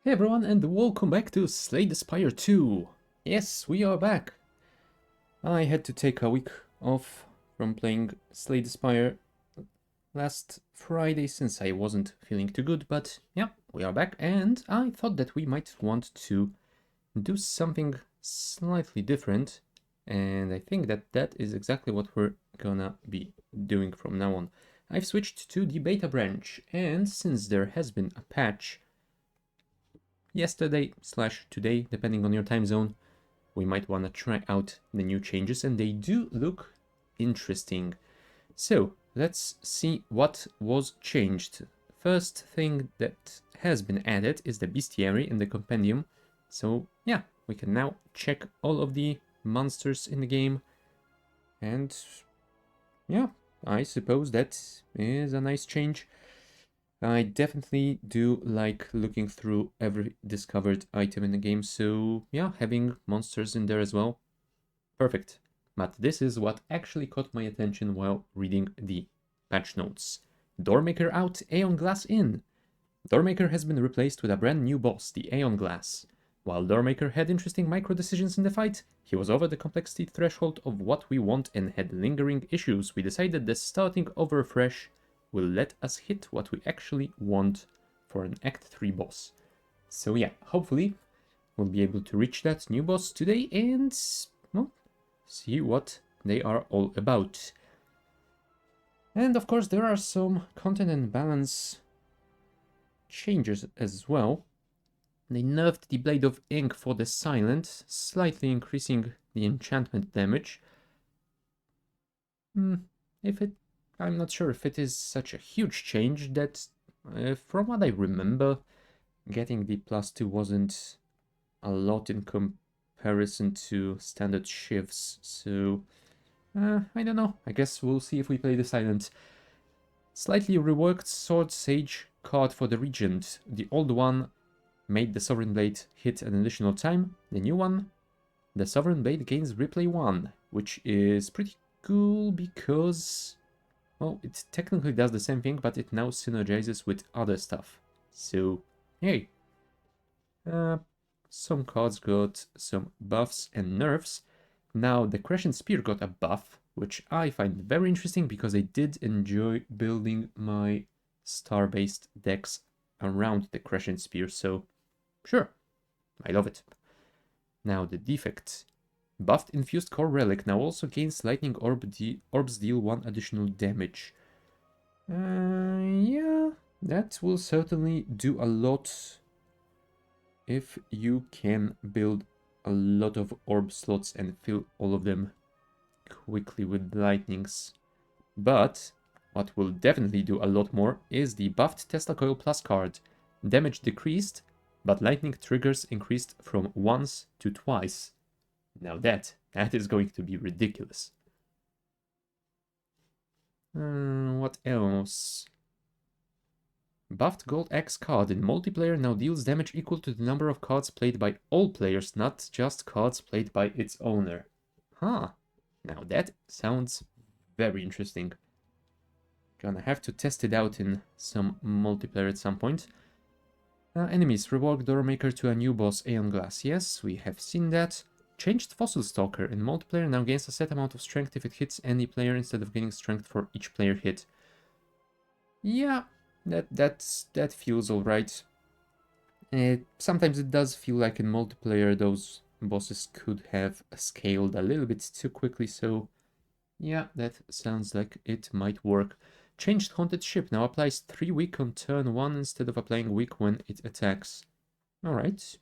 Hey everyone, and welcome back to Slay the Spire 2. Yes, we are back. I had to take a week off from playing Slay the Spire last Friday since I wasn't feeling too good, but yeah, we are back, and I thought that we might want to do something slightly different, and I think that that is exactly what we're gonna be doing from now on. I've switched to the beta branch, and since there has been a patch yesterday/today, depending on your time zone, we might want to try out the new changes, and they do look interesting. So let's see what was changed. First thing that has been added is the bestiary in the compendium. So yeah, we can now check all of the monsters in the game, and yeah, I suppose that is a nice change. I definitely do like looking through every discovered item in the game, so yeah, having monsters in there as well, perfect. But this is what actually caught my attention while reading the patch notes. Doormaker out, Aeonglass in. Doormaker has been replaced with a brand new boss, the Aeonglass. While Doormaker had interesting micro decisions in the fight, he was over the complexity threshold of what we want and had lingering issues. We decided that starting over fresh will let us hit what we actually want for an Act 3 boss. So yeah, hopefully we'll be able to reach that new boss today and, well, see what they are all about. And of course there are some content and balance changes as well. They nerfed the Blade of Ink for the Silent, slightly increasing the enchantment damage. I'm not sure if it is such a huge change that, from what I remember, getting the +2 wasn't a lot in comparison to standard shifts, so I don't know. I guess we'll see if we play the Silent. Slightly reworked Sword Sage card for the Regent. The old one made the Sovereign Blade hit an additional time. The new one, the Sovereign Blade gains replay 1, which is pretty cool because, well, it technically does the same thing, but it now synergizes with other stuff. So, hey. Some cards got some buffs and nerfs. Now, the Crescent Spear got a buff, which I find very interesting because I did enjoy building my star-based decks around the Crescent Spear, so sure, I love it. Now, the defect. Buffed Infused Core Relic now also gains Lightning Orbs deal 1 additional damage. Yeah, that will certainly do a lot if you can build a lot of orb slots and fill all of them quickly with lightnings. But what will definitely do a lot more is the buffed Tesla Coil Plus card. Damage decreased, but lightning triggers increased from once to twice. Now that is going to be ridiculous. What else? Buffed Gold X card in multiplayer now deals damage equal to the number of cards played by all players, not just cards played by its owner. Huh. Now that sounds very interesting. Gonna have to test it out in some multiplayer at some point. Enemies, rework Doormaker to a new boss, Aeonglass. Yes, we have seen that. Changed Fossil Stalker in multiplayer now gains a set amount of strength if it hits any player instead of gaining strength for each player hit. Yeah, that feels alright. Sometimes it does feel like in multiplayer those bosses could have scaled a little bit too quickly, so yeah, that sounds like it might work. Changed Haunted Ship now applies 3 weak on turn 1 instead of applying weak when it attacks. Alright.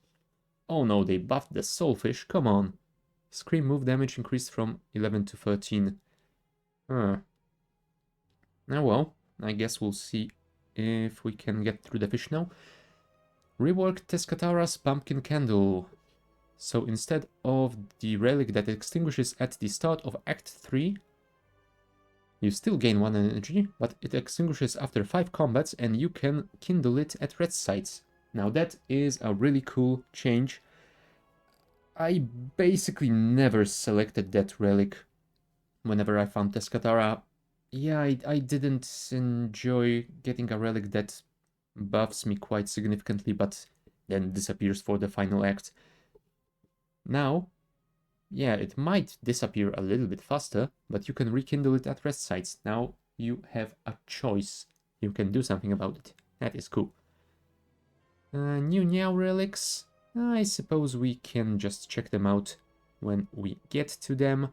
Oh no, they buffed the Soulfish, come on. Scream move damage increased from 11 to 13. Oh well, I guess we'll see if we can get through the fish now. Reworked Teskatara's Pumpkin Candle. So instead of the relic that extinguishes at the start of Act 3, you still gain 1 energy, but it extinguishes after 5 combats and you can kindle it at red sites. Now that is a really cool change. I basically never selected that relic whenever I found Teskatara. Yeah, I didn't enjoy getting a relic that buffs me quite significantly, but then disappears for the final act. Now, yeah, it might disappear a little bit faster, but you can rekindle it at rest sites. Now you have a choice. You can do something about it. That is cool. New Niao relics. I suppose we can just check them out when we get to them.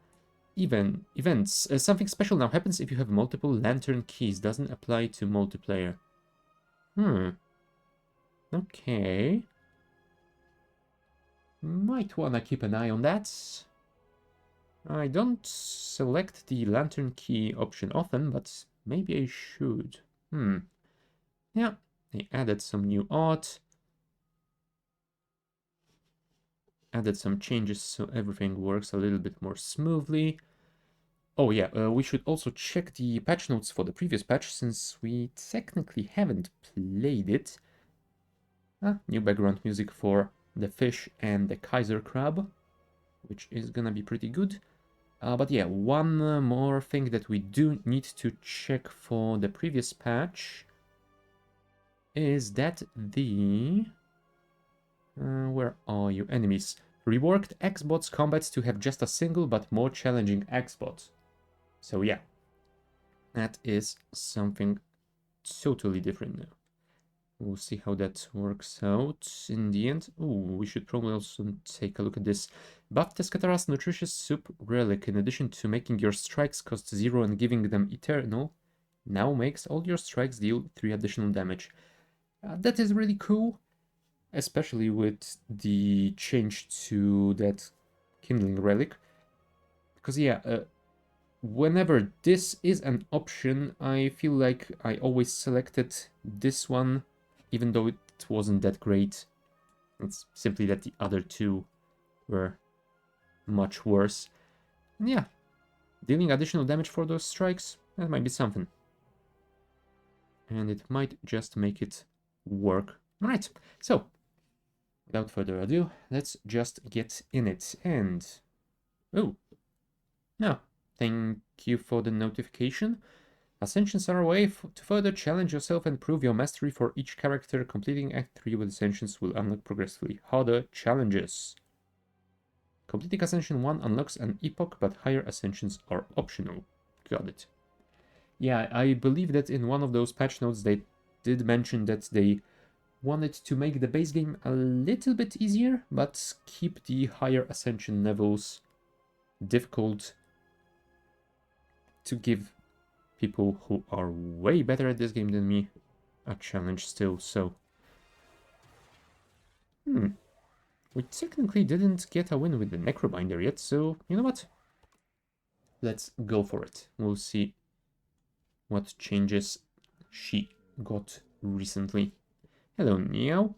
Even events. Something special now happens if you have multiple lantern keys. Doesn't apply to multiplayer. Okay. Might wanna keep an eye on that. I don't select the lantern key option often, but maybe I should. Yeah, they added some new art. Added some changes so everything works a little bit more smoothly. Oh yeah, we should also check the patch notes for the previous patch, since we technically haven't played it. New background music for the fish and the Kaiser crab, which is gonna be pretty good. But yeah, one more thing that we do need to check for the previous patch is that the... where are you? Enemies. Reworked X-Bots combats to have just a single but more challenging X-Bot. So yeah, that is something totally different now. We'll see how that works out in the end. Oh, we should probably also take a look at this. Buff Teskatara's nutritious soup relic, in addition to making your strikes cost 0 and giving them eternal, now makes all your strikes deal 3 additional damage. That is really cool, especially with the change to that kindling relic. Because yeah, whenever this is an option, I feel like I always selected this one, even though it wasn't that great. It's simply that the other two were much worse. And yeah, dealing additional damage for those strikes, that might be something. And it might just make it work. Alright, so, without further ado, let's just get in it. And, oh, no, thank you for the notification. Ascensions are a way to further challenge yourself and prove your mastery for each character. Completing Act 3 with Ascensions will unlock progressively harder challenges. Completing Ascension 1 unlocks an epoch, but higher Ascensions are optional. Got it. Yeah, I believe that in one of those patch notes they did mention that they wanted to make the base game a little bit easier, but keep the higher Ascension levels difficult to give people who are way better at this game than me a challenge still, so... We technically didn't get a win with the Necrobinder yet, so you know what? Let's go for it. We'll see what changes she got recently. Hello, Neo.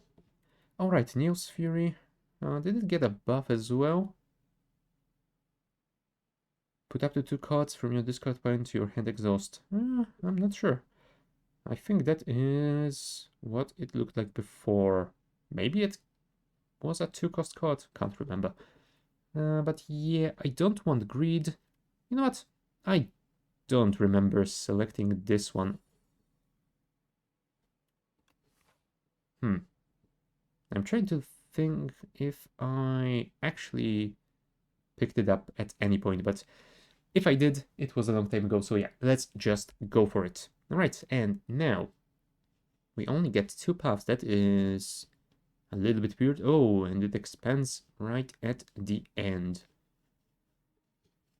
Alright, Neo's Fury. Did it get a buff as well? Put up to 2 cards from your discard pile into your hand exhaust. I'm not sure. I think that is what it looked like before. Maybe it was a 2-cost card. Can't remember. But yeah, I don't want greed. You know what? I don't remember selecting this one. I'm trying to think if I actually picked it up at any point, but if I did, it was a long time ago, so yeah, let's just go for it. Alright, and now we only get 2 paths. That is a little bit weird. Oh, and it expands right at the end.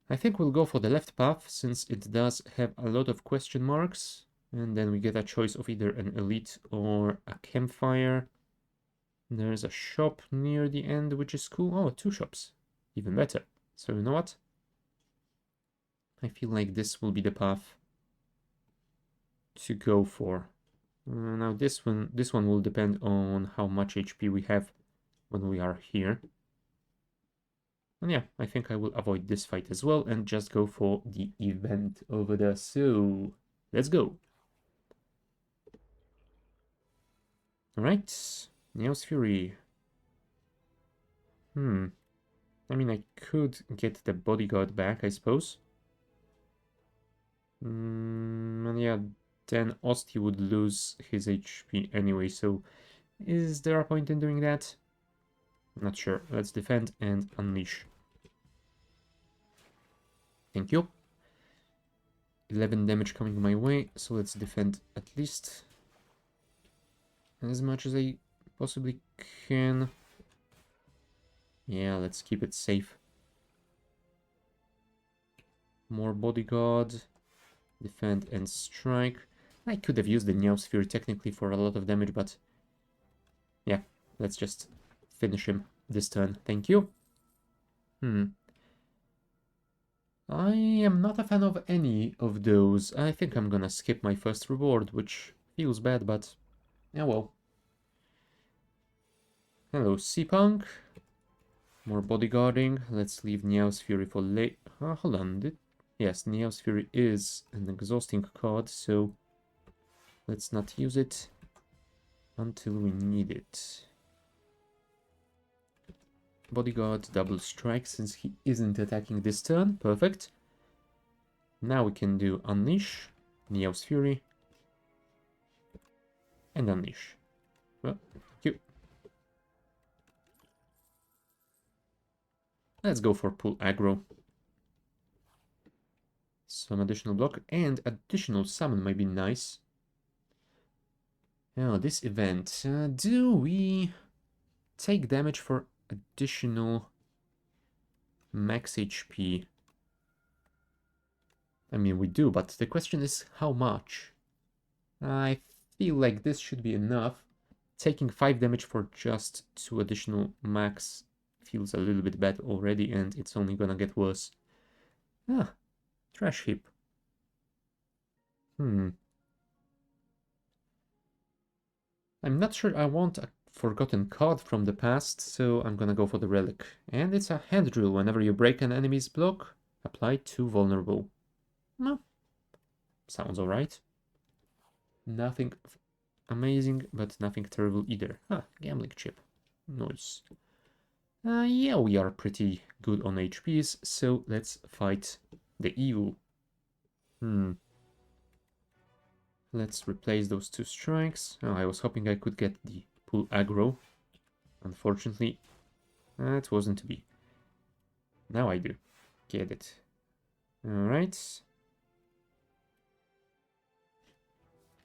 I think we'll go for the left path, since it does have a lot of question marks. And then we get a choice of either an elite or a campfire. There's a shop near the end, which is cool. Oh, 2 shops. Even better. So you know what? I feel like this will be the path to go for. Now this one will depend on how much HP we have when we are here. And yeah, I think I will avoid this fight as well and just go for the event over there. So, let's go. Alright, Neo's Fury. I mean, I could get the bodyguard back, I suppose. And yeah, then Osti would lose his HP anyway, so Is there a point in doing that? Not sure. Let's defend and unleash. Thank you. 11 damage coming my way, so let's defend at least as much as I possibly can. Yeah, let's keep it safe. More bodyguard. Defend and strike. I could have used the Meow Sphere technically for a lot of damage, but yeah, let's just finish him this turn. Thank you. I am not a fan of any of those. I think I'm gonna skip my first reward, which feels bad, but yeah, well. Hello, C-Punk. More bodyguarding. Let's leave Meow's Fury for late. Hold on. Yes, Meow's Fury is an exhausting card, so let's not use it until we need it. Bodyguard double strike since he isn't attacking this turn. Perfect. Now we can do Unleash, Meow's Fury, and Unleash. Well, thank you. Let's go for pull aggro. Some additional block and additional summon might be nice. Now, this event, do we take damage for additional max HP? I mean, we do, but the question is how much? I feel like this should be enough. Taking 5 damage for just 2 additional max feels a little bit bad already, and it's only gonna get worse. Trash heap. I'm not sure I want a forgotten card from the past, so I'm gonna go for the relic. And it's a hand drill. Whenever you break an enemy's block, apply 2 vulnerable. Well, sounds alright. Nothing amazing, but nothing terrible either. Gambling chip. Nice. Yeah, we are pretty good on HPs, so let's fight the evil. Let's replace those 2 strikes. I was hoping I could get the pull aggro. Unfortunately, that wasn't to be. Now I do. Get it. Alright.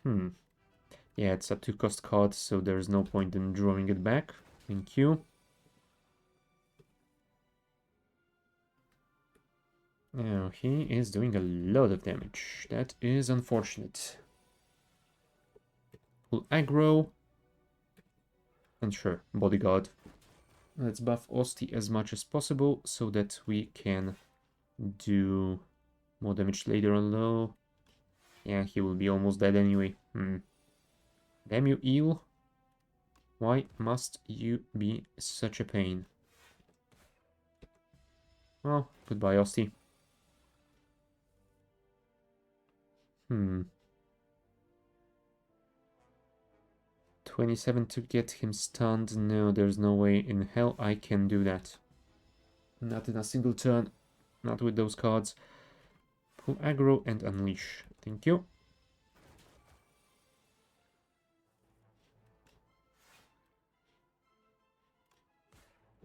Yeah, it's a 2-cost card, so there's no point in drawing it back. Thank you. Now, he is doing a lot of damage. That is unfortunate. Pull aggro. And sure, bodyguard. Let's buff Osti as much as possible so that we can do more damage later on low. Yeah, he will be almost dead anyway. Damn you, eel. Why must you be such a pain? Oh, goodbye, Osti. 27 to get him stunned. No, there's no way in hell I can do that. Not in a single turn. Not with those cards. Pull aggro and unleash. Thank you.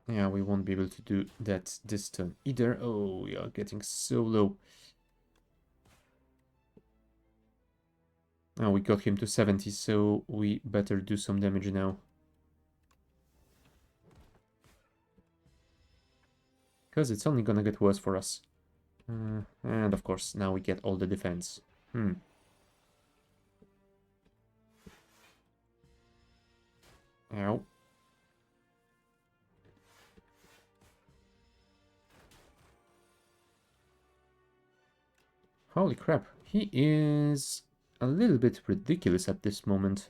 Yeah, we won't be able to do that this turn either. Oh, we are getting so low. Oh, we got him to 70, so we better do some damage now. Because it's only gonna get worse for us. And of course, now we get all the defense. Ow. Holy crap, he is a little bit ridiculous at this moment.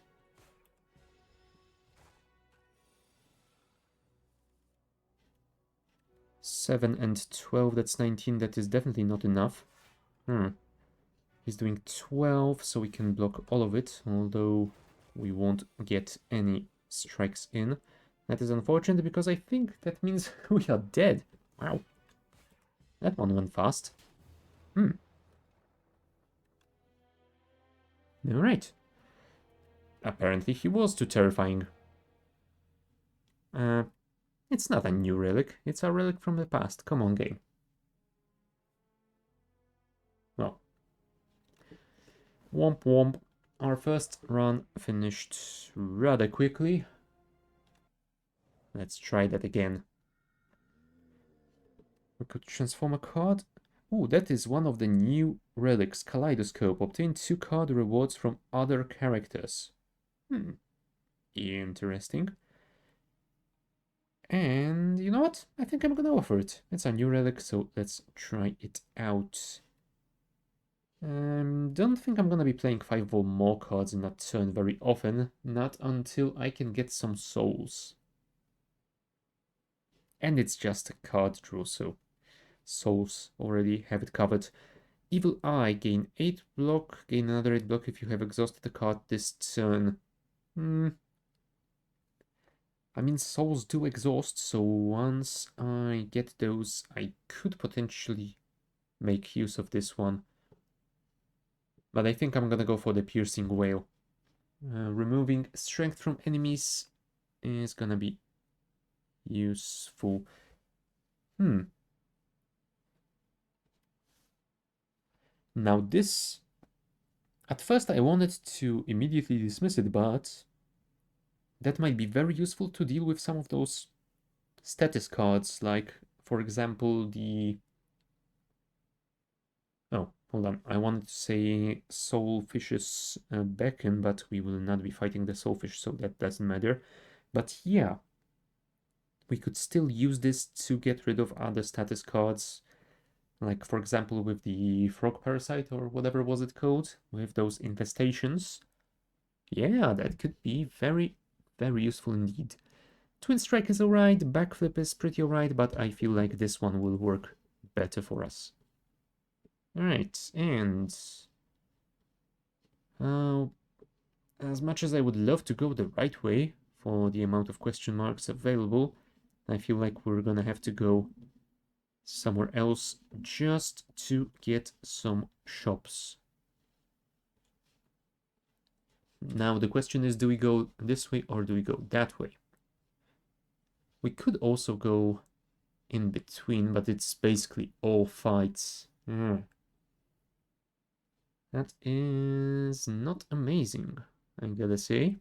Seven and 12, that's 19, that is definitely not enough. He's doing 12, so we can block all of it, although we won't get any strikes in. That is unfortunate, because I think that means we are dead. Wow. That one went fast. Alright. Apparently he was too terrifying. It's not a new relic, it's a relic from the past. Come on, game. Well, womp womp. Our first run finished rather quickly. Let's try that again. We could transform a card. Ooh, that is one of the new relics, Kaleidoscope. Obtain 2 card rewards from other characters. Interesting. And you know what? I think I'm gonna offer it. It's a new relic, so let's try it out. Don't think I'm gonna be playing 5 or more cards in that turn very often. Not until I can get some souls. And it's just a card draw, so souls already have it covered. Evil Eye, gain 8 block, gain another 8 block if you have exhausted a card this turn. I mean, souls do exhaust, so once I get those, I could potentially make use of this one. But I think I'm gonna go for the Piercing Whale. Removing strength from enemies is gonna be useful. Now this... At first I wanted to immediately dismiss it, but... that might be very useful to deal with some of those status cards, like, for example, the... Oh, hold on. I wanted to say Soulfish's Beacon, but we will not be fighting the Soulfish, so that doesn't matter. But yeah, we could still use this to get rid of other status cards, like, for example, with the Frog Parasite, or whatever was it called, with those infestations. Yeah, that could be very, very useful indeed. Twin Strike is alright, Backflip is pretty alright, but I feel like this one will work better for us. Alright, and... as much as I would love to go the right way for the amount of question marks available, I feel like we're gonna have to go somewhere else just to get some shops. Now the question is, do we go this way or do we go that way? We could also go in between, but it's basically all fights. That is not amazing, I gotta say.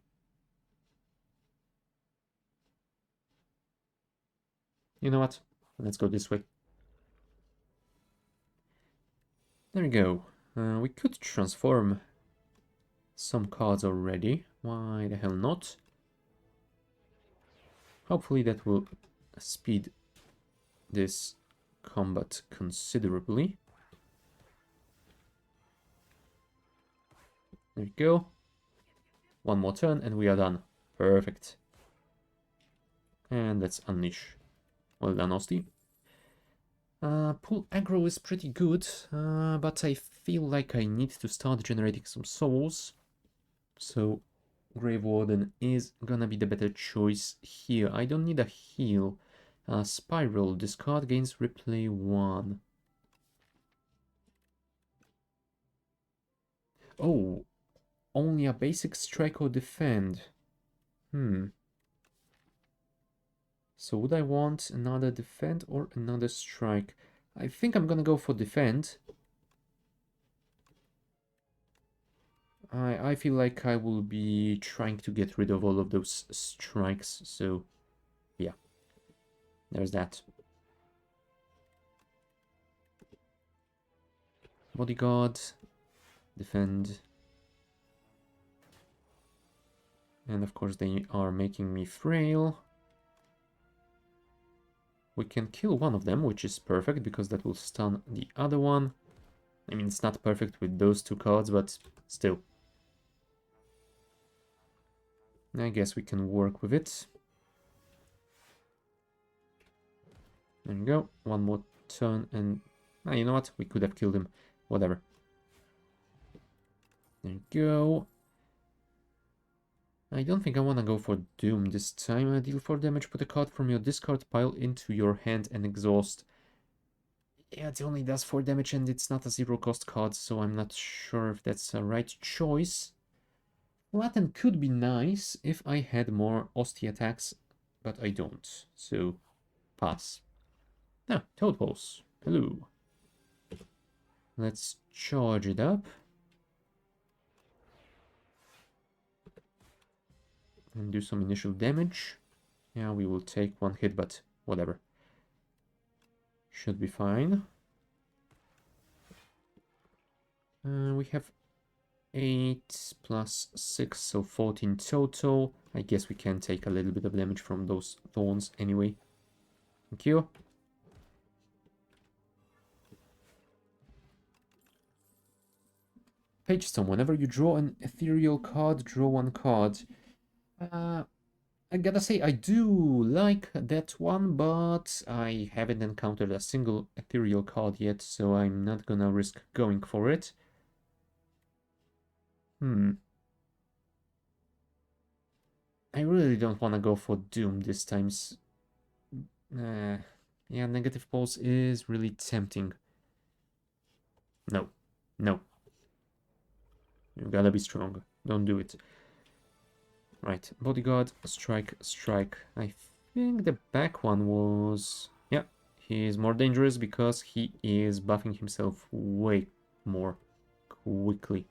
You know what? Let's go this way. There we go. We could transform some cards already. Why the hell not? Hopefully that will speed this combat considerably. There we go. One more turn and we are done. Perfect. And let's unleash. Well done, Osti. Pool aggro is pretty good, but I feel like I need to start generating some souls. So Grave Warden is gonna be the better choice here. I don't need a heal. Spiral, discard gains replay 1. Oh, only a basic strike or defend. So would I want another defend or another strike? I think I'm gonna go for defend. I feel like I will be trying to get rid of all of those strikes, so yeah. There's that. Bodyguard, defend. And of course they are making me frail. We can kill one of them, which is perfect, because that will stun the other one. I mean, it's not perfect with those 2 cards, but still. I guess we can work with it. There you go. One more turn and... you know what? We could have killed him. Whatever. There you go. I don't think I want to go for Doom this time. Deal 4 damage, put a card from your discard pile into your hand and exhaust. Yeah, it only does 4 damage and it's not a 0-cost card, so I'm not sure if that's a right choice. Latin could be nice if I had more Osti attacks, but I don't. So, pass. Ah, Toad Pulse. Hello. Let's charge it up. And do some initial damage. Yeah, we will take one hit, but whatever. Should be fine. We have 8 plus 6, so 14 total. I guess we can take a little bit of damage from those thorns anyway. Thank you. Page Stone. Whenever you draw an ethereal card, draw one card. I gotta say, I do like that one, but I haven't encountered a single ethereal card yet, so I'm not gonna risk going for it. I really don't want to go for Doom this time. Yeah, Negative Pulse is really tempting. No. No. You gotta be strong. Don't do it. Right. Bodyguard, strike, strike. I think the back one was... Yeah, he is more dangerous because he is buffing himself way more quickly.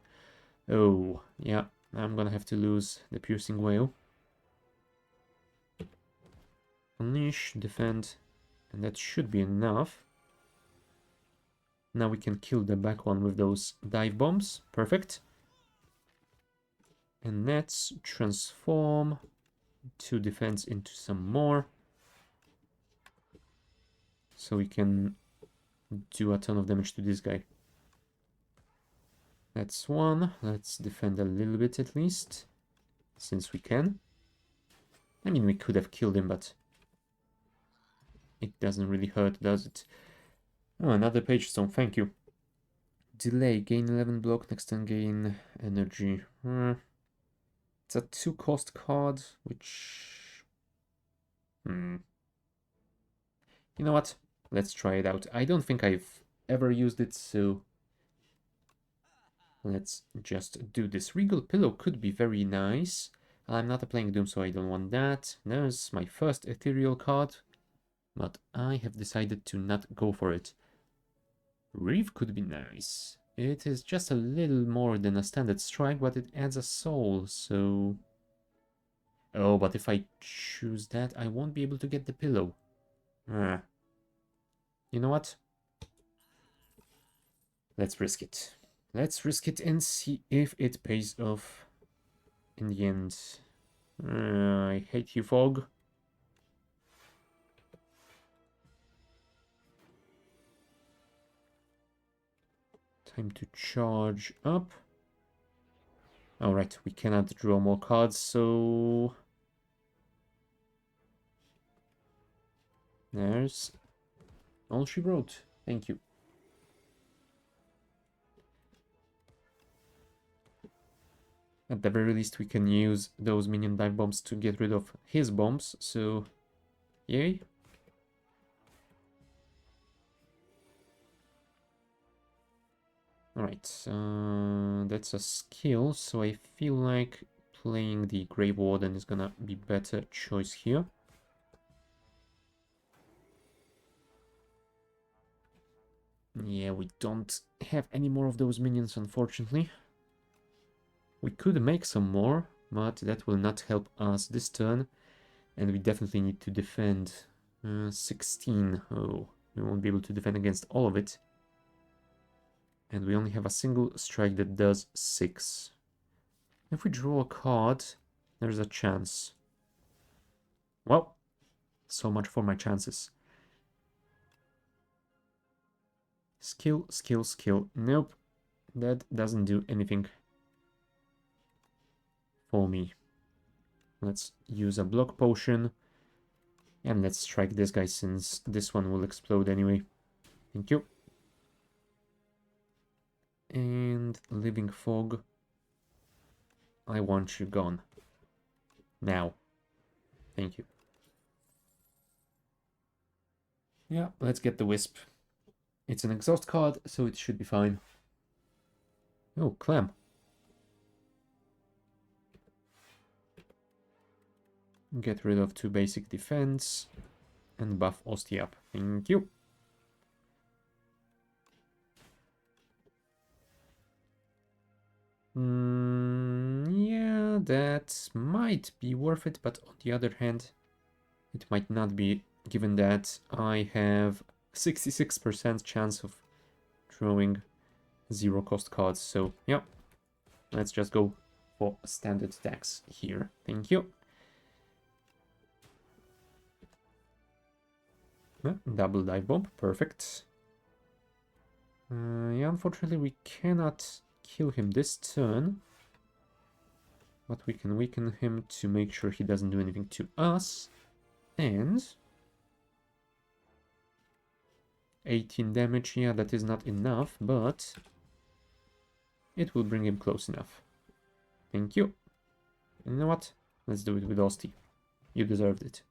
Oh, yeah. I'm gonna have to lose the Piercing Whale. Unleash, defend, and that should be enough. Now we can kill the back one with those dive bombs. Perfect. And let's transform 2 defense into some more. So we can do a ton of damage to this guy. That's 1. Let's defend a little bit at least, since we can. I mean, we could have killed him, but it doesn't really hurt, does it? Oh, another Page Stone, thank you. Delay, gain 11 block, next turn gain energy. It's a 2-cost card, which... You know what? Let's try it out. I don't think I've ever used it, so... Let's just do this. Regal Pillow could be very nice. I'm not playing Doom, so I don't want that. There's my first ethereal card, but I have decided to not go for it. Reeve could be nice. It is just a little more than a standard strike, but it adds a soul, so... Oh, but if I choose that, I won't be able to get the pillow. You know what? Let's risk it. Let's risk it and see if it pays off in the end. I hate you, Fog. Time to charge up. Alright, we cannot draw more cards, so... There's all she wrote. Thank you. At the very least, we can use those minion dive bombs to get rid of his bombs, so... Yay. Alright, that's a skill, so I feel like playing the Grave Warden is gonna be better choice here. Yeah, we don't have any more of those minions, unfortunately. We could make some more, but that will not help us this turn. And we definitely need to defend 16. Oh, we won't be able to defend against all of it. And we only have a single strike that does 6. If we draw a card, there's a chance. Well, so much for my chances. Skill, skill, skill. Nope, that doesn't do anything for me. Let's use a block potion. And let's strike this guy since this one will explode anyway. Thank you. And Living Fog. I want you gone. Now. Thank you. Yeah, let's get the Wisp. It's an exhaust card, so it should be fine. Oh, Clam. Get rid of 2 basic defense. And buff Osti up. Thank you. Yeah, that might be worth it, but on the other hand, it might not be, given that I have 66% chance of drawing 0 cost cards. So, yeah, let's just go for standard attacks here. Thank you. Double dive bomb, perfect. Yeah, unfortunately we cannot kill him this turn, but we can weaken him to make sure he doesn't do anything to us. And 18 damage, yeah, that is not enough, but it will bring him close enough. Thank you. And you know what? Let's do it with Osti. You deserved it.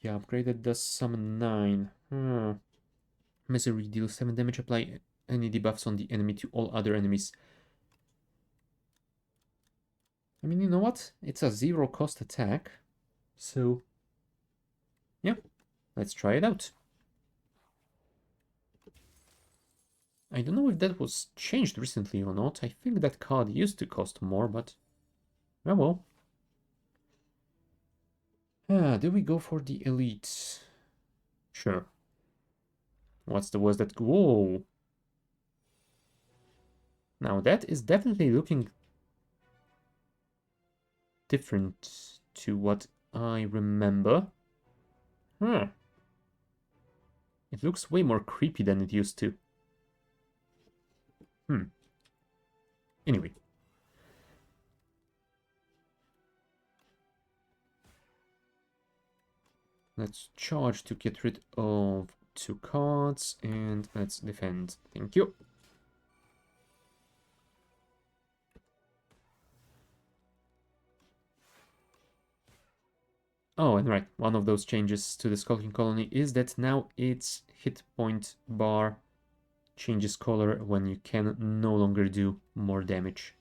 Yeah, upgraded does summon 9. Misery deals 7 damage, apply any debuffs on the enemy to all other enemies. I mean, you know what? It's a 0 cost attack. So, yeah, let's try it out. I don't know if that was changed recently or not. I think that card used to cost more, but... oh well. Do we go for the elite? Sure. What's the worst that... whoa! Now that is definitely looking different to what I remember. It looks way more creepy than it used to. Anyway. Let's charge to get rid of 2 cards, and let's defend. Thank you. Oh, and right, one of those changes to the Skulking Colony is that now its hit point bar changes color when you can no longer do more damage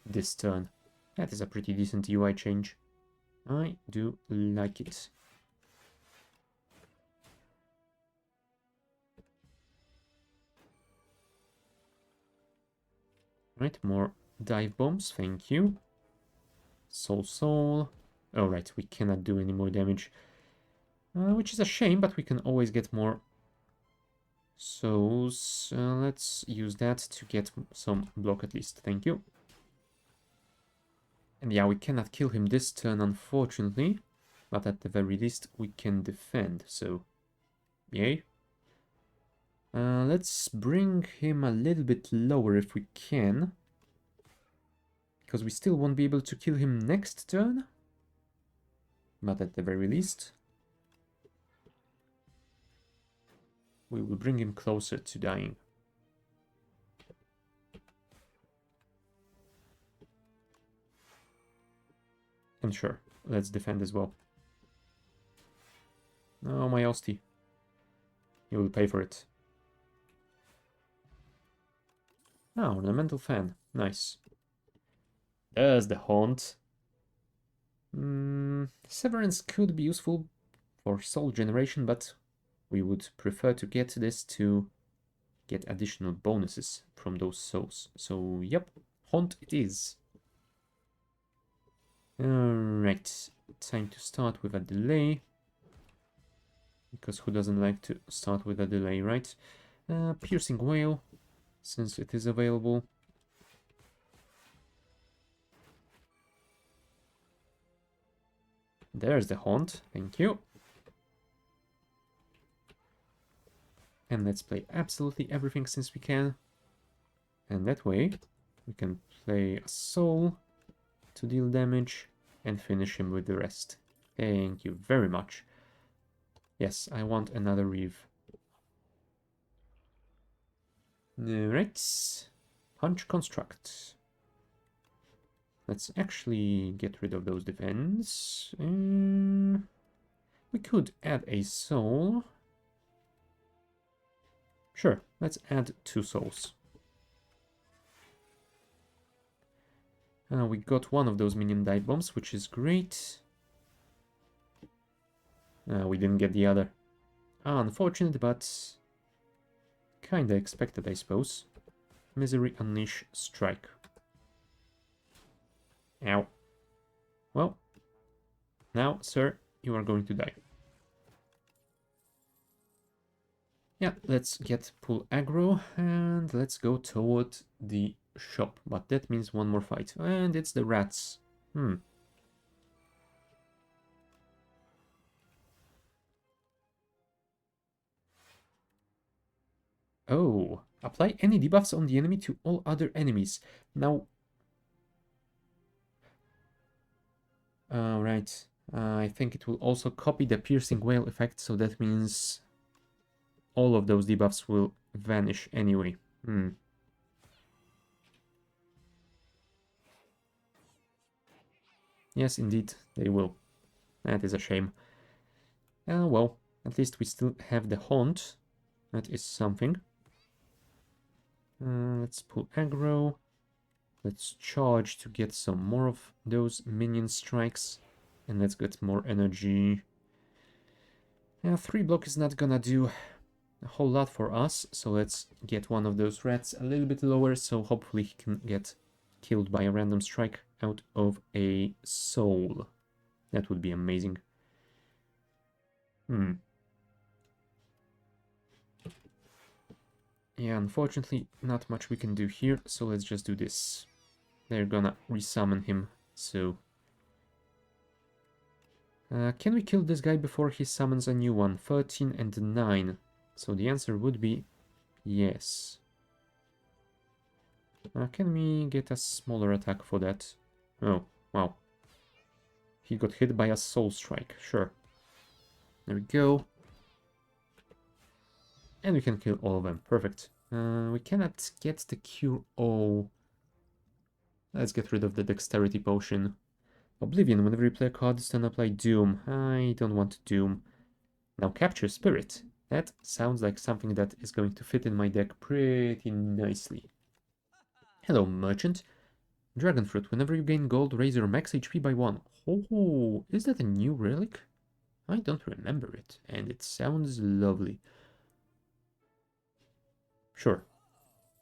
this turn. That is a pretty decent UI change. I do like it. Right, more dive bombs, thank you. Soul. Alright, we cannot do any more damage. Which is a shame, but we can always get more souls. Let's use that to get some block at least, thank you. And yeah, we cannot kill him this turn, unfortunately. But at the very least, we can defend, so... yay. Let's bring him a little bit lower if we can. Because we still won't be able to kill him next turn. But at the very least, we will bring him closer to dying. And sure, let's defend as well. Oh, my Osti. You will pay for it. Oh, ornamental fan. Nice. There's the haunt. Severance could be useful for soul generation, but we would prefer to get this to get additional bonuses from those souls. So, yep, haunt it is. Alright, time to start with a delay. Because who doesn't like to start with a delay, right? Piercing Whale, since it is available. There's the haunt, thank you. And let's play absolutely everything since we can. And that way, we can play a soul to deal damage and finish him with the rest. Thank you very much. Yes, I want another Reeve. Alright. Punch Construct. Let's actually get rid of those defense. We could add a soul. Sure, let's add 2 souls. We got one of those minion dive bombs, which is great. We didn't get the other. Unfortunate, but kinda expected, I suppose. Misery Unleash Strike. Ow. Well, now, sir, you are going to die. Yeah, let's get pull aggro, and let's go toward the shop. But that means one more fight. And it's the rats. Oh, apply any debuffs on the enemy to all other enemies. Now... right. I think it will also copy the piercing whale effect, so that means all of those debuffs will vanish anyway. Yes, indeed, they will. That is a shame. Well, at least we still have the haunt. That is something. Let's pull aggro. Let's charge to get some more of those minion strikes. And let's get more energy. 3 block is not gonna do a whole lot for us. So let's get one of those rats a little bit lower. So hopefully he can get killed by a random strike out of a soul. That would be amazing. Yeah, unfortunately, not much we can do here, so let's just do this. They're gonna resummon him, so... can we kill this guy before he summons a new one? 13 and 9. So the answer would be yes. Can we get a smaller attack for that? Oh, wow. He got hit by a soul strike, sure. There we go. And we can kill all of them, perfect. We cannot get the cure all. Let's get rid of the dexterity potion. Oblivion, whenever you play a card, then apply Doom. I don't want Doom. Now capture Spirit. That sounds like something that is going to fit in my deck pretty nicely. Hello, Merchant. Dragon Fruit, whenever you gain gold, raise your max HP by 1. Oh, is that a new relic? I don't remember it, and it sounds lovely. Sure.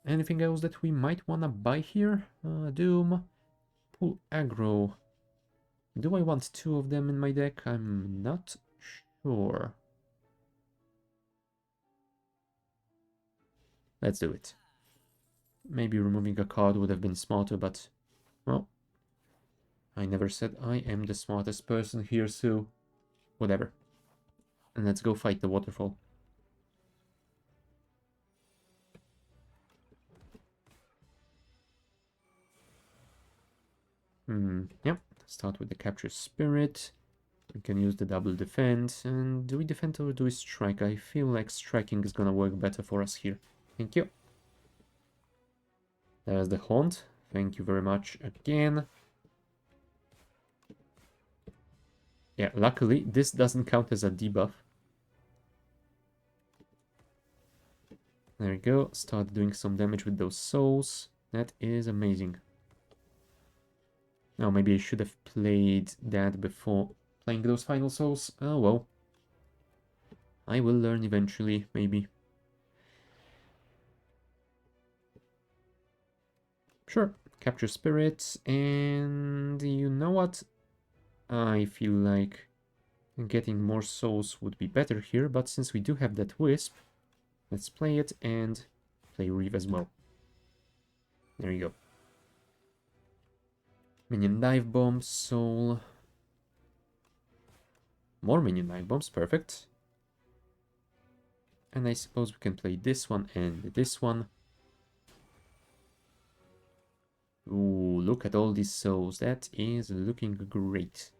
Anything else that we might want to buy here? Doom. Pull aggro. Do I want 2 of them in my deck? I'm not sure. Let's do it. Maybe removing a card would have been smarter, but... well... I never said I am the smartest person here, so... whatever. And let's go fight the waterfall. Yep. Start with the capture spirit. We can use the double defend. And do we defend or do we strike? I feel like striking is gonna work better for us here. Thank you. There's the haunt. Thank you very much again. Yeah, luckily this doesn't count as a debuff. There we go. Start doing some damage with those souls. That is amazing. Now maybe I should have played that before playing those final souls. Oh well. I will learn eventually, maybe. Sure, capture spirits, and you know what? I feel like getting more souls would be better here, but since we do have that wisp, let's play it and play Reeve as well. There you go. Minion dive bomb, soul. More minion dive bombs, perfect. And I suppose we can play this one and this one. Ooh, look at all these souls. That is looking great.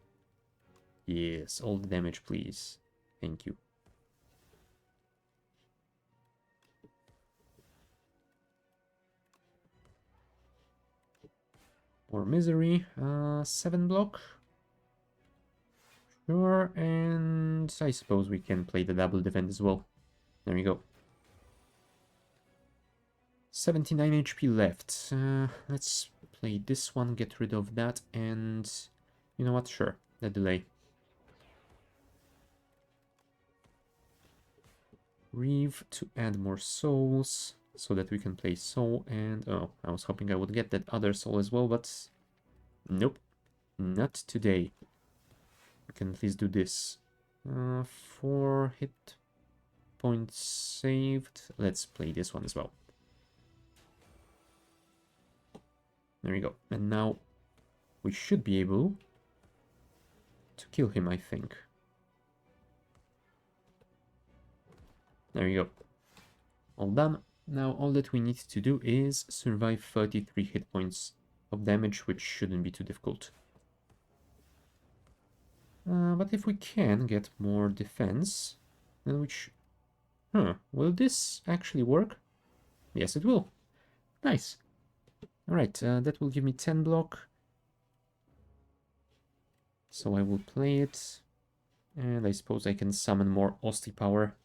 Yes, all the damage, please. Thank you. More misery. 7 block. Sure, and I suppose we can play the double defend as well. There we go. 79 HP left. Let's play this one, get rid of that, and you know what? Sure, the delay. Reeve to add more souls so that we can play soul. And oh, I was hoping I would get that other soul as well, but nope, not today. We can at least do this. 4 hit points saved. Let's play this one as well. There we go. And now we should be able to kill him, I think. There we go. All done. Now all that we need to do is survive 33 hit points of damage, which shouldn't be too difficult. But if we can get more defense, then which... will this actually work? Yes, it will. Nice. Alright, that will give me 10 block. So I will play it. And I suppose I can summon more Osti power.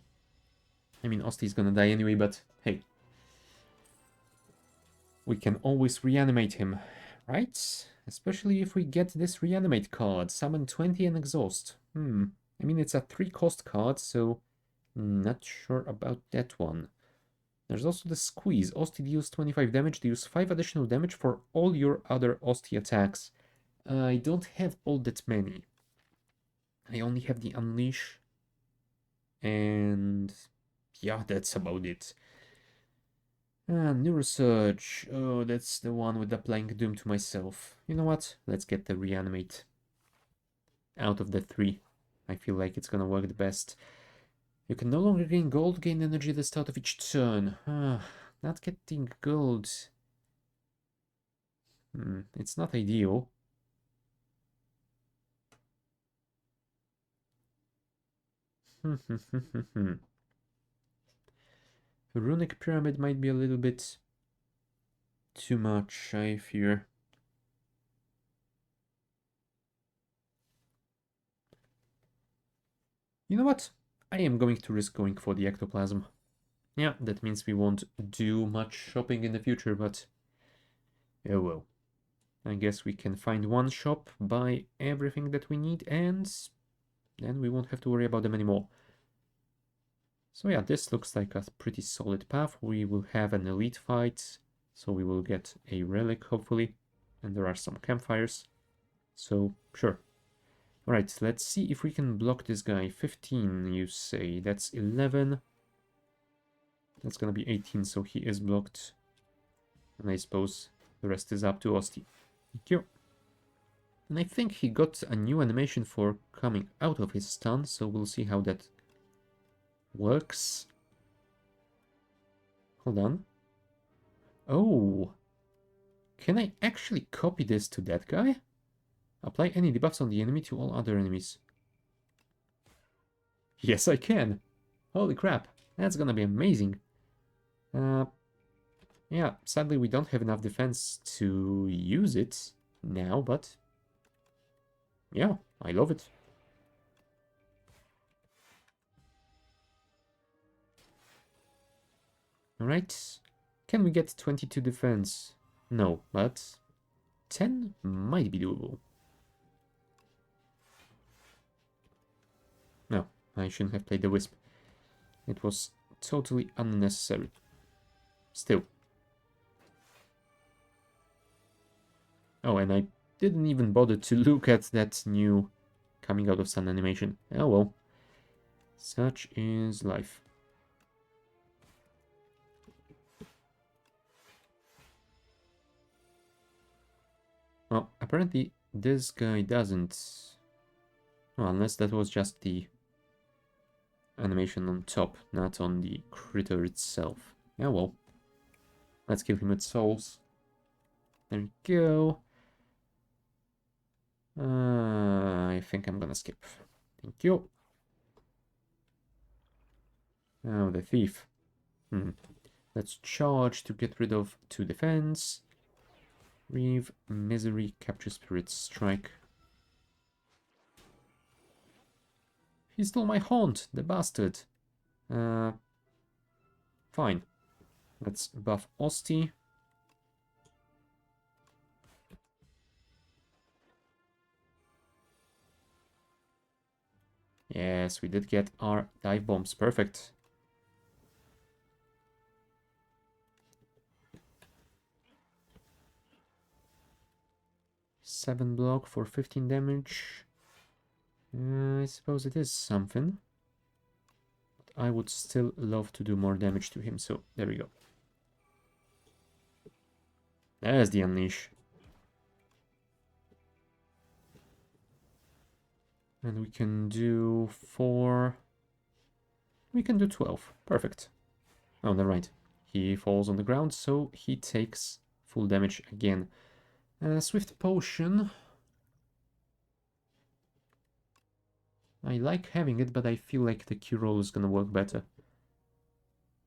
I mean, Osti is gonna die anyway, but hey. We can always reanimate him, right? Especially if we get this reanimate card. Summon 20 and exhaust. I mean, it's a 3-cost card, so not sure about that one. There's also the squeeze. Osti deals 25 damage, deals 5 additional damage for all your other Osti attacks. I don't have all that many. I only have the unleash. And yeah, that's about it. Neurosurge. Oh, that's the one with applying doom to myself. You know what? Let's get the reanimate out of the 3. I feel like it's gonna work the best. You can no longer gain gold, gain energy at the start of each turn. Not getting gold. It's not ideal. Runic Pyramid might be a little bit too much, I fear. You know what? I am going to risk going for the ectoplasm. Yeah, that means we won't do much shopping in the future, but oh well. I guess we can find one shop, buy everything that we need, and then we won't have to worry about them anymore. So yeah, this looks like a pretty solid path. We will have an elite fight, so we will get a relic, hopefully. And there are some campfires, so sure. Alright, let's see if we can block this guy. 15, you say. That's 11. That's gonna be 18, so he is blocked. And I suppose the rest is up to Osti. Thank you. And I think he got a new animation for coming out of his stun, so we'll see how that works. Hold on. Oh. Can I actually copy this to that guy? Apply any debuffs on the enemy to all other enemies. Yes, I can. Holy crap. That's gonna be amazing. Yeah, sadly we don't have enough defense to use it now, but yeah, I love it. Alright, can we get 22 defense? No, but 10 might be doable. No, I shouldn't have played the Wisp. It was totally unnecessary. Still. Oh, and I didn't even bother to look at that new coming out of sun animation. Oh well. Such is life. Well, apparently this guy doesn't. Well, unless that was just the animation on top, not on the critter itself. Yeah, well. Let's kill him with souls. There we go. I think I'm gonna skip. Thank you. Oh, the thief. Let's charge to get rid of 2 defense. Reeve, Misery, Capture Spirit, Strike. He stole my haunt, the bastard. Fine. Let's buff Osti. Yes, we did get our dive bombs. Perfect. Seven block for 15 damage. I suppose it is something. But I would still love to do more damage to him, so there we go. There's the unleash. And we can do 4. We can do 12. Perfect. Oh, never mind. He falls on the ground, so he takes full damage again. Swift Potion. I like having it, but I feel like the Q roll is gonna work better.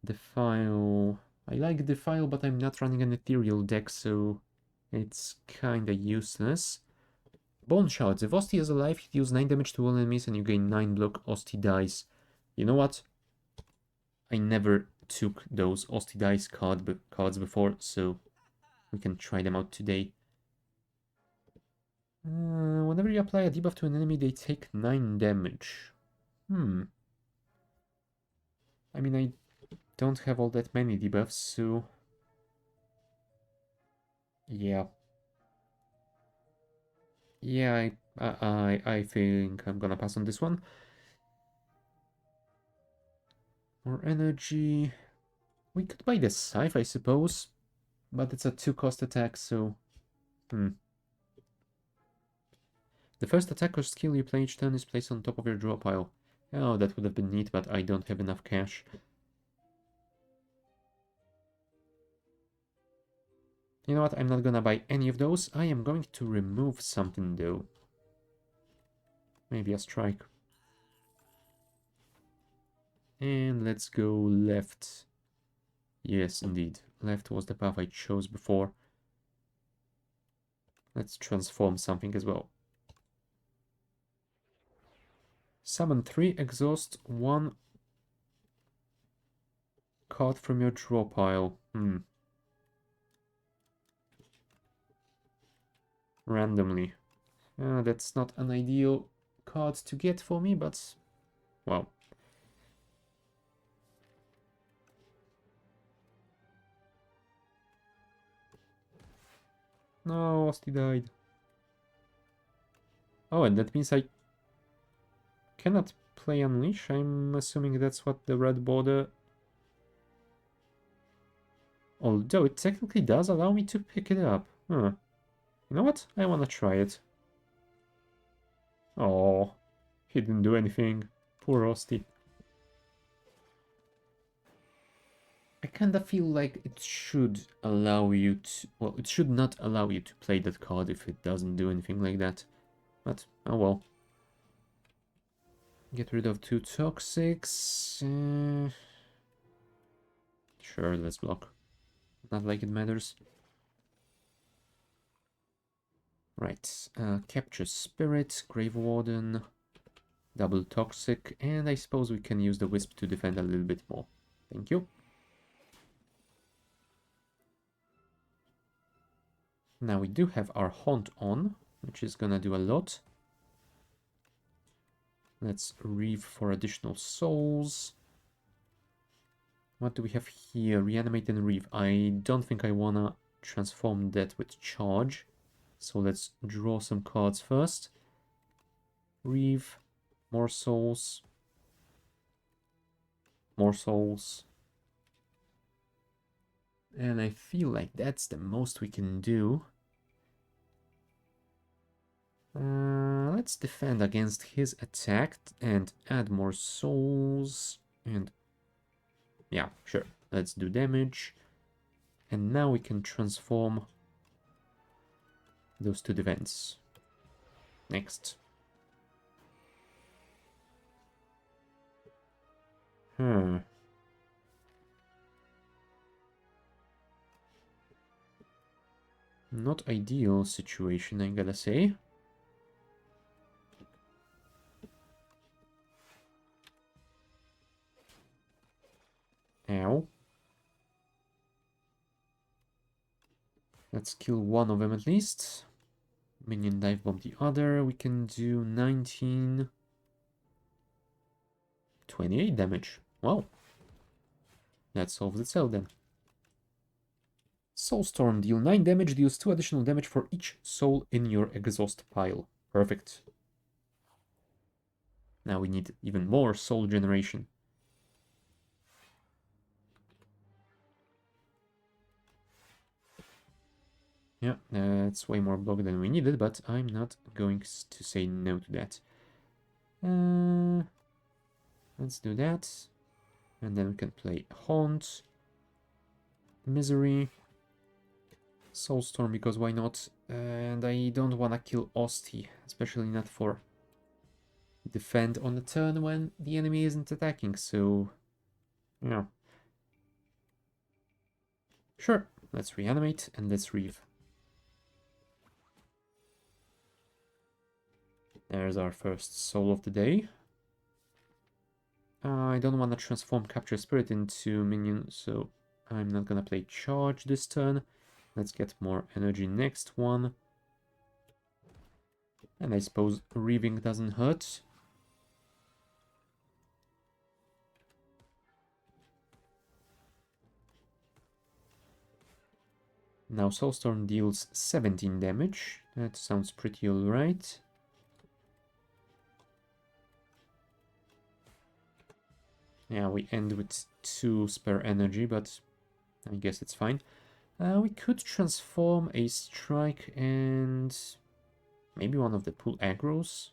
Defile. I like Defile, but I'm not running an Ethereal deck, so it's kinda useless. Bone Shards. If Osti is alive, he deals 9 damage to all enemies and you gain 9 block. Osti dies. You know what? I never took those Osti dice cards before, so we can try them out today. Whenever you apply a debuff to an enemy, they take 9 damage. I mean, I don't have all that many debuffs, so... Yeah. Yeah, I think I'm gonna pass on this one. More energy. We could buy the Scythe, I suppose. But it's a 2-cost attack, so... The first attack or skill you play each turn is placed on top of your draw pile. Oh, that would have been neat, but I don't have enough cash. You know what, I'm not gonna buy any of those. I am going to remove something, though. Maybe a strike. And let's go left. Yes, indeed. Left was the path I chose before. Let's transform something as well. Summon 3, exhaust 1 card from your draw pile. Randomly. That's not an ideal card to get for me, but... well. No, Osti died. Oh, and that means I cannot play Unleash. I'm assuming that's what the red border... although it technically does allow me to pick it up. Huh. You know what? I wanna try it. Oh, he didn't do anything. Poor Osti. I kinda feel like it should allow you to... well, it should not allow you to play that card if it doesn't do anything like that. But, oh well. Get rid of 2 toxics. Sure, let's block. Not like it matters. Right, Capture Spirit, Grave Warden, double Toxic, and I suppose we can use the Wisp to defend a little bit more. Thank you. Now we do have our Haunt on, which is gonna do a lot. Let's Reave for additional souls. What do we have here? Reanimate and Reave. I don't think I wanna transform that with Charge. So let's draw some cards first. Reave, more souls. More souls. And I feel like that's the most we can do. Let's defend against his attack and add more souls. And yeah, sure. Let's do damage. And now we can transform those 2 defense. Next. Not ideal situation, I gotta say. Ow. Let's kill one of them at least. Minion dive bomb the other. We can do 19... 28 damage. Wow. That solves itself then. Soulstorm, deal 9 damage, deals 2 additional damage for each soul in your exhaust pile. Perfect. Now we need even more soul generation. Yeah, it's way more block than we needed, but I'm not going to say no to that. Let's do that. And then we can play Haunt, Misery, Soulstorm, because why not? And I don't want to kill Osti, especially not for defend on the turn when the enemy isn't attacking, so... yeah. Sure, let's reanimate and let's reave. There's our first soul of the day. I don't want to transform Capture Spirit into minion, so I'm not gonna play Charge this turn. Let's get more energy next one. And I suppose Reaving doesn't hurt. Now Soulstorm deals 17 damage. That sounds pretty alright. Yeah, we end with 2 spare energy, but I guess it's fine. We could transform a Strike and maybe one of the pull aggros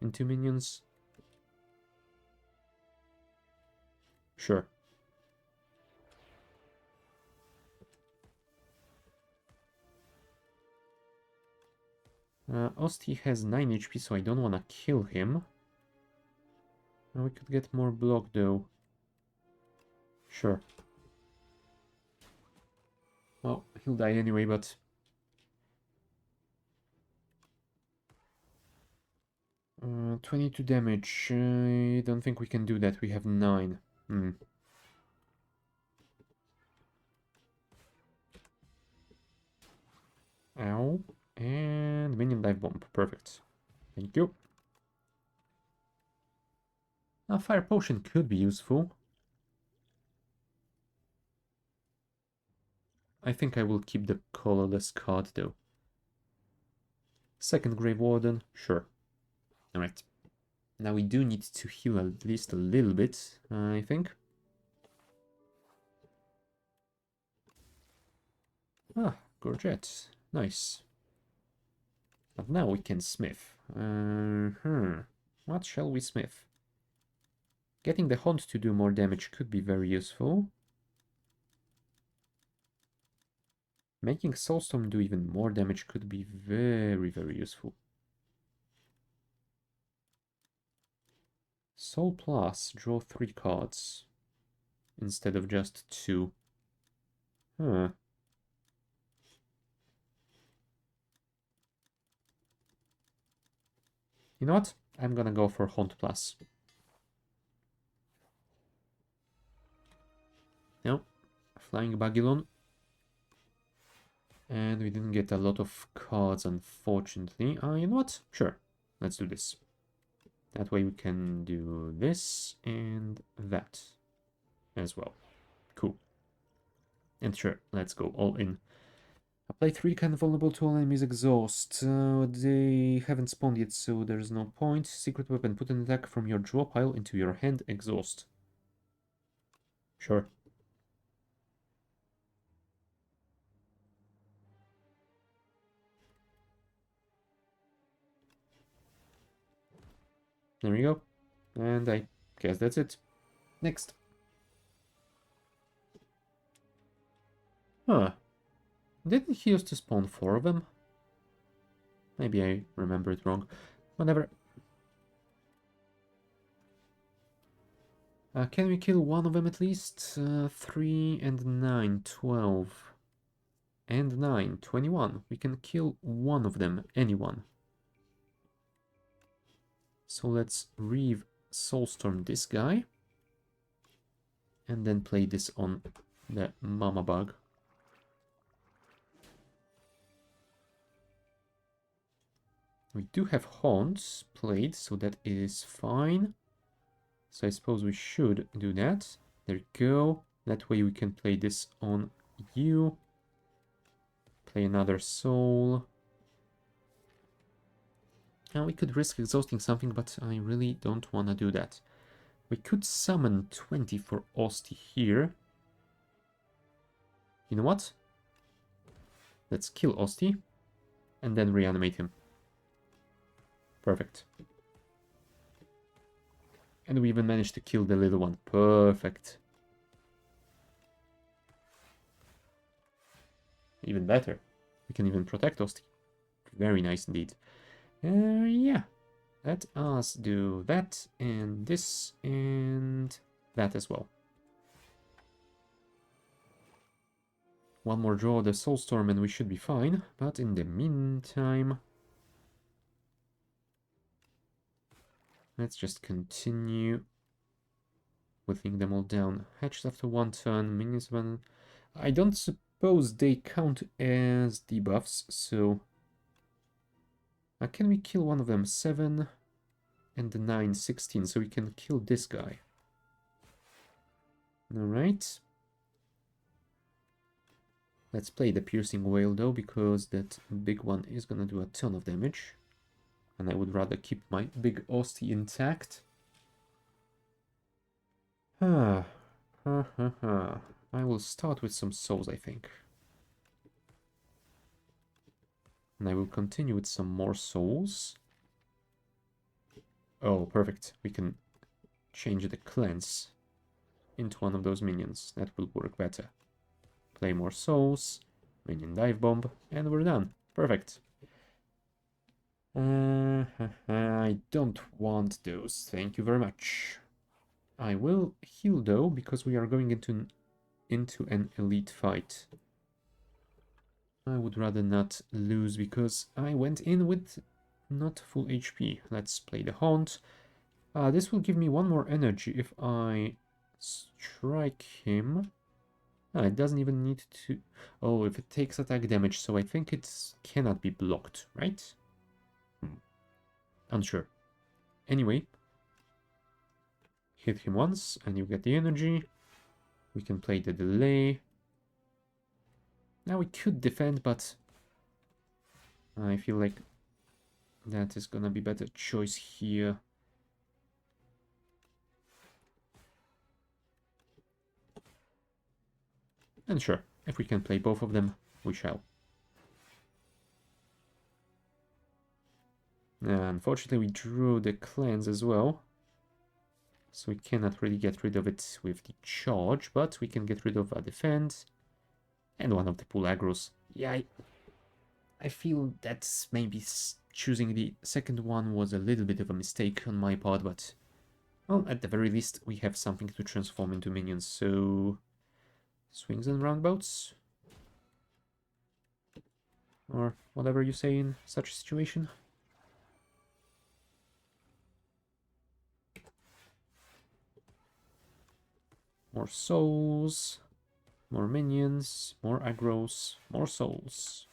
into minions. Sure. Osti has 9 HP, so I don't want to kill him. We could get more block, though. Sure. Well, he'll die anyway, but... 22 damage. I don't think we can do that. We have 9. Ow. And minion dive bomb. Perfect. Thank you. A fire potion could be useful. I think I will keep the colorless card though. Second Grave Warden, sure. Alright. Now we do need to heal at least a little bit, I think. Ah, Gorget. Nice. But now we can smith. What shall we smith? Getting the Haunt to do more damage could be very useful. Making Soulstorm do even more damage could be very, very useful. Soul Plus, draw 3 cards instead of just 2. Huh. You know what? I'm gonna go for Haunt Plus. No. Flying Bagilon. And we didn't get a lot of cards, unfortunately. You know what? Sure. Let's do this. That way we can do this and that as well. Cool. And sure, let's go all in. Apply 3 kind of vulnerable to all enemies exhaust. They haven't spawned yet, so there's no point. Secret weapon. Put an attack from your draw pile into your hand exhaust. Sure. There we go. And I guess that's it. Next. Huh. Didn't he used to spawn 4 of them? Maybe I remember it wrong. Whatever. Can we kill one of them at least? 3 and 9, 12. And 9, 21. We can kill one of them, anyone. So let's Reave Soulstorm this guy. And then play this on the Mama Bug. We do have haunts played, so that is fine. So I suppose we should do that. There you go. That way we can play this on you. Play another soul. Now we could risk exhausting something, but I really don't want to do that. We could summon 20 for Osti here. You know what? Let's kill Osti and then reanimate him. Perfect. And we even managed to kill the little one. Perfect. Even better. We can even protect Osti. Very nice indeed. Yeah. Let us do that and this and that as well. One more draw of the Soulstorm and we should be fine. But in the meantime, let's just continue whittling them all down. Hatched after one turn, minions one. I don't suppose they count as debuffs, so can we kill one of them? 7 and the 9, 16, so we can kill this guy. Alright. Let's play the Piercing Wail though, because that big one is gonna do a ton of damage. And I would rather keep my big Osti intact. I will start with some souls, I think. And I will continue with some more souls. Oh, perfect. We can change the cleanse into one of those minions. That will work better. Play more souls, minion dive bomb, and we're done. Perfect. I don't want those. Thank you very much. I will heal though, because we are going into an elite fight. I would rather not lose because I went in with not full HP. Let's play the Haunt. This will give me one more energy if I strike him. It doesn't even need to... Oh, if it takes attack damage, so I think it cannot be blocked, right? Unsure. Anyway, hit him once and you get the energy. We can play the delay. Now we could defend, but I feel like that is gonna be better choice here. And sure, if we can play both of them, we shall. Unfortunately, we drew the cleanse as well. So we cannot really get rid of it with the charge, but we can get rid of a defense. And one of the pool aggros. Yeah, I feel that maybe choosing the second one was a little bit of a mistake on my part, but... Well, at the very least, we have something to transform into minions, so... Swings and roundabouts? Or whatever you say in such a situation. More souls, more minions, more aggros, more souls.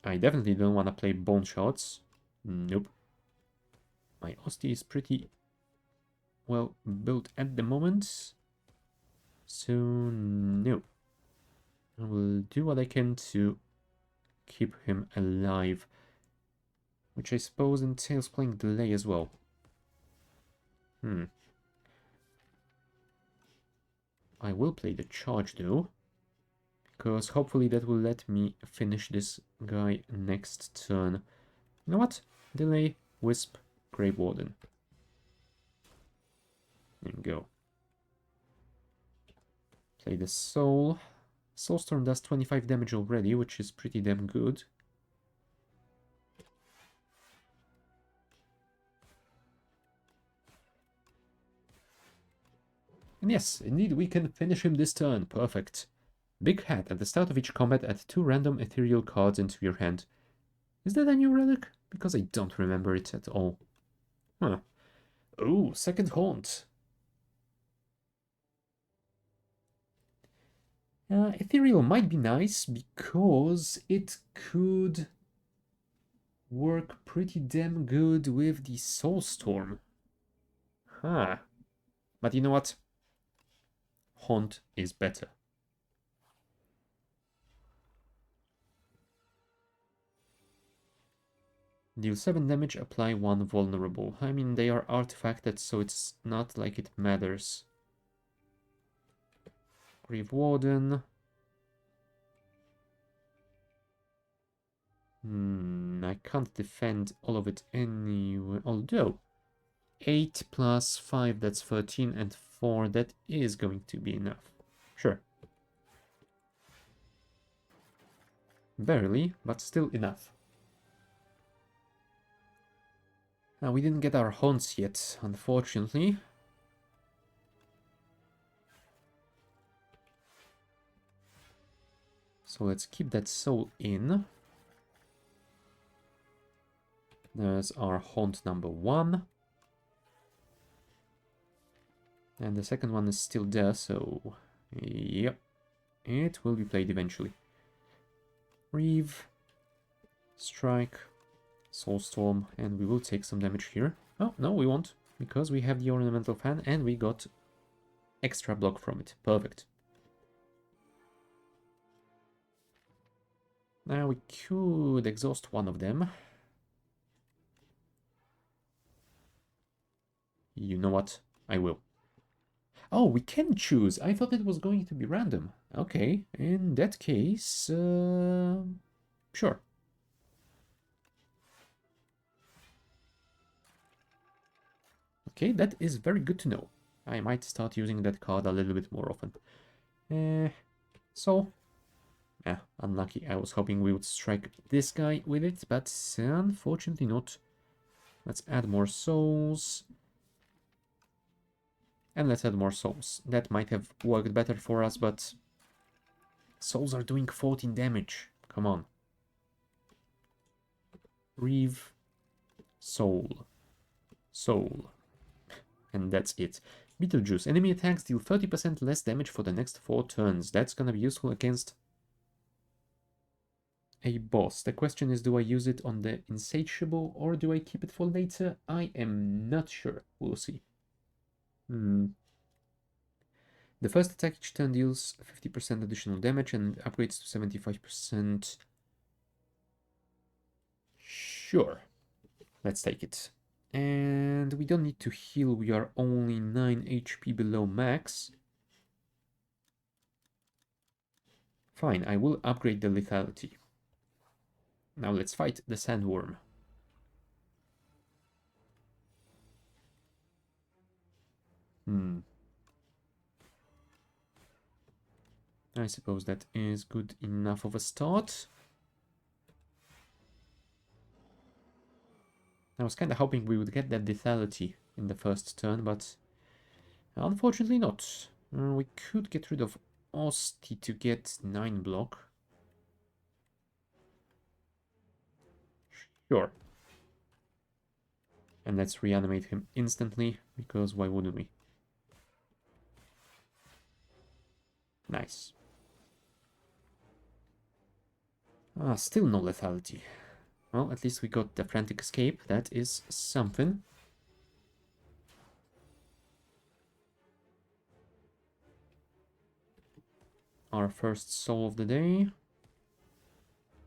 I definitely don't want to play bone shots. Nope. My Osti is pretty well built at the moment. So, no. I will do what I can to keep him alive. Which I suppose entails playing delay as well. I will play the charge though, because hopefully that will let me finish this guy next turn. You know what? Delay, Wisp, Grave Warden. There you go. Play the Soul. Soulstorm does 25 damage already, which is pretty damn good. And yes, indeed, we can finish him this turn. Perfect. Big Hat. At the start of each combat, add 2 random ethereal cards into your hand. Is that a new relic? Because I don't remember it at all. Huh. Oh, second Haunt. Ethereal might be nice because it could work pretty damn good with the Soulstorm. Huh. But you know what? Haunt is better. Deal 7 damage, apply 1 vulnerable. I mean, they are artifacted, so it's not like it matters. Grief Warden. I can't defend all of it anyway. Although, 8 plus 5, that's 13, and 4, that is going to be enough. Sure. Barely, but still enough. Now, we didn't get our haunts yet, unfortunately. So let's keep that soul in. There's our haunt number 1. And the second one is still there, so... Yep. It will be played eventually. Reeve. Strike. Soulstorm. And we will take some damage here. Oh, no, we won't. Because we have the Ornamental Fan and we got extra block from it. Perfect. Now we could exhaust one of them. You know what? I will. Oh, we can choose. I thought it was going to be random. Okay, in that case, sure. Okay, that is very good to know. I might start using that card a little bit more often. Yeah, unlucky. I was hoping we would strike this guy with it, but unfortunately not. Let's add more souls. And let's add more souls. That might have worked better for us, but... Souls are doing 14 damage. Come on. Reeve. Soul. Soul. And that's it. Beetlejuice. Enemy attacks deal 30% less damage for the next 4 turns. That's gonna be useful against a boss. The question is, do I use it on the Insatiable or do I keep it for later? I am not sure. We'll see. The first attack each turn deals 50% additional damage and upgrades to 75%. Sure. Let's take it. And we don't need to heal. We are only 9 HP below max. Fine, I will upgrade the lethality. Now let's fight the sandworm. I suppose that is good enough of a start. I was kind of hoping we would get that lethality in the first turn, but unfortunately not. We could get rid of Osti to get 9 block. Sure. And let's reanimate him instantly, because why wouldn't we? Nice. Still no lethality. Well, at least we got the Frantic Escape. That is something. Our first soul of the day.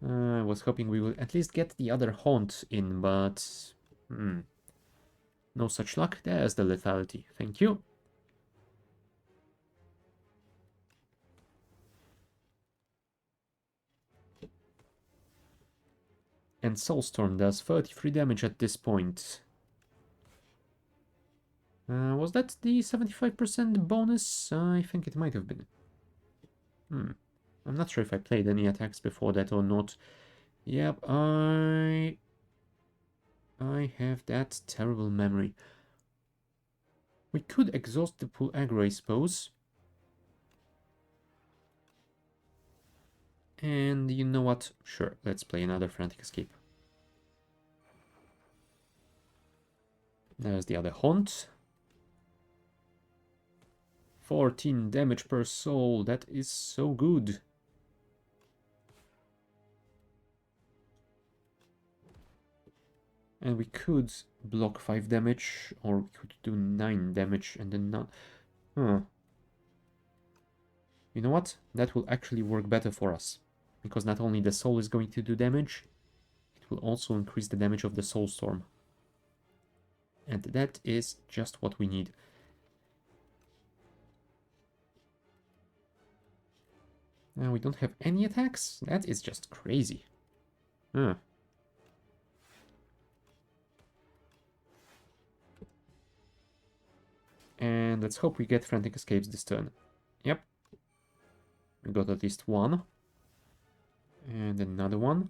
I was hoping we would at least get the other haunt in, but... no such luck. There's the lethality. Thank you. And Soulstorm does 33 damage at this point. Was that the 75% bonus? I think it might have been. I'm not sure if I played any attacks before that or not. Yep, I have that terrible memory. We could exhaust the pool aggro, I suppose. And you know what? Sure, let's play another Frantic Escape. There's the other haunt. 14 damage per soul. That is so good. And we could block 5 damage, or we could do 9 damage and then not... Huh. You know what? That will actually work better for us. Because not only the soul is going to do damage, it will also increase the damage of the soul storm. And that is just what we need. Now we don't have any attacks? That is just crazy. Huh. And let's hope we get Frantic Escapes this turn. Yep. We got at least one. And another one.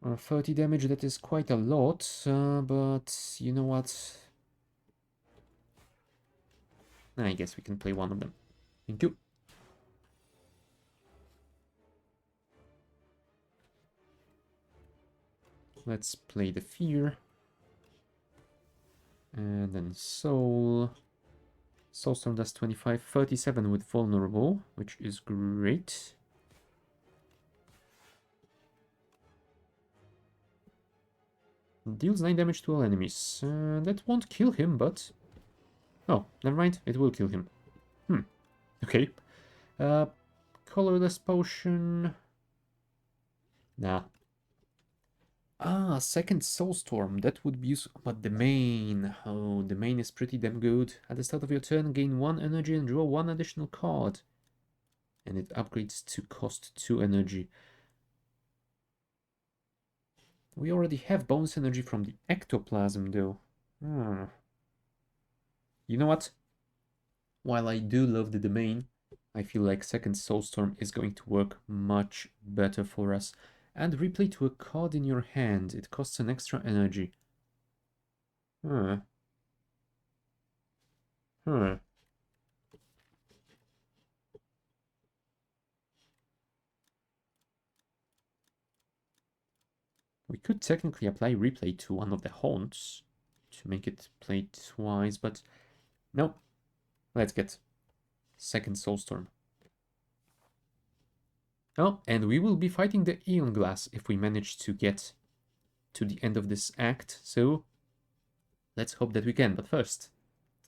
30 damage, that is quite a lot, but you know what? I guess we can play one of them. Thank you. Let's play the Fear. And then Soul. Soulstorm does 25, 37 with Vulnerable, which is great. Deals 9 damage to all enemies. That won't kill him, but... Oh, never mind, it will kill him. Okay. Colorless Potion... Nah. Ah, second Soulstorm, that would be useful. But the main... Oh, the main is pretty damn good. At the start of your turn, gain 1 energy and draw 1 additional card. And it upgrades to cost 2 energy. We already have bonus energy from the Ectoplasm, though. You know what? While I do love the domain, I feel like second Soulstorm is going to work much better for us. And replay to a card in your hand. It costs an extra energy. Huh. We could technically apply replay to one of the haunts to make it play twice, but no. Let's get second Soulstorm. Oh, and we will be fighting the Aeonglass if we manage to get to the end of this act, so let's hope that we can. But first,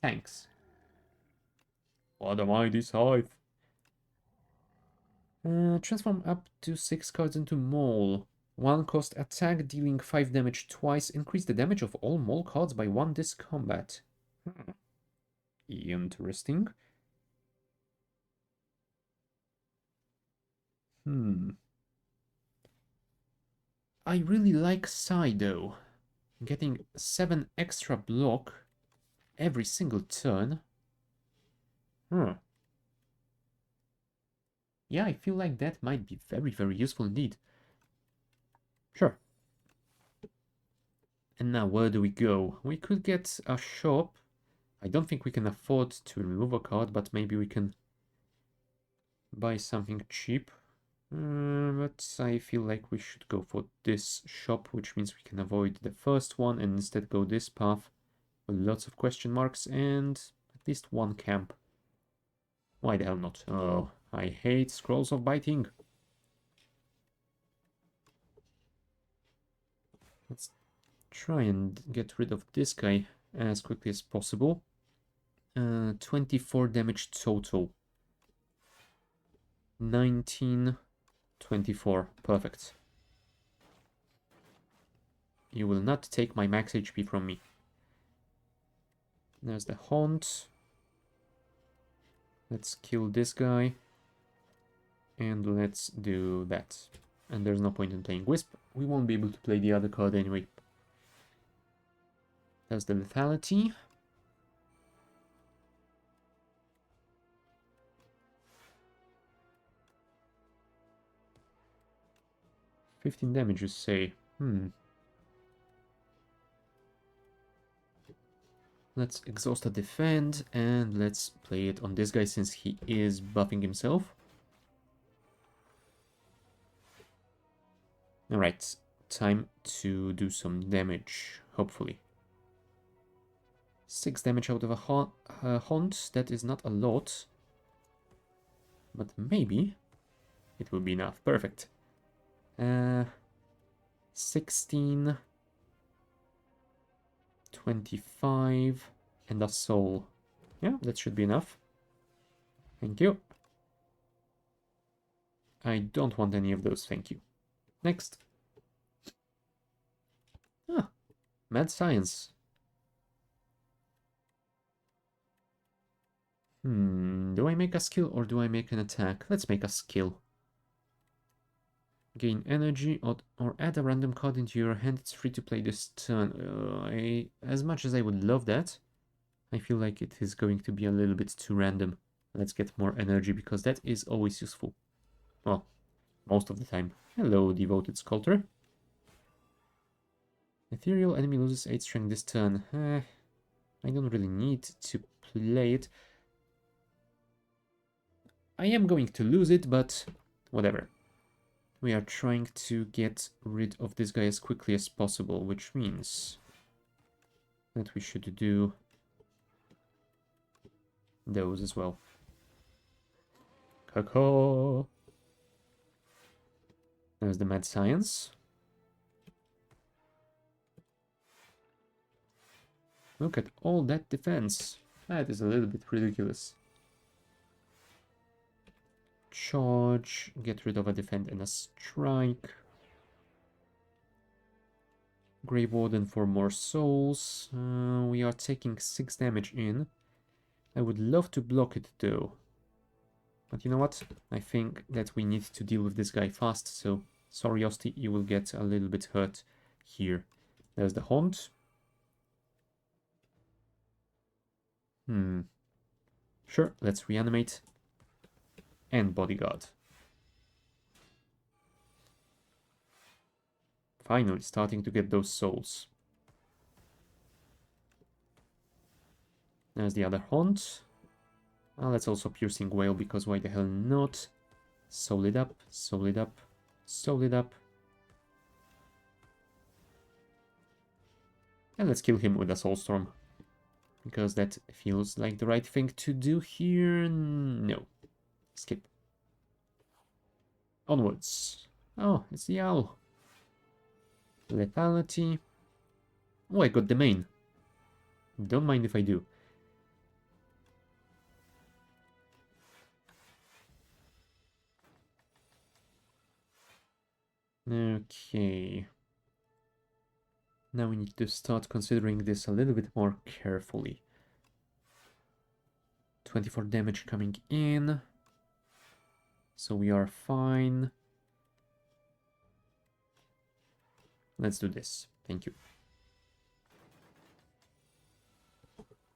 thanks. What a mighty scythe. Transform up to 6 cards into Mole. 1 cost attack, dealing 5 damage twice. Increase the damage of all Mole cards by 1 this combat. Interesting. I really like Psy though. Getting 7 extra block every single turn. Yeah, I feel like that might be very, very useful indeed. Sure. And now, where do we go? We could get a shop. I don't think we can afford to remove a card, but maybe we can buy something cheap. But I feel like we should go for this shop, which means we can avoid the first one and instead go this path with lots of question marks and at least 1 camp. Why the hell not? Oh, I hate Scrolls of Biting. Let's try and get rid of this guy as quickly as possible. 24 damage total. 19, 24. Perfect. You will not take my max HP from me. There's the Haunt. Let's kill this guy. And let's do that. And there's no point in playing Wisp. We won't be able to play the other card anyway. There's the Lethality. $15 damage, you say? Let's exhaust a defend, and let's play it on this guy since he is buffing himself. Alright, time to do some damage, hopefully. 6 damage out of a haunt. That is not a lot. But maybe it will be enough. Perfect. 16, 25, and a soul. Yeah, that should be enough. Thank you. I don't want any of those, thank you. Next. Ah, mad science. Do I make a skill or do I make an attack? Let's make a skill. Gain energy or add a random card into your hand. It's free to play this turn. As much as I would love that, I feel like it is going to be a little bit too random. Let's get more energy because that is always useful. Well, most of the time. Hello, devoted sculptor. Ethereal enemy loses 8 strength this turn. I don't really need to play it. I am going to lose it, but whatever. We are trying to get rid of this guy as quickly as possible, which means that we should do those as well. Caw. There's the mad science. Look at all that defense. That is a little bit ridiculous. Charge, get rid of a defend and a strike. Grave Warden for more souls. We are taking 6 damage in. I would love to block it though. But you know what? I think that we need to deal with this guy fast, so sorry Osti, you will get a little bit hurt here. There's the Haunt. Sure, let's reanimate. And Bodyguard. Finally starting to get those souls. There's the other Haunt. Let's also Piercing Wail, because why the hell not? Soul it up, soul it up, soul it up. And let's kill him with a Soulstorm. Because that feels like the right thing to do here. No. Skip. Onwards. Oh, it's the owl. Lethality. Oh, I got the main. Don't mind if I do. Okay. Now we need to start considering this a little bit more carefully. 24 damage coming in. So we are fine. Let's do this. Thank you.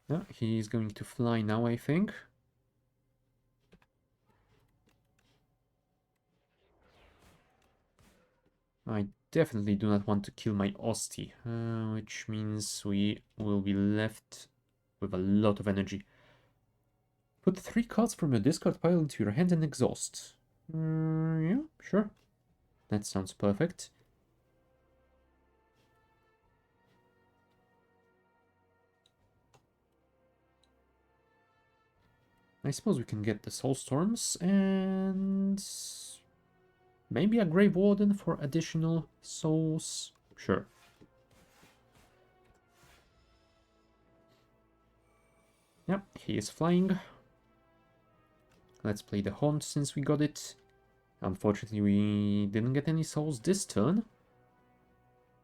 Yeah, he's going to fly now, I think. I definitely do not want to kill my Osti, which means we will be left with a lot of energy. Put 3 cards from your discard pile into your hand and exhaust. Yeah, sure. That sounds perfect. I suppose we can get the Soulstorms and maybe a Grave Warden for additional souls. Sure. Yep, he is flying. Let's play the Haunt since we got it. Unfortunately, we didn't get any souls this turn.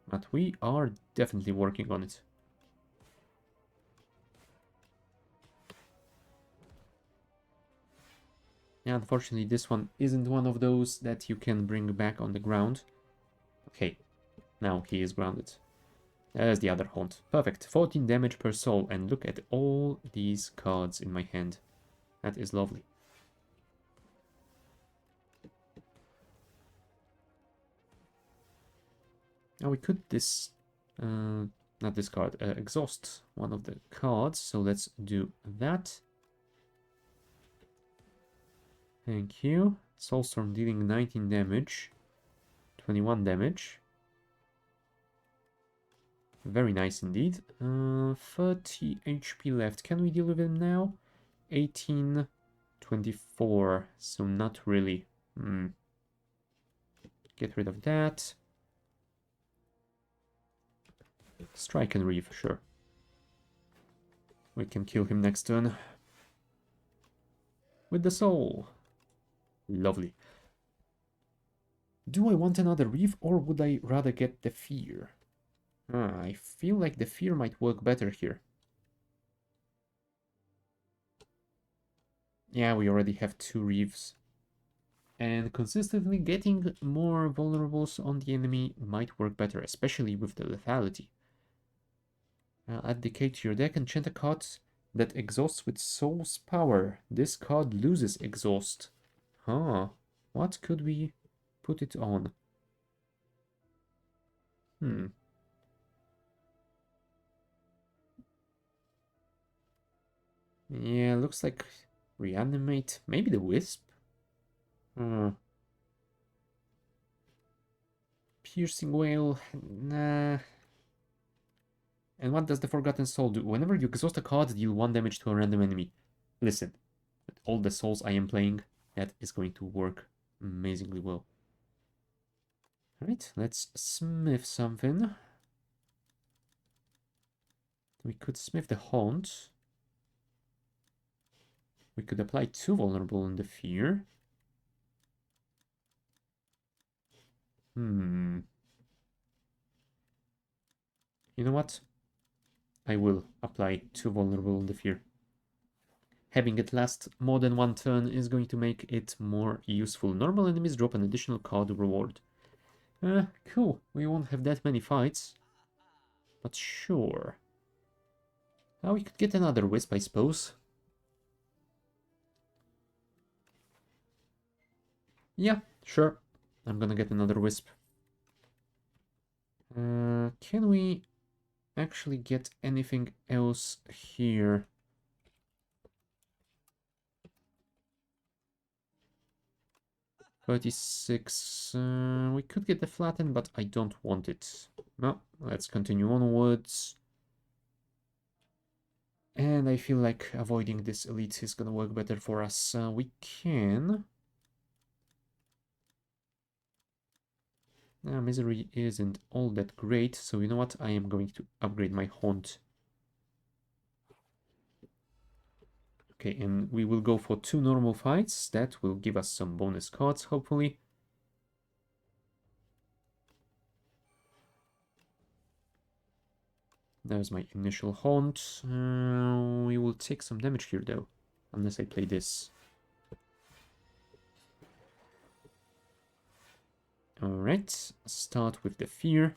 But we are definitely working on it. Yeah, unfortunately, this one isn't one of those that you can bring back on the ground. Okay, now he is grounded. There's the other Haunt. Perfect. 14 damage per soul. And look at all these cards in my hand. That is lovely. Now we could not discard, exhaust one of the cards. So let's do that. Thank you. Soulstorm dealing 19 damage. 21 damage. Very nice indeed. 30 HP left. Can we deal with him now? 18, 24. So not really. Get rid of that. Strike and Reeve, sure. We can kill him next turn. With the soul. Lovely. Do I want another Reeve or would I rather get the Fear? I feel like the Fear might work better here. Yeah, we already have 2 Reeves. And consistently getting more vulnerables on the enemy might work better, especially with the lethality. Add Decay to your deck, enchant a card that exhausts with Soul's power. This card loses exhaust. Huh. What could we put it on? Yeah, looks like Reanimate. Maybe the Wisp? Piercing Whale. Nah. And what does the Forgotten Soul do? Whenever you exhaust a card, deal 1 damage to a random enemy. Listen, with all the souls I am playing, that is going to work amazingly well. Alright, let's smith something. We could smith the Haunt. We could apply 2 vulnerable in the Fear. You know what? I will apply 2 vulnerable in the Fear. Having it last more than 1 turn is going to make it more useful. Normal enemies drop an additional card reward. Cool. We won't have that many fights. But sure. We could get another Wisp, I suppose. Yeah, sure. I'm gonna get another Wisp. Can we actually get anything else here? $36. We could get the flatten, but I don't want it. No, let's continue onwards. And I feel like avoiding this elite is gonna work better for us. We can... Misery isn't all that great, so you know what? I am going to upgrade my Haunt. Okay, and we will go for 2 normal fights. That will give us some bonus cards, hopefully. There's my initial Haunt. We will take some damage here, though, unless I play this. Alright, start with the Fear.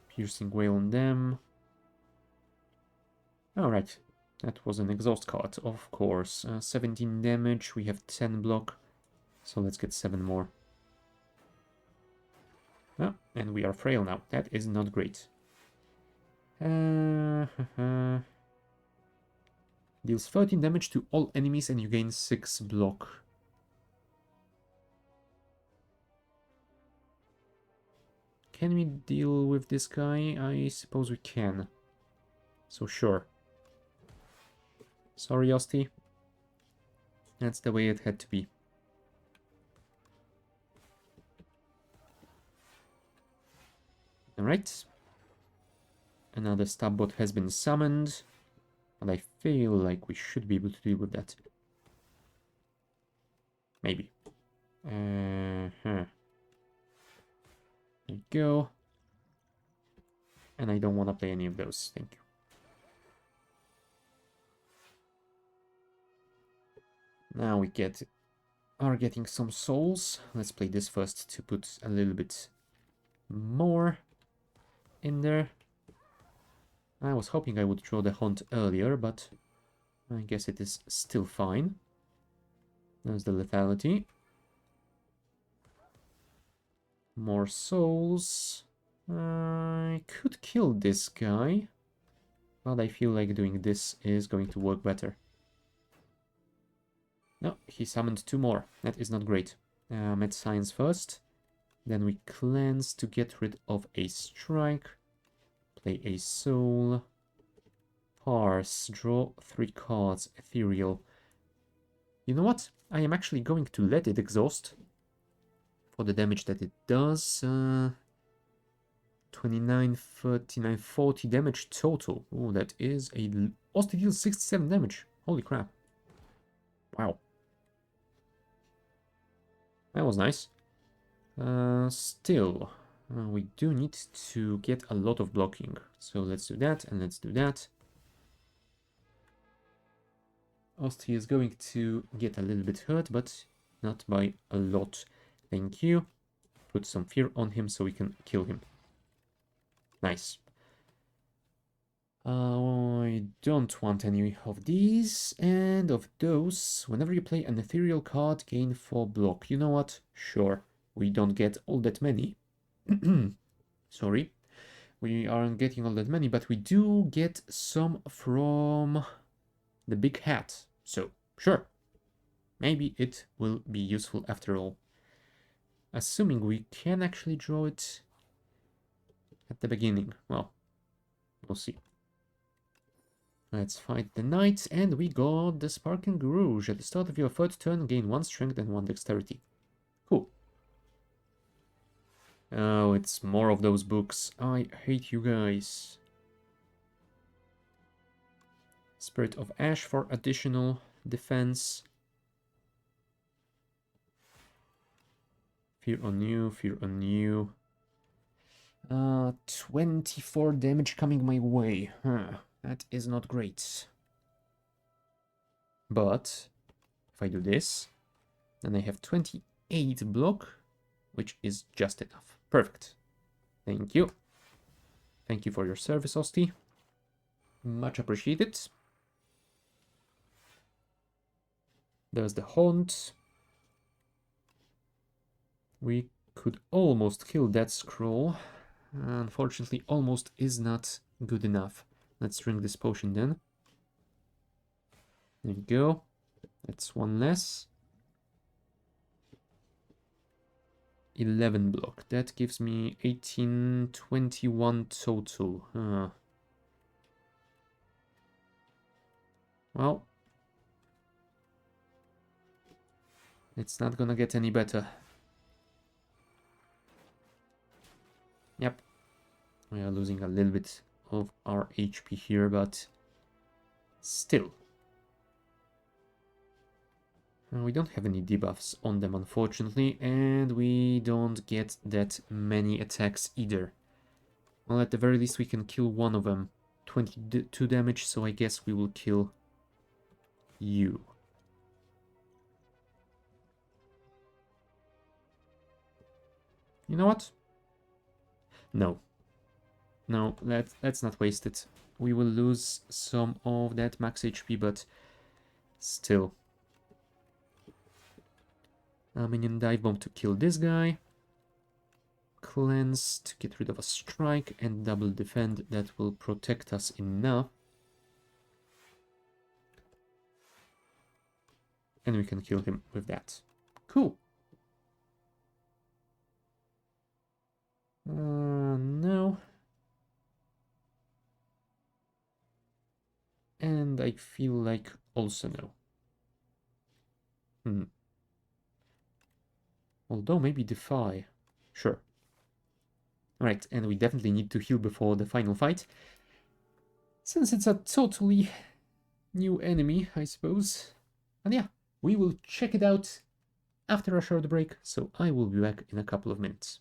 Piercing Whale on them. Alright, that was an exhaust card, of course. 17 damage, we have 10 block, so let's get 7 more. And we are frail now. That is not great. Deals 13 damage to all enemies and you gain 6 block. Can we deal with this guy? I suppose we can. So sure. Sorry, Osti. That's the way it had to be. Alright. Another stab bot has been summoned. And I feel like we should be able to deal with that. Maybe. There you go. And I don't want to play any of those. Thank you. Now we are getting some souls. Let's play this first to put a little bit more in there. I was hoping I would draw the Haunt earlier, but I guess it is still fine. There's the lethality. More souls. I could kill this guy, but I feel like doing this is going to work better. No, he summoned 2 more. That is not great. Med Science first. Then we cleanse to get rid of a strike. Play a soul. Parse. Draw 3 cards. Ethereal. You know what? I am actually going to let it exhaust for the damage that it does. 29, 39, 40 damage total. Oh, that is a... Osti deals 67 damage. Holy crap. Wow. That was nice. Still, we do need to get a lot of blocking. So let's do that, and let's do that. Osti is going to get a little bit hurt, but not by a lot. Thank you. Put some fear on him so we can kill him. Nice. I don't want any of these, and of those, whenever you play an ethereal card, gain 4 block. You know what? Sure, we don't get all that many. Sorry. We aren't getting all that many, but we do get some from the big hat. So, sure. Maybe it will be useful after all. Assuming we can actually draw it at the beginning. Well, we'll see. Let's fight the knight, and we got the Sparking Rouge. At the start of your 3rd turn, gain 1 strength and 1 dexterity. Cool. Oh, it's more of those books. I hate you guys. Spirit of Ash for additional defense. Fear on you, fear on you. 24 damage coming my way. That is not great. But if I do this, then I have 28 block, which is just enough. Perfect. Thank you. Thank you for your service, Osti. Much appreciated. There's the Haunt. We could almost kill that scroll. Unfortunately, almost is not good enough. Let's drink this potion then. There you go. That's 1 less. 11 block. That gives me 18, 21 total. Well, it's not gonna get any better. Yep. We are losing a little bit of our HP here, but still. We don't have any debuffs on them, unfortunately, and we don't get that many attacks either. Well, at the very least, we can kill one of them. 22 damage, so I guess we will kill you. You know what? No. No, let's not waste it. We will lose some of that max HP, but still. Minion Dive Bomb to kill this guy. Cleanse to get rid of a strike, and double defend. That will protect us enough. And we can kill him with that. Cool. No. And I feel like also no. Although maybe Defy. Sure. Alright, and we definitely need to heal before the final fight. Since it's a totally new enemy, I suppose. And yeah, we will check it out after a short break, so I will be back in a couple of minutes.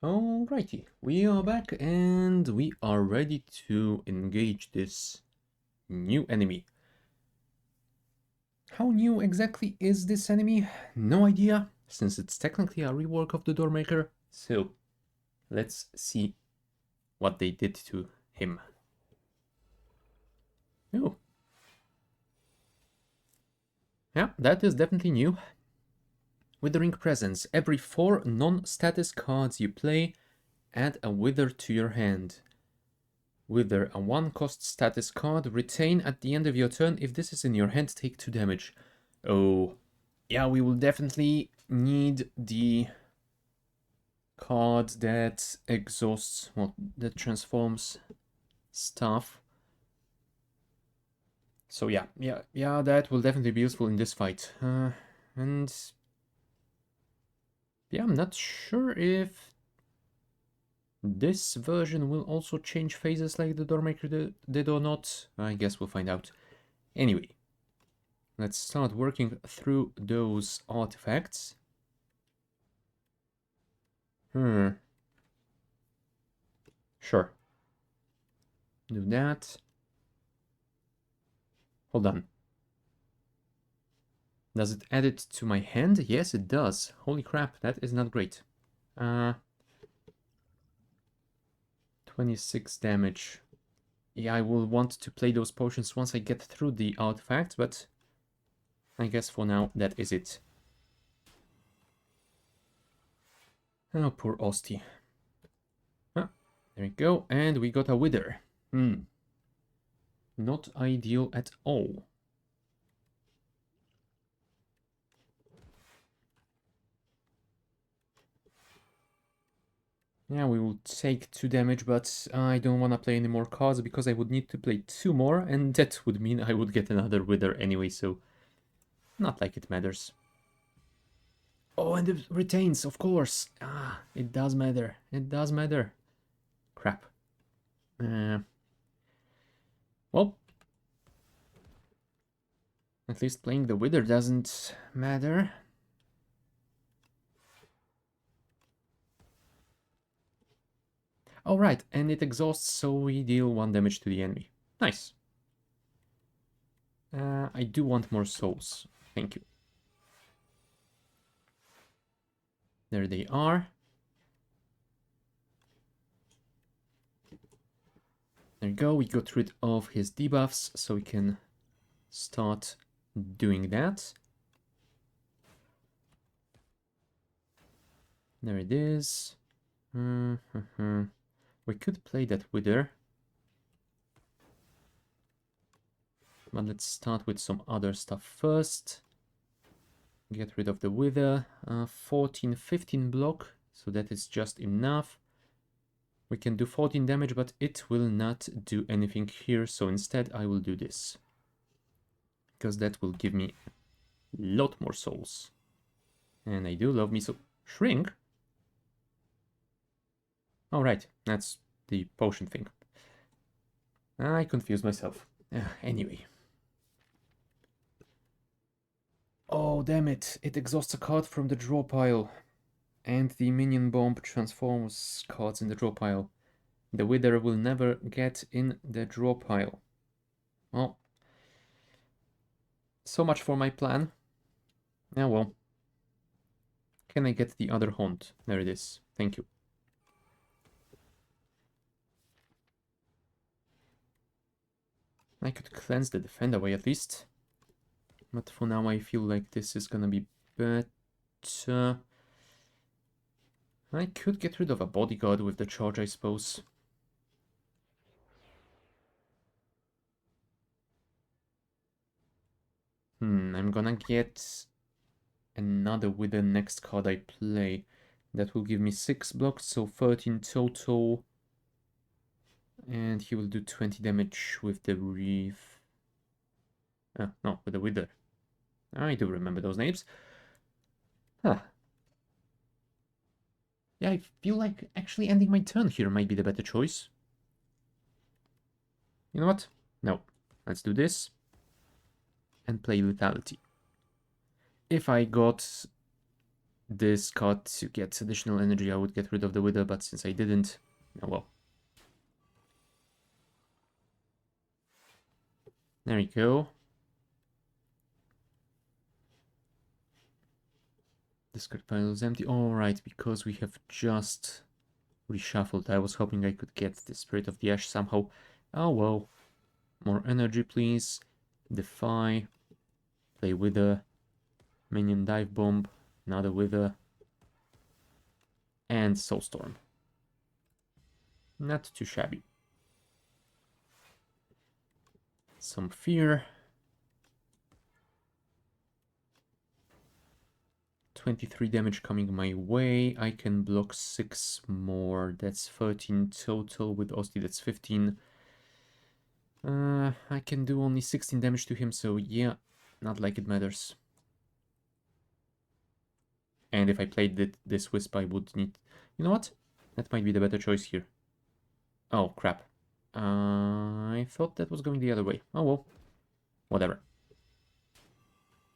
Alrighty, we are back and we are ready to engage this new enemy. How new exactly is this enemy? No idea, since it's technically a rework of the Doormaker. So, let's see what they did to him. Oh. Yeah, that is definitely new. Withering Presence. Every 4 non-status cards you play, add a Wither to your hand. Wither, a 1-cost status card. Retain at the end of your turn. If this is in your hand, take 2 damage. Oh, yeah, we will definitely need the card that exhausts, well, that transforms stuff. So yeah, that will definitely be useful in this fight. And yeah, I'm not sure if this version will also change phases like the Doormaker did or not. I guess we'll find out. Anyway, let's start working through those artifacts. Sure. Do that. Hold on. Does it add it to my hand? Yes, it does. Holy crap, that is not great. 26 damage. Yeah, I will want to play those potions once I get through the artifacts, but I guess for now that is it. Oh, poor Osti. Ah, there we go, and we got a Wither. Not ideal at all. Yeah, we will take 2 damage, but I don't want to play any more cards because I would need to play 2 more, and that would mean I would get another Wither anyway, so not like it matters. Oh, and it retains, of course. Ah, it does matter. It does matter. Crap. Well, at least playing the Wither doesn't matter. Oh, right, and it exhausts, so we deal 1 damage to the enemy. Nice. I do want more souls. Thank you. There they are. There you go, we got rid of his debuffs, so we can start doing that. There it is. We could play that Wither. But let's start with some other stuff first. Get rid of the Wither. 14, 15 block, so that is just enough. We can do 14 damage, but it will not do anything here, so instead I will do this. Because that will give me a lot more souls. And I do love me so... Shrink? Oh, right, that's the potion thing. I confused myself. Anyway. Oh, damn it. It exhausts a card from the draw pile. And the minion bomb transforms cards in the draw pile. The Wither will never get in the draw pile. Well, so much for my plan. Yeah, well. Can I get the other haunt? There it is. Thank you. I could cleanse the defend away at least. But for now I feel like this is gonna be better. I could get rid of a bodyguard with the charge, I suppose. I'm gonna get another with the next card I play. That will give me 6 blocks, so 13 total. And he will do 20 damage with the Reef. No, with the Wither. I do remember those names. Huh. Yeah, I feel like actually ending my turn here might be the better choice. You know what? No. Let's do this. And play Lethality. If I got this card to get additional energy, I would get rid of the Wither, but since I didn't, oh well. There you go. This card pile is empty. Alright, because we have just reshuffled. I was hoping I could get the Spirit of the Ash somehow. Oh well. More energy, please. Defy. Play Wither. Minion Dive Bomb. Another Wither. And Soulstorm. Not too shabby. Some Fear. 23 damage coming my way. I can block 6 more. That's 13 total. With Osti, that's 15. I can do only 16 damage to him, so yeah, not like it matters. And if I played this Wisp, I would need... You know what? That might be the better choice here. Oh, crap. I thought that was going the other way. Oh well. Whatever.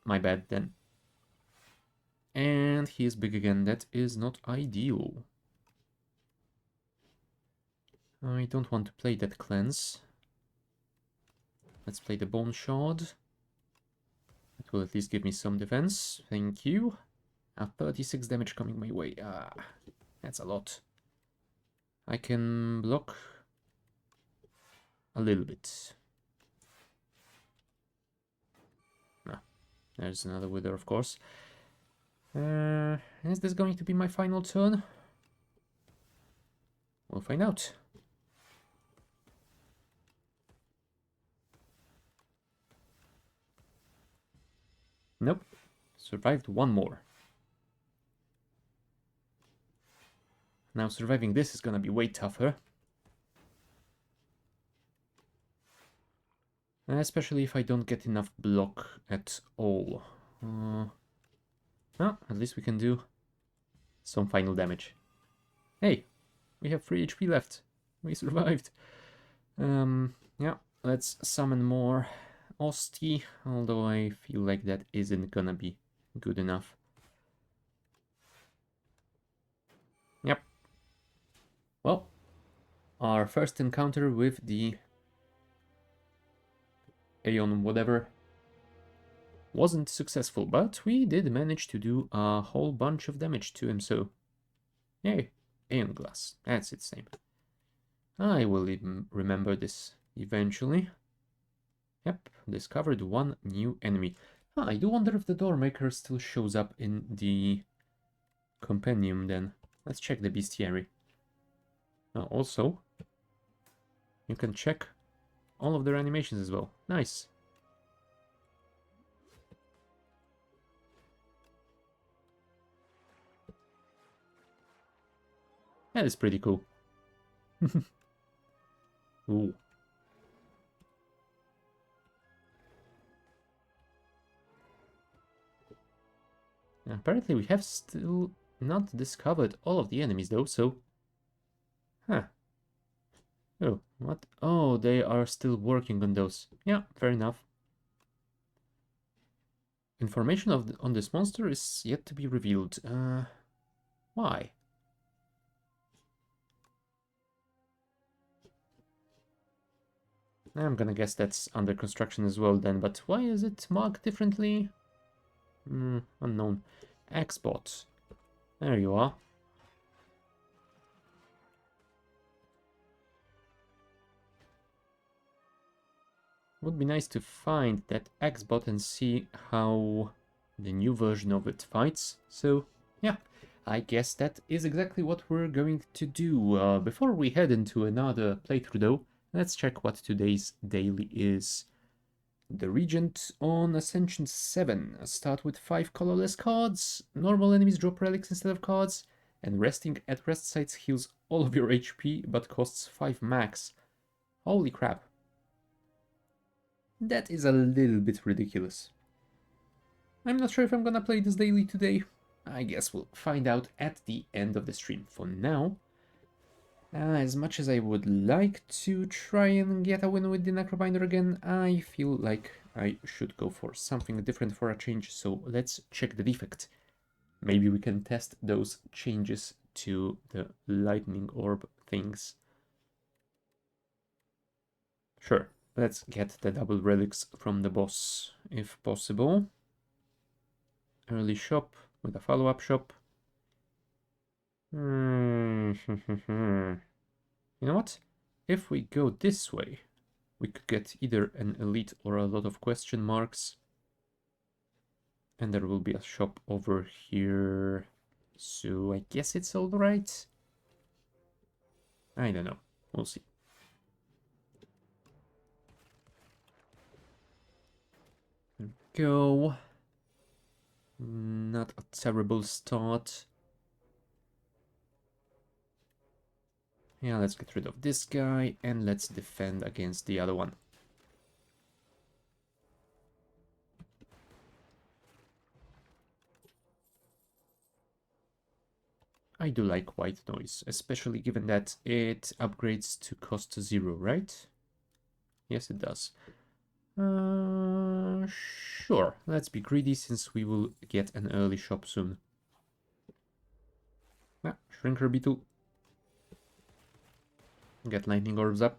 My bad then. And he is big again. That is not ideal. I don't want to play that cleanse. Let's play the Bone Shard. That will at least give me some defense. Thank you. 36 damage coming my way. That's a lot. I can block a little bit. There's another Wither, of course. Is this going to be my final turn? We'll find out. Nope. Survived one more. Now surviving this is gonna be way tougher. Especially if I don't get enough block at all. Well, at least we can do some final damage. Hey, we have 3 HP left. We survived. Yeah, let's summon more Osti, although I feel like that isn't gonna be good enough. Yep. Well, our first encounter with the Aeon whatever wasn't successful, but we did manage to do a whole bunch of damage to him, so yay, Aeonglass, that's its name. I will even remember this eventually. Yep, discovered one new enemy. I do wonder if the Doormaker still shows up in the compendium then. Let's check the bestiary. Also, you can check all of their animations as well. Nice. That is pretty cool. Ooh. Apparently we have still not discovered all of the enemies though, so... Huh. Oh, what? Oh, they are still working on those. Yeah, fair enough. Information on this monster is yet to be revealed. Why? I'm gonna guess that's under construction as well then, but why is it marked differently? Unknown. Xbot. There you are. Would be nice to find that Xbot and see how the new version of it fights. So, yeah, I guess that is exactly what we're going to do. Before we head into another playthrough though, let's check what today's daily is. The Regent on Ascension 7. Start with 5 colorless cards. Normal enemies drop relics instead of cards. And resting at rest sites heals all of your HP, but costs 5 max. Holy crap. That is a little bit ridiculous. I'm not sure if I'm gonna play this daily today. I guess we'll find out at the end of the stream. For now, as much as I would like to try and get a win with the Necrobinder again, I feel like I should go for something different for a change, so let's check the defect. Maybe we can test those changes to the lightning orb things. Sure, let's get the double relics from the boss if possible. Early shop with a follow-up shop. You know what? If we go this way, we could get either an elite or a lot of question marks. And there will be a shop over here. So I guess it's all right. I don't know. We'll see. There we go. Not a terrible start. Yeah, let's get rid of this guy and let's defend against the other one. I do like white noise, especially given that it upgrades to cost 0, right? Yes, it does. Sure. Let's be greedy since we will get an early shop soon. Ah, Shrinker Beetle. Get lightning orbs up.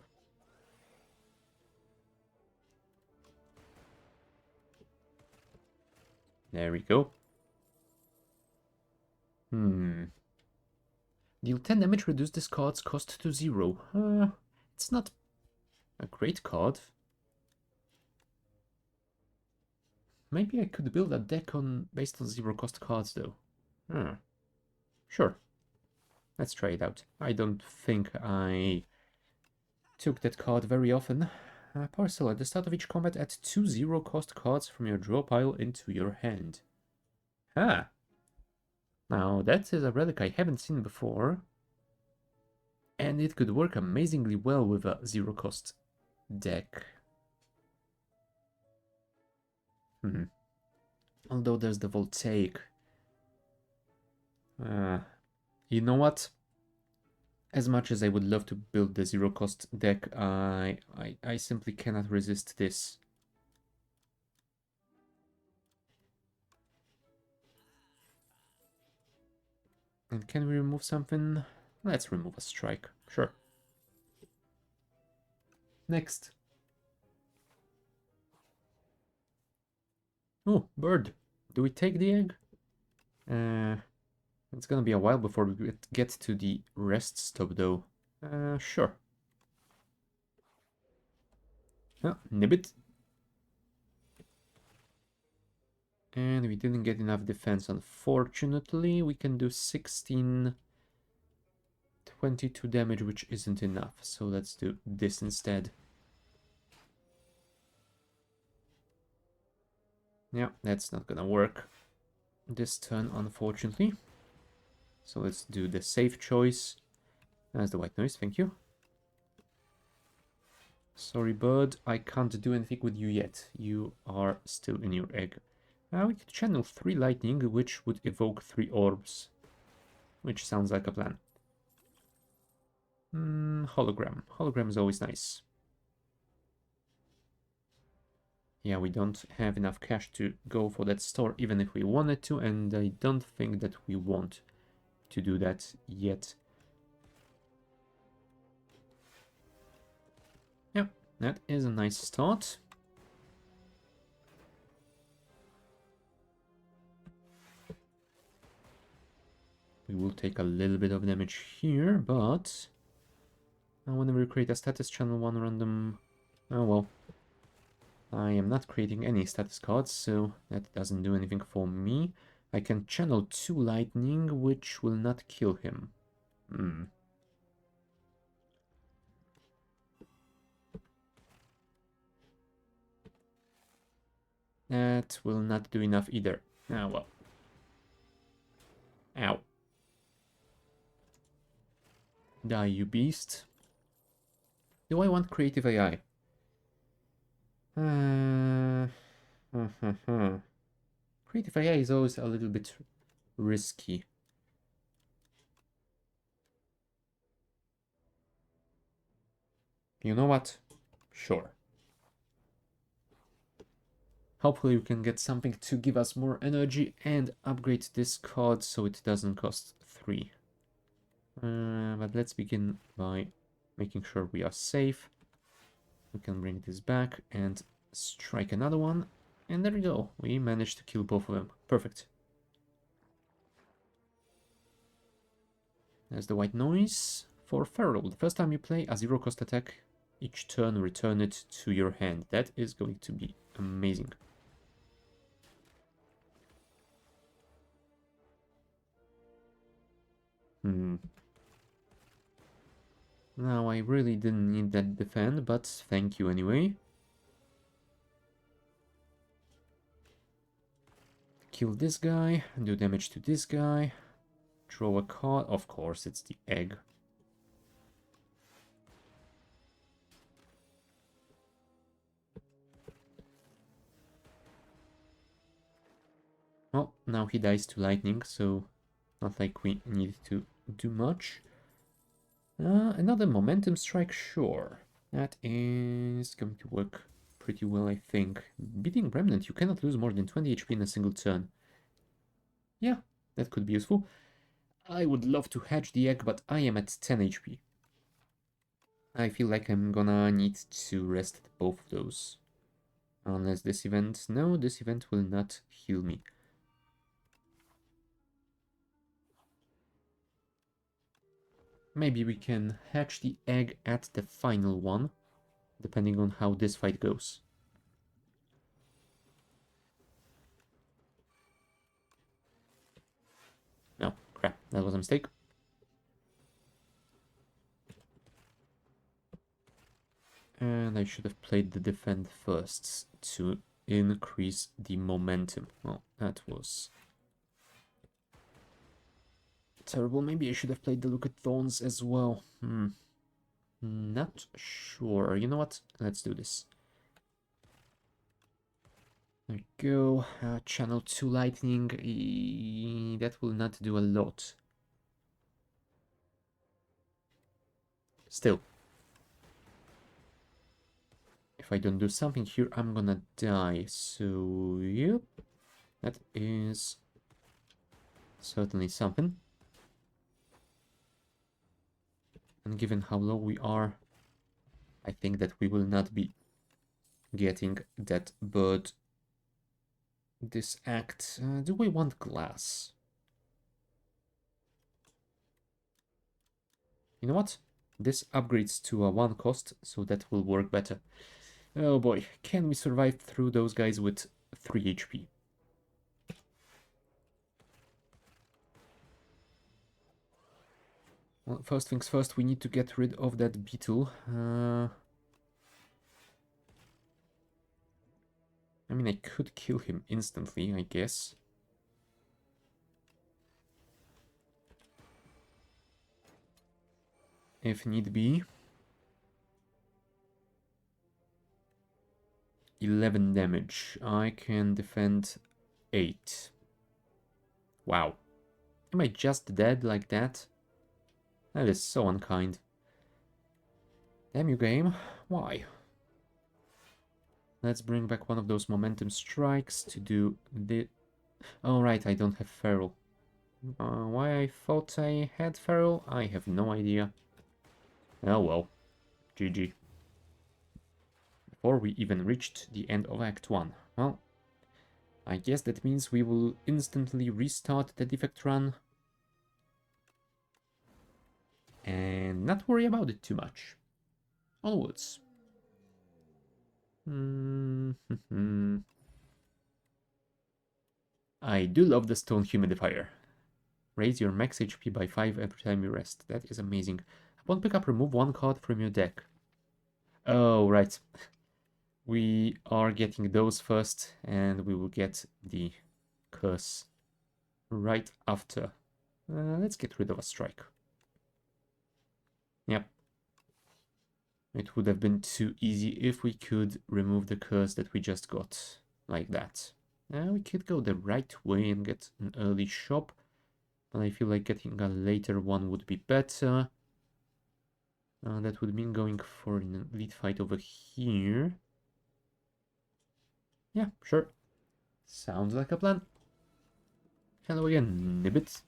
There we go. Deal 10 damage, reduce this card's cost to 0. It's not a great card. Maybe I could build a deck based on 0 cost cards though. Sure. Let's try it out. I don't think I took that card very often. Parcel, at the start of each combat, add 2 0 cost cards from your draw pile into your hand. Ah! Now, that is a relic I haven't seen before. And it could work amazingly well with a 0 cost deck. Although there's the Voltaic. You know what? As much as I would love to build the 0 cost deck, I simply cannot resist this. And can we remove something? Let's remove a strike, sure. Next. Oh, bird. Do we take the egg? It's gonna be a while before we get to the rest stop though. Sure. Oh, Nibbit. And we didn't get enough defense, unfortunately. We can do 16, 22 damage, which isn't enough. So let's do this instead. Yeah, that's not gonna work this turn, unfortunately. So let's do the safe choice. That's the white noise, thank you. Sorry, bird, I can't do anything with you yet. You are still in your egg. We could channel 3 lightning, which would evoke 3 orbs. Which sounds like a plan. Hologram. Hologram is always nice. Yeah, we don't have enough cash to go for that store, even if we wanted to, and I don't think that we want to do that yet. Yeah, that is a nice start. We will take a little bit of damage here, but whenever you create a status channel 1 random... Oh well. I am not creating any status cards, so that doesn't do anything for me. I can channel 2 lightning, which will not kill him. That will not do enough either. Ah, well. Ow. Die, you beast. Do I want creative AI? Creative AI is always a little bit risky. You know what? Sure. Hopefully we can get something to give us more energy and upgrade this card so it doesn't cost 3. But let's begin by making sure we are safe. We can bring this back and strike another one. And there we go. We managed to kill both of them. Perfect. There's the white noise. For Feral, the first time you play a 0-cost attack, each turn return it to your hand. That is going to be amazing. Now, I really didn't need that defend, but thank you anyway. Kill this guy, do damage to this guy. Draw a card. Of course, it's the egg. Well, now he dies to lightning, so not like we need to do much. Another momentum strike, sure. That is going to work pretty well, I think. Beating Remnant, you cannot lose more than 20 HP in a single turn. Yeah, that could be useful. I would love to hatch the egg, but I am at 10 HP. I feel like I'm gonna need to rest both of those. Unless this event... No, this event will not heal me. Maybe we can hatch the egg at the final one, depending on how this fight goes. No, crap, that was a mistake. And I should have played the defend first to increase the momentum. Well, that was terrible. Maybe I should have played the Look at Thorns as well. Not sure. You know what? Let's do this. There we go. Channel 2 lightning. That will not do a lot. Still. If I don't do something here, I'm gonna die. So, yep. That is certainly something. And given how low we are, I think that we will not be getting that bird this act. Do we want glass? You know what? This upgrades to a 1 cost, so that will work better. Oh boy, can we survive through those guys with 3 HP? Well, first things first, we need to get rid of that beetle. I mean, I could kill him instantly, I guess. If need be. 11 damage. I can defend 8. Wow. Am I just dead like that? That is so unkind. Damn you, game. Why? Let's bring back one of those momentum strikes to do the... Oh, right, I don't have Feral. Why I thought I had Feral, I have no idea. Oh well. GG. Before we even reached the end of Act 1. Well, I guess that means we will instantly restart the defect run. And not worry about it too much. Onwards. I do love the stone humidifier. Raise your max HP by 5 every time you rest. That is amazing. Upon pickup, remove 1 card from your deck. Oh, right. We are getting those first, and we will get the curse right after. Let's get rid of a strike. Yep. It would have been too easy if we could remove the curse that we just got, like that. We could go the right way and get an early shop, but I feel like getting a later one would be better. That would mean going for an elite fight over here. Yeah, sure. Sounds like a plan. Hello again, Nibbit.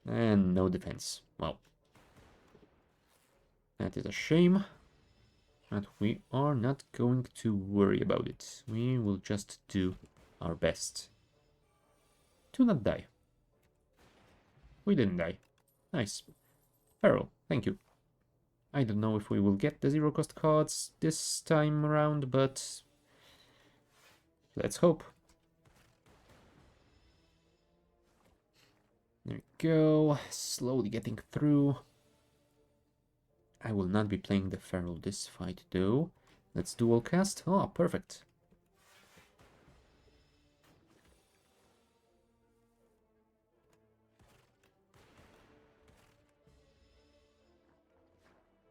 And no defense. Well, that is a shame. But we are not going to worry about it. We will just do our best to not die. We didn't die. Nice. Pharaoh, thank you. I don't know if we will get the zero cost cards this time around, but let's hope. There we go. Slowly getting through. I will not be playing the Pharaoh this fight though. Let's dual cast. Oh, perfect.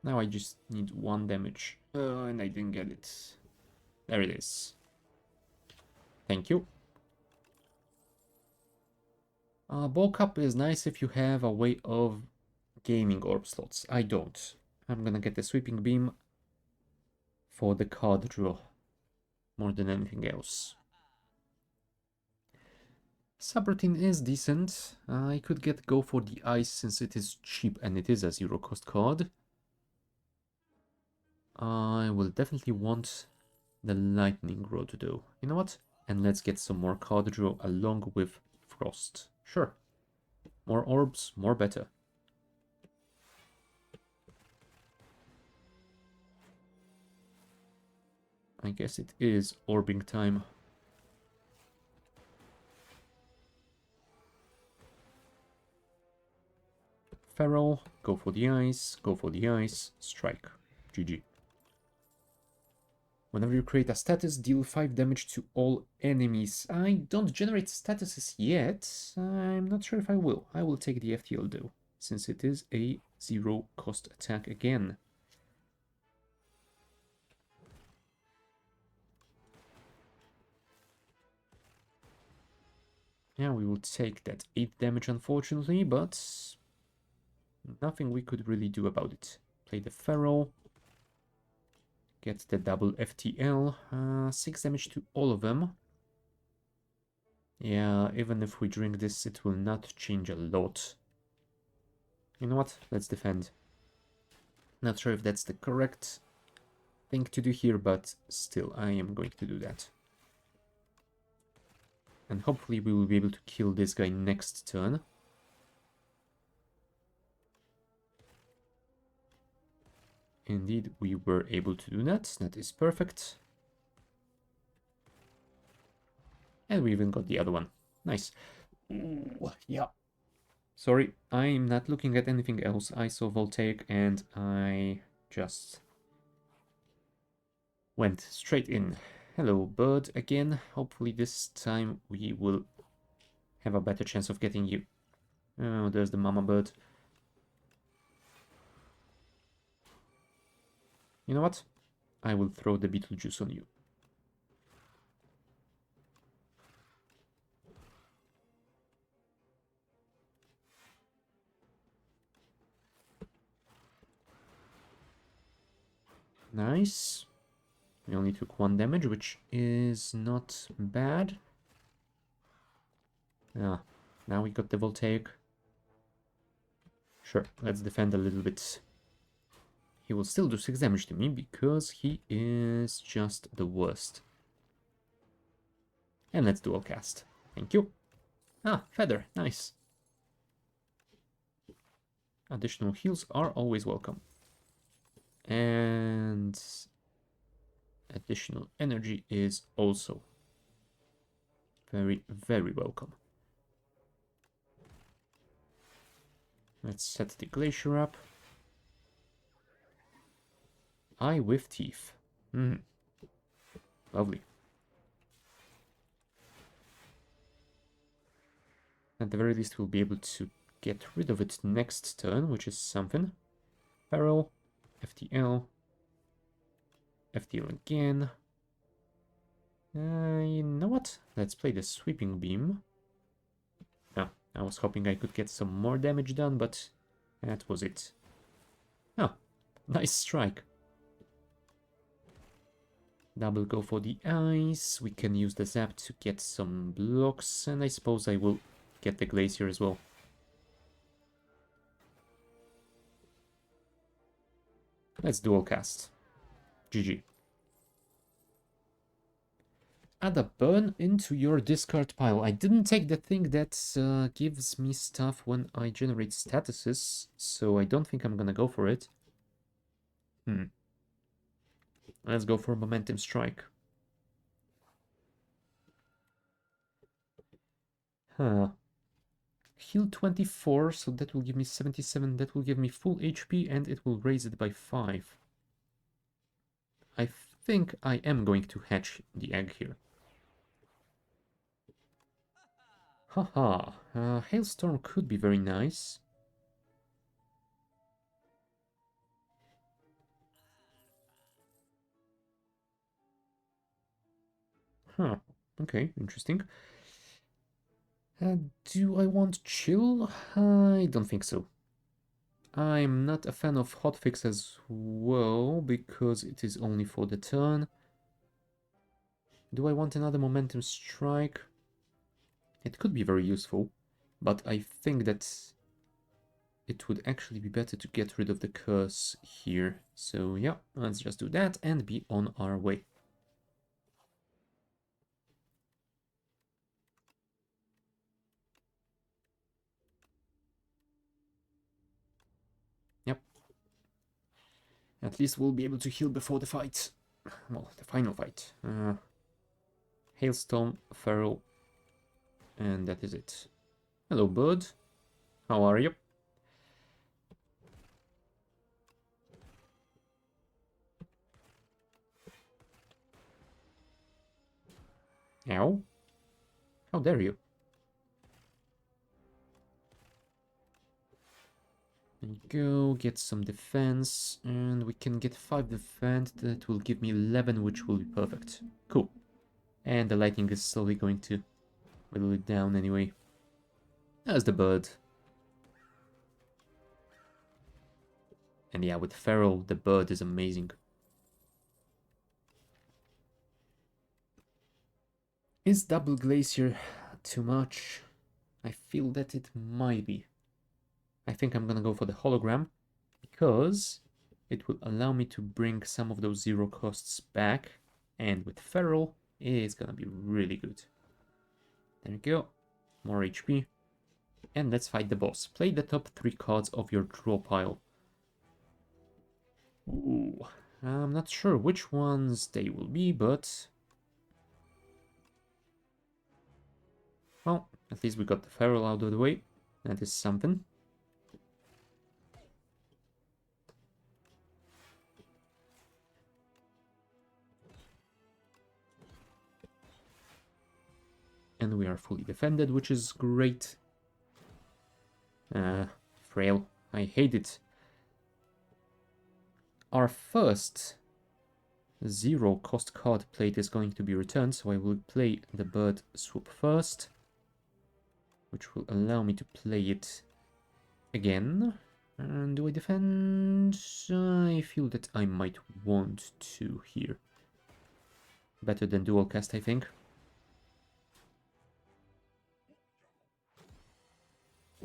Now I just need 1 damage. And I didn't get it. There it is. Thank you. Bulk up is nice if you have a way of gaining orb slots. I don't. I'm gonna get the sweeping beam for the card draw more than anything else. Subroutine is decent. I could go for the ice since it is cheap and it is a zero cost card. I will definitely want the lightning rod though. You know what? And let's get some more card draw along with frost. Sure. More orbs, more better. I guess it is orbing time. Feral, go for the ice, go for the ice, strike. GG. Whenever you create a status, deal 5 damage to all enemies. I don't generate statuses yet. I'm not sure if I will. I will take the FTL though, since it is a zero cost attack again. Yeah, we will take that 8 damage unfortunately, but nothing we could really do about it. Play the Feral. Get the double FTL. 6 damage to all of them. Yeah, even if we drink this, it will not change a lot. You know what? Let's defend. Not sure if that's the correct thing to do here, but still, I am going to do that. And hopefully we will be able to kill this guy next turn. Indeed, we were able to do that. That is perfect. And we even got the other one. Nice. Ooh, yeah. Sorry, I'm not looking at anything else. I saw Voltaic and I just went straight in. Hello, bird, again. Hopefully this time we will have a better chance of getting you. Oh, there's the mama bird. You know what? I will throw the Beetlejuice on you. Nice. We only took 1 damage, which is not bad. Ah, now we got the Voltaic. Sure, let's defend a little bit. He will still do 6 damage to me because he is just the worst. And let's dual cast. Thank you. Ah, feather, nice. Additional heals are always welcome. And additional energy is also very, very welcome. Let's set the glacier up. Eye with teeth. Lovely. At the very least, we'll be able to get rid of it next turn, which is something. Barrel, FTL, FTL again. You know what? Let's play the sweeping beam. Ah, I was hoping I could get some more damage done, but that was it. Oh, nice strike. Double go for the ice. We can use the zap to get some blocks, and I suppose I will get the glacier as well. Let's dual cast. GG. Add a burn into your discard pile. I didn't take the thing that gives me stuff when I generate statuses, so I don't think I'm gonna go for it. Let's go for Momentum Strike. Huh. Heal 24, so that will give me 77. That will give me full HP, and it will raise it by 5. I think I am going to hatch the egg here. Haha, Hailstorm could be very nice. Huh, okay, interesting. Do I want Chill? I don't think so. I'm not a fan of Hotfix as well, because it is only for the turn. Do I want another Momentum Strike? It could be very useful, but I think that it would actually be better to get rid of the curse here. So yeah, let's just do that and be on our way. Yep. At least we'll be able to heal before the fight. Well, the final fight. Hailstorm, Feral, and that is it. Hello, bird. How are you? Ow. How dare you? There you go, get some defense, and we can get 5 defense. That will give me 11, which will be perfect. Cool. And the lightning is slowly going to whittle it down anyway. As the bird. And yeah, with Feral, the bird is amazing. Is Double Glacier too much? I feel that it might be. I think I'm gonna go for the hologram, because it will allow me to bring some of those 0 costs back, and with Feral, it's gonna be really good. There you go, more HP, and let's fight the boss. Play the top 3 cards of your draw pile. Ooh, I'm not sure which ones they will be, but... well, at least we got the Feral out of the way. That is something. And we are fully defended, which is great. Frail. I hate it. Our first 0 cost card played is going to be returned, so I will play the bird swoop first, which will allow me to play it again. And do I defend? I feel that I might want to here. Better than dual cast, I think.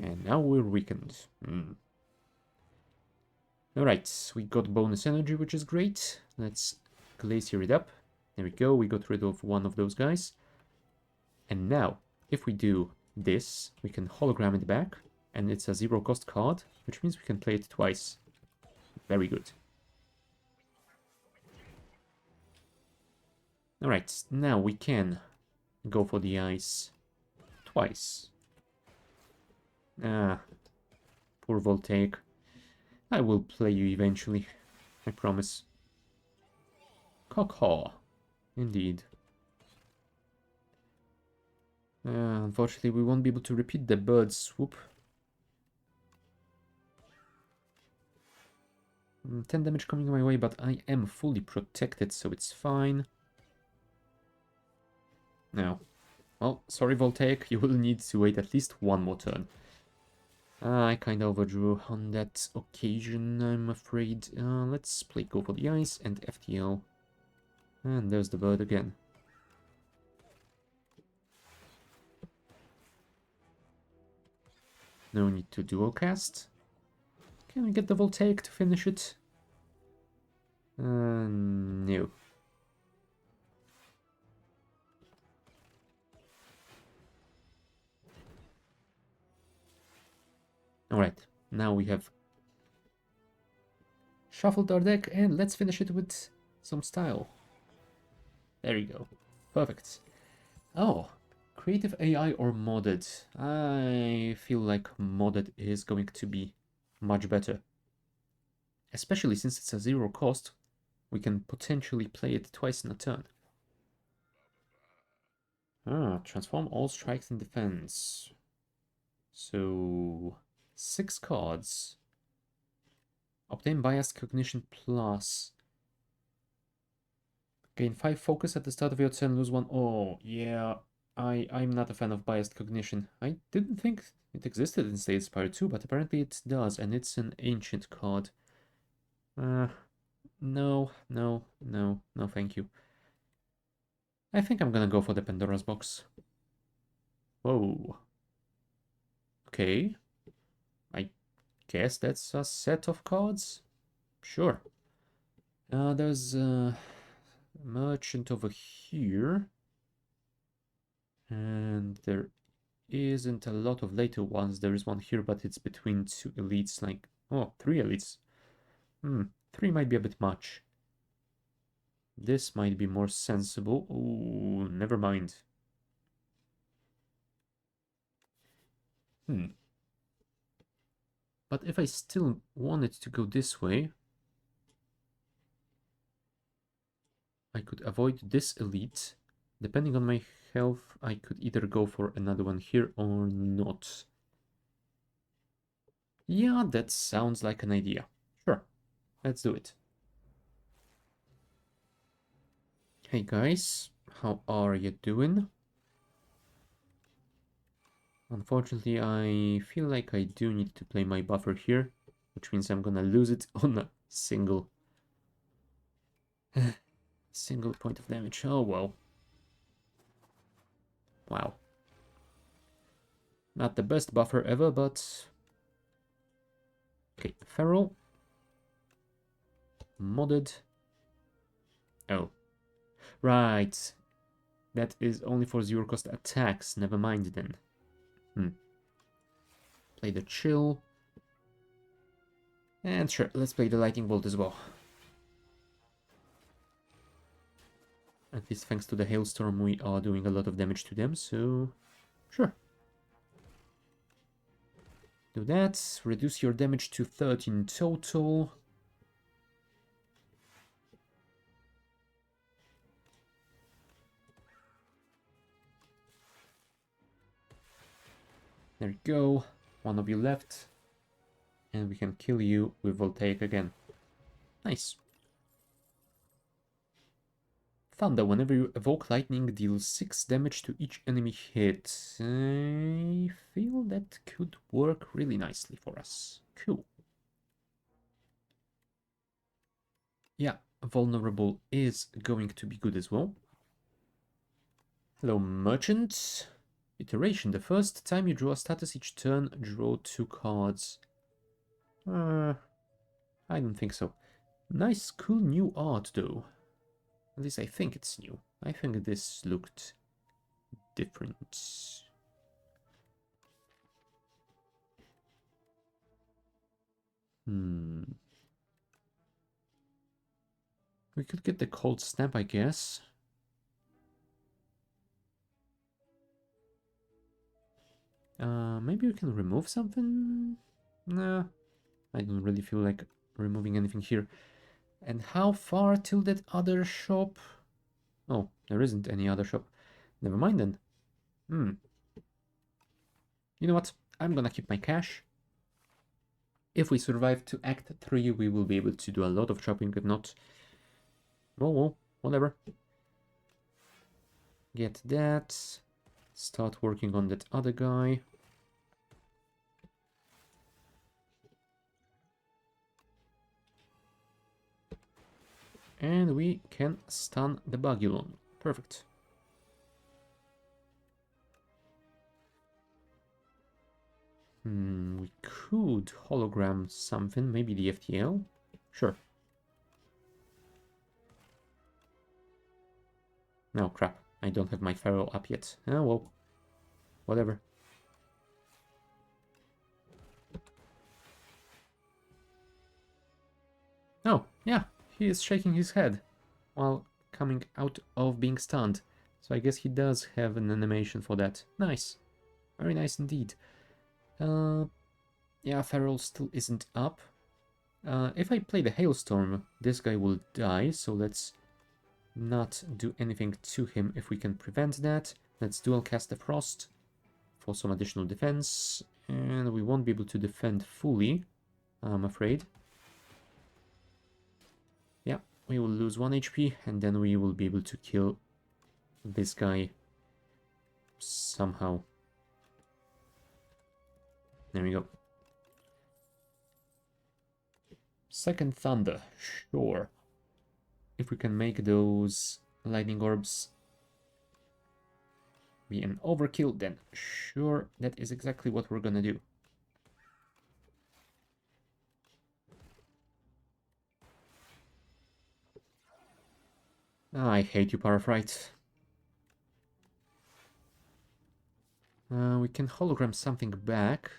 And now we're weakened. Alright, we got bonus energy, which is great. Let's glacier it up. There we go, we got rid of one of those guys. And now, if we do this, we can hologram it back, and it's a 0 cost card, which means we can play it twice. Very good. Alright, now we can go for the ice twice. Poor Voltaic. I will play you eventually, I promise. Caw-caw. Indeed. Unfortunately, we won't be able to repeat the bird swoop. 10 damage coming my way, but I am fully protected, so it's fine. Now, well, sorry Voltaic, you will need to wait at least one more turn. I kinda overdrew on that occasion, I'm afraid. Let's play Go for the Ice and FTL. And there's the bird again. No need to dual cast. Can we get the Voltaic to finish it? No. Alright, now we have shuffled our deck and let's finish it with some style. There you go. Perfect. Oh, creative AI or modded? I feel like modded is going to be much better. Especially since it's a 0 cost, we can potentially play it twice in a turn. Transform all strikes in defense. So, 6 cards. Obtain biased cognition plus. Gain 5 focus at the start of your turn, lose 1. Oh, yeah. I'm not a fan of biased cognition. I didn't think it existed in Spire 2, but apparently it does, and it's an ancient card. No, thank you. I think I'm gonna go for the Pandora's box. Whoa. Okay. I guess that's a set of cards? Sure. There's a merchant over here. And there isn't a lot of later ones. There is one here, but it's between 2 elites, like... Oh, 3 elites. 3 might be a bit much. This might be more sensible. Oh, never mind. But if I still wanted to go this way, I could avoid this elite. Depending on my health, I could either go for another one here or not. Yeah, that sounds like an idea. Sure, let's do it. Hey guys, how are you doing? Unfortunately, I feel like I do need to play my buffer here, which means I'm gonna lose it on a single point of damage. Oh well. Wow. Not the best buffer ever, but... Okay, Feral. Modded. Oh. Right. That is only for 0 cost attacks. Never mind then. Play the Chill. And sure, let's play the Lightning Bolt as well. At least thanks to the Hailstorm, we are doing a lot of damage to them, so... Sure. Do that. Reduce your damage to 13 total. There you go. One of you left. And we can kill you with Voltaic again. Nice. Thunder. Whenever you evoke lightning, deal 6 damage to each enemy hit. I feel that could work really nicely for us. Cool. Yeah, vulnerable is going to be good as well. Hello, merchant. Iteration. The first time you draw a status each turn, draw 2 cards. I don't think so. Nice, cool new art, though. At least I think it's new. I think this looked different. We could get the cold snap, I guess. Maybe we can remove something? Nah, I don't really feel like removing anything here. And how far till that other shop? Oh, there isn't any other shop. Never mind then. You know what? I'm gonna keep my cash. If we survive to Act 3, we will be able to do a lot of shopping. If not, well, whatever. Get that. Start working on that other guy. And we can stun the Bagulon. Perfect. We could hologram something, maybe the FTL? Sure. No, crap. I don't have my Feral up yet. Oh, well. Whatever. Oh, yeah. He is shaking his head while coming out of being stunned. So I guess he does have an animation for that. Nice. Very nice indeed. Yeah, Feral still isn't up. If I play the Hailstorm, this guy will die, so let's not do anything to him if we can prevent that. Let's dual cast the Frost for some additional defense, and we won't be able to defend fully, I'm afraid. Yeah, we will lose 1 HP, and then we will be able to kill this guy somehow. There we go. Second Thunder, sure. If we can make those lightning orbs be an overkill, then sure, that is exactly what we're gonna do. I hate you, Paraphrite. We can hologram something back.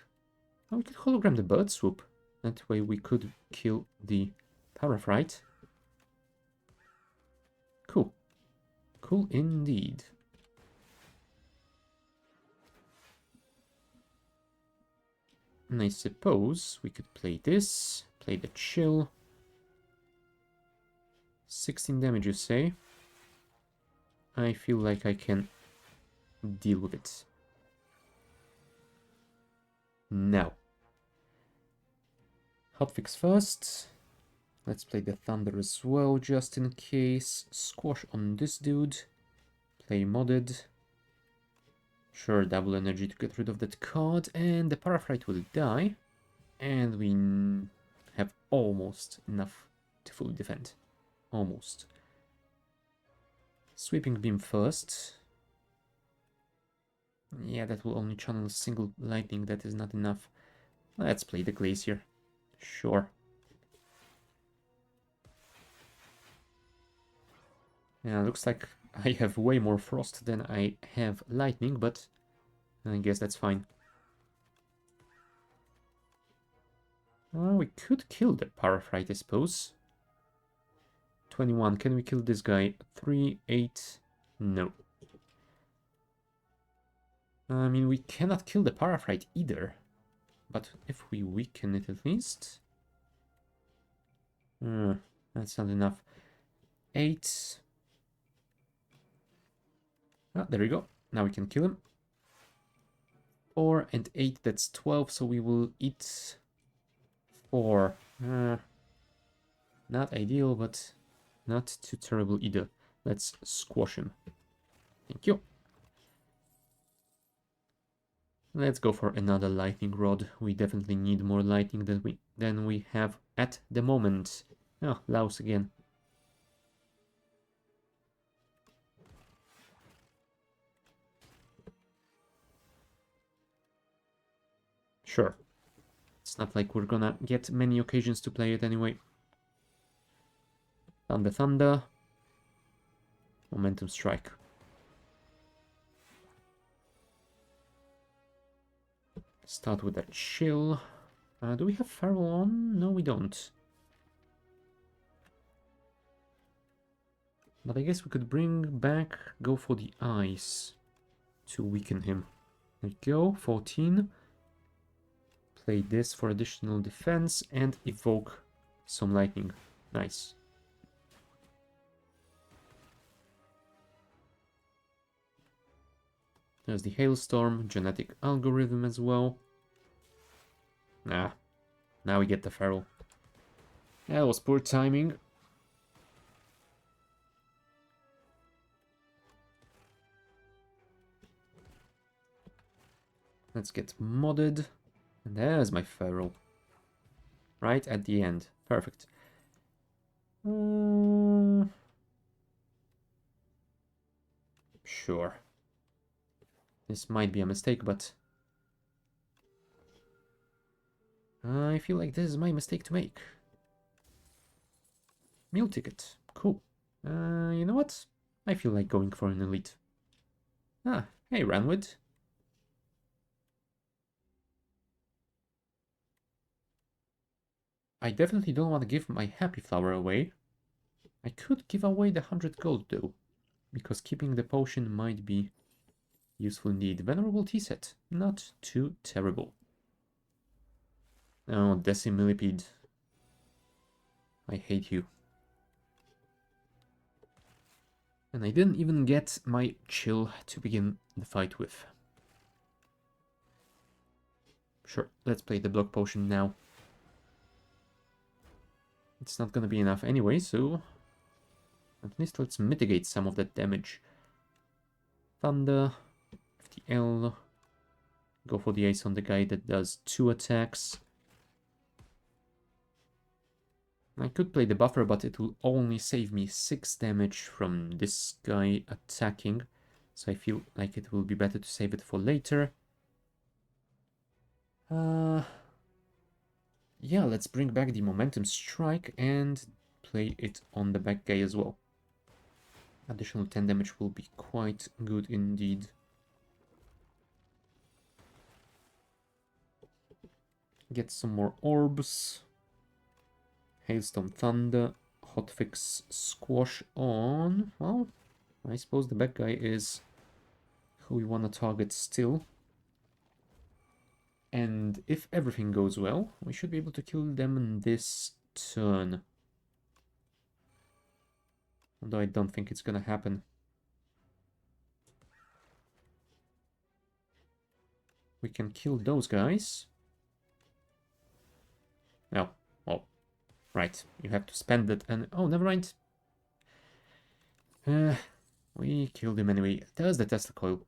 Oh, we could hologram the Bird Swoop. That way we could kill the Paraphrite. Cool. Cool indeed. And I suppose we could play this, play the Chill. 16 damage, you say? I feel like I can deal with it. Now. Hotfix first. Let's play the Thunder as well, just in case. Squash on this dude. Play modded. Sure, double energy to get rid of that card, and the Paraphrite will die. And we have almost enough to fully defend. Almost. Sweeping Beam first. Yeah, that will only channel a single lightning, that is not enough. Let's play the Glacier. Sure. Yeah, looks like I have way more Frost than I have Lightning, but I guess that's fine. We could kill the Paraphrite, I suppose. 21, can we kill this guy? 3, 8, no. I mean, we cannot kill the Paraphrite either. But if we weaken it at least... that's not enough. 8... Ah, there we go. Now we can kill him. 4 and 8, that's 12, so we will eat 4. Not ideal, but not too terrible either. Let's squash him. Thank you. Let's go for another lightning rod. We definitely need more lightning than we have at the moment. Oh, Laos again. Sure. It's not like we're gonna get many occasions to play it anyway. Thunder, Thunder. Momentum Strike. Start with a Chill. Do we have Feral on? No, we don't. But I guess we could bring back, go for the Ice to weaken him. There we go, 14. Play this for additional defense and evoke some lightning. Nice. There's the Hailstorm, genetic algorithm as well. Nah, now we get the Feral. That was poor timing. Let's get modded. And there's my Feral. Right at the end. Perfect. Sure. This might be a mistake, but I feel like this is my mistake to make. Meal ticket. Cool. You know what? I feel like going for an elite. Ah, hey, Ranwood. I definitely don't want to give my happy flower away. I could give away the 100 gold though, because keeping the potion might be useful indeed. Venerable tea set. Not too terrible. Oh, Decimillipede. I hate you. And I didn't even get my chill to begin the fight with. Sure, let's play the block potion now. It's not gonna be enough anyway, so at least let's mitigate some of that damage. Thunder, FTL. Go for the ace on the guy that does 2 attacks. I could play the buffer, but it will only save me 6 damage from this guy attacking. So I feel like it will be better to save it for later. Yeah, let's bring back the momentum strike and play it on the back guy as well. Additional 10 damage will be quite good indeed. Get some more orbs. Hailstorm Thunder. Hotfix Squash on. Well, I suppose the back guy is who we want to target still. And if everything goes well, we should be able to kill them in this turn. Although I don't think it's gonna happen. We can kill those guys. No. Oh, right. You have to spend it and... Oh, never mind. We killed him anyway. There's the Tesla coil.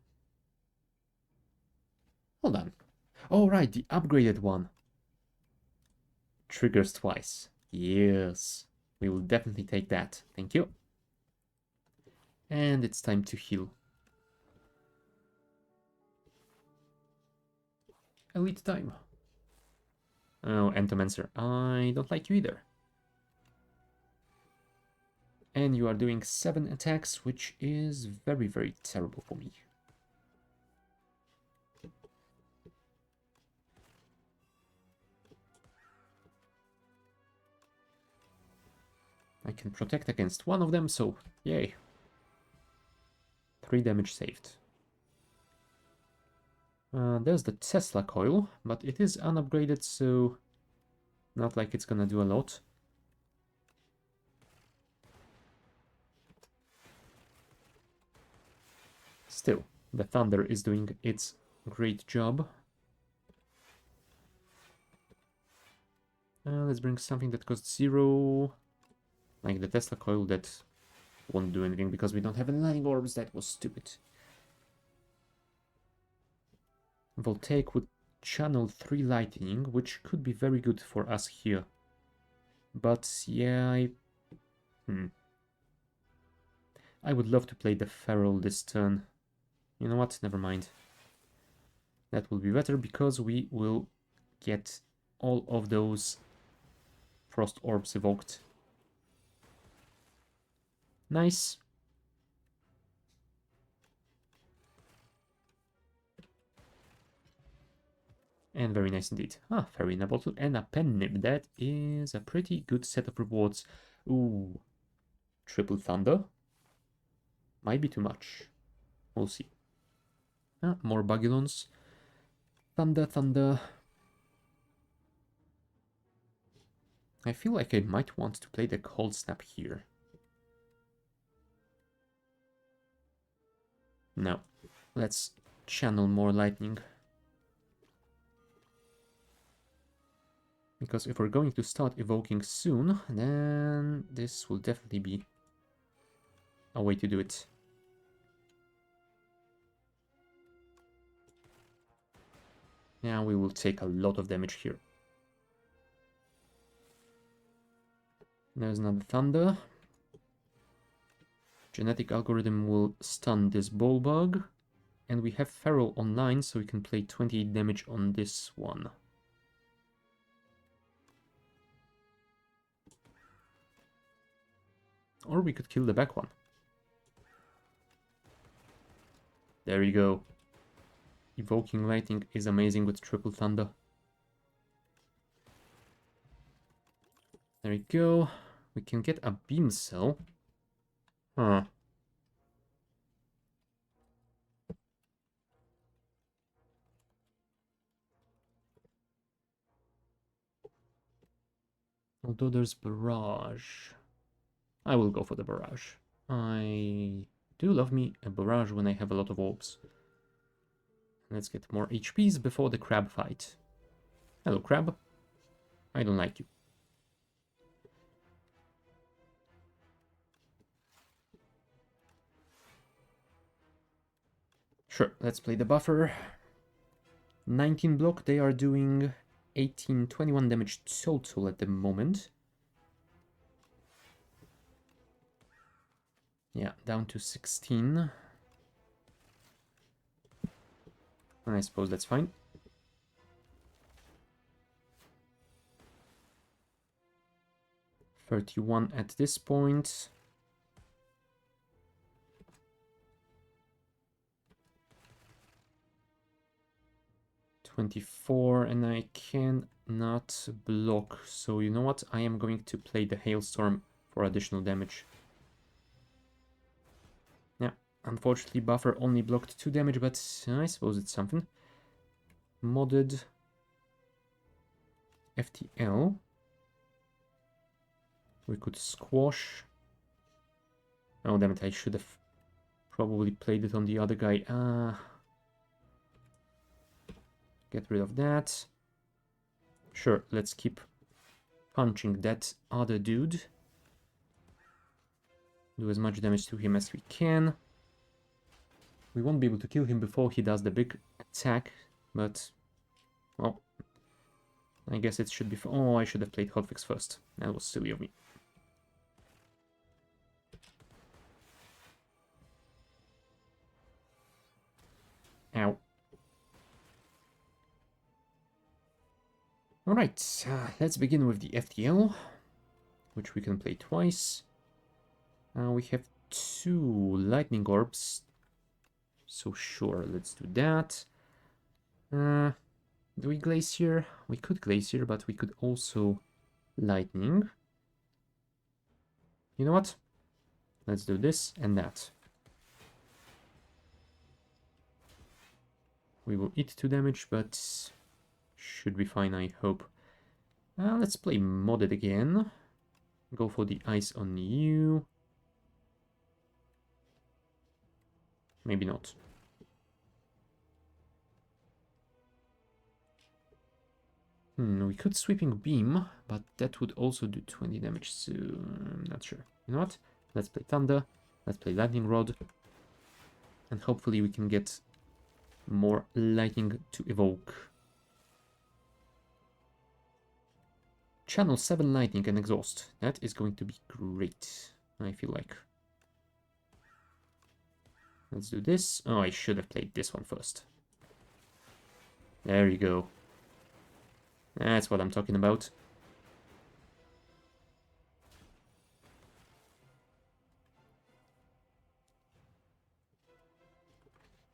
Hold on. Oh, right. The upgraded one. Triggers twice. Yes. We will definitely take that. Thank you. And it's time to heal. Elite time. Oh, Entomancer. I don't like you either. And you are doing 7 attacks, which is very, very terrible for me. I can protect against one of them, so yay. 3 damage saved. There's the Tesla coil, but it is unupgraded, so not like it's gonna do a lot. Still, the Thunder is doing its great job. Let's bring something that costs 0, like the Tesla coil that won't do anything because we don't have any lightning orbs. That was stupid. Voltaic would channel 3 lightning, which could be very good for us here. But yeah, I would love to play the Feral this turn. You know what? Never mind. That will be better because we will get all of those Frost Orbs evoked. Nice. And very nice indeed. Ah, Fairy in a bottle and a pen nib. That is a pretty good set of rewards. Ooh. Triple Thunder. Might be too much. We'll see. Ah, more Bagulons. Thunder, Thunder. I feel like I might want to play the Cold Snap here. No. Let's channel more lightning. Because if we're going to start evoking soon, then this will definitely be a way to do it. Yeah, we will take a lot of damage here. There's another Thunder. Genetic algorithm will stun this Bullbug. And we have Feral online, so we can play 28 damage on this one. Or we could kill the back one. There you go. Evoking Lightning is amazing with Triple Thunder. There you go. We can get a Beam Cell. Huh. Although there's Barrage. I will go for the Barrage. I do love me a Barrage when I have a lot of orbs. Let's get more HPs before the crab fight. Hello, crab. I don't like you. Sure, let's play the buffer. 19 block, they are doing 18, 21 damage total at the moment. Yeah, down to 16. I suppose that's fine. $31 at this point. $24, and I cannot block. So you know what? I am going to play the Hailstorm for additional damage. Yeah, unfortunately buffer only blocked 2 damage, but I suppose it's something. Modded FTL. We could squash. Oh damn it, I should have probably played it on the other guy. Get rid of that. Sure, let's keep punching that other dude. Do as much damage to him as we can. We won't be able to kill him before he does the big attack, but, well, I guess it should be... Oh, I should have played Hotfix first. That was silly of me. Ow. Alright, let's begin with the FTL, which we can play twice. We have 2 lightning orbs, so sure, let's do that. Do we Glacier? We could Glacier, but we could also Lightning. You know what? Let's do this and that. We will eat 2 damage, but should be fine, I hope. Let's play Modded again. Go for the ice on you. Maybe not. We could Sweeping Beam, but that would also do 20 damage, so I'm not sure. You know what? Let's play Thunder, let's play Lightning Rod, and hopefully we can get more lightning to evoke. Channel 7 lightning and exhaust. That is going to be great, I feel like. Let's do this. Oh, I should have played this one first. There you go. That's what I'm talking about.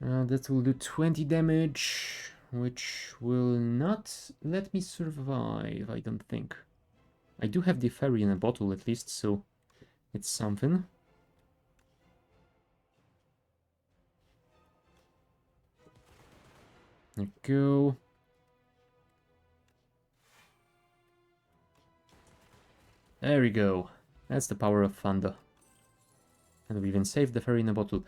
That will do 20 damage, which will not let me survive, I don't think. I do have the fairy in a bottle at least, so it's something. There we go. There we go. That's the power of Thunder. And we even saved the fairy in a bottle.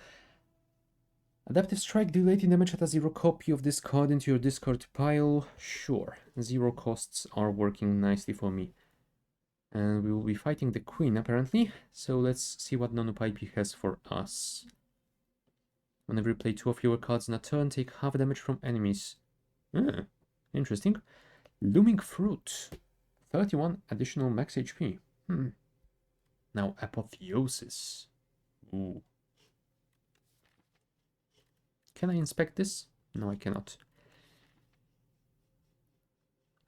Adaptive Strike, deal 18 damage at a 0 copy of this card into your discard pile. Sure, 0 costs are working nicely for me. And we will be fighting the Queen, apparently. So let's see what Nonopaipi has for us. Whenever you play 2 of your cards in a turn, take half damage from enemies. Interesting. Looming Fruit. 31 additional max HP. Now, Apotheosis. Ooh. Can I inspect this? No, I cannot.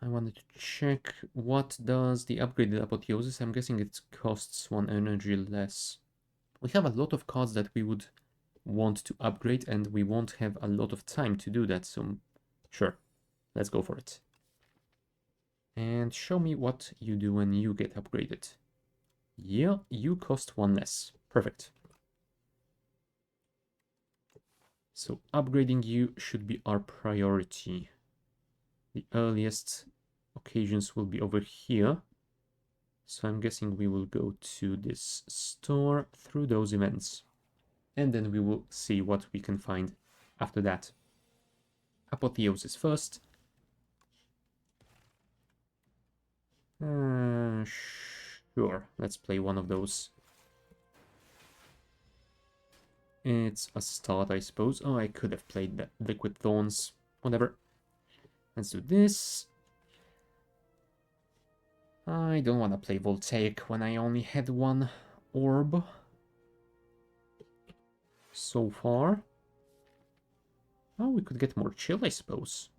I wanted to check what does the upgraded apotheosis. I'm guessing it costs 1 energy less. We have a lot of cards that we would want to upgrade, and we won't have a lot of time to do that, so sure, let's go for it. And show me what you do when you get upgraded. Yeah, you cost 1 less. Perfect. So upgrading you should be our priority. The earliest occasions will be over here. So I'm guessing we will go to this store through those events. And then we will see what we can find after that. Apotheosis first. Sure, let's play one of those. It's a start, I suppose. Oh, I could have played the Liquid Thorns. Whatever. Let's do this. I don't want to play Voltaic when I only had 1 orb so far. Oh, we could get more chill, I suppose.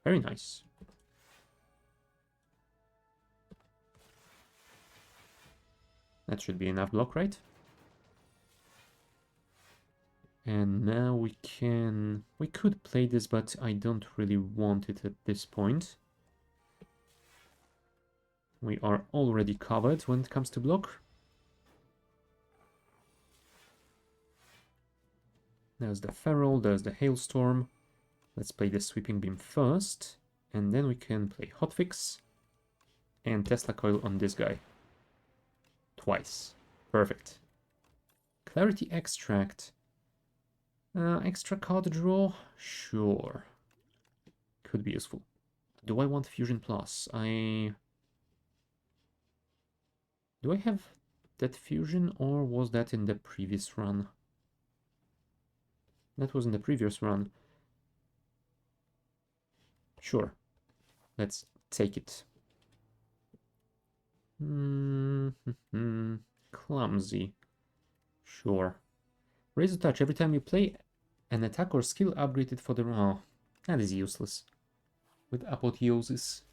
Very nice. That should be enough block, right? And now we could play this, but I don't really want it at this point. We are already covered when it comes to block. There's the Feral, there's the Hailstorm. Let's play the Sweeping Beam first, and then we can play Hotfix and Tesla Coil on this guy. Twice. Perfect. Clarity Extract. Extra card draw? Sure. Could be useful. Do I want Fusion Plus? Do I have that Fusion, or was that in the previous run? That was in the previous run. Sure. Let's take it. Clumsy. Sure. Razor Touch. Every time you play an attack or skill upgraded for the... Oh, that is useless. With Apotheosis.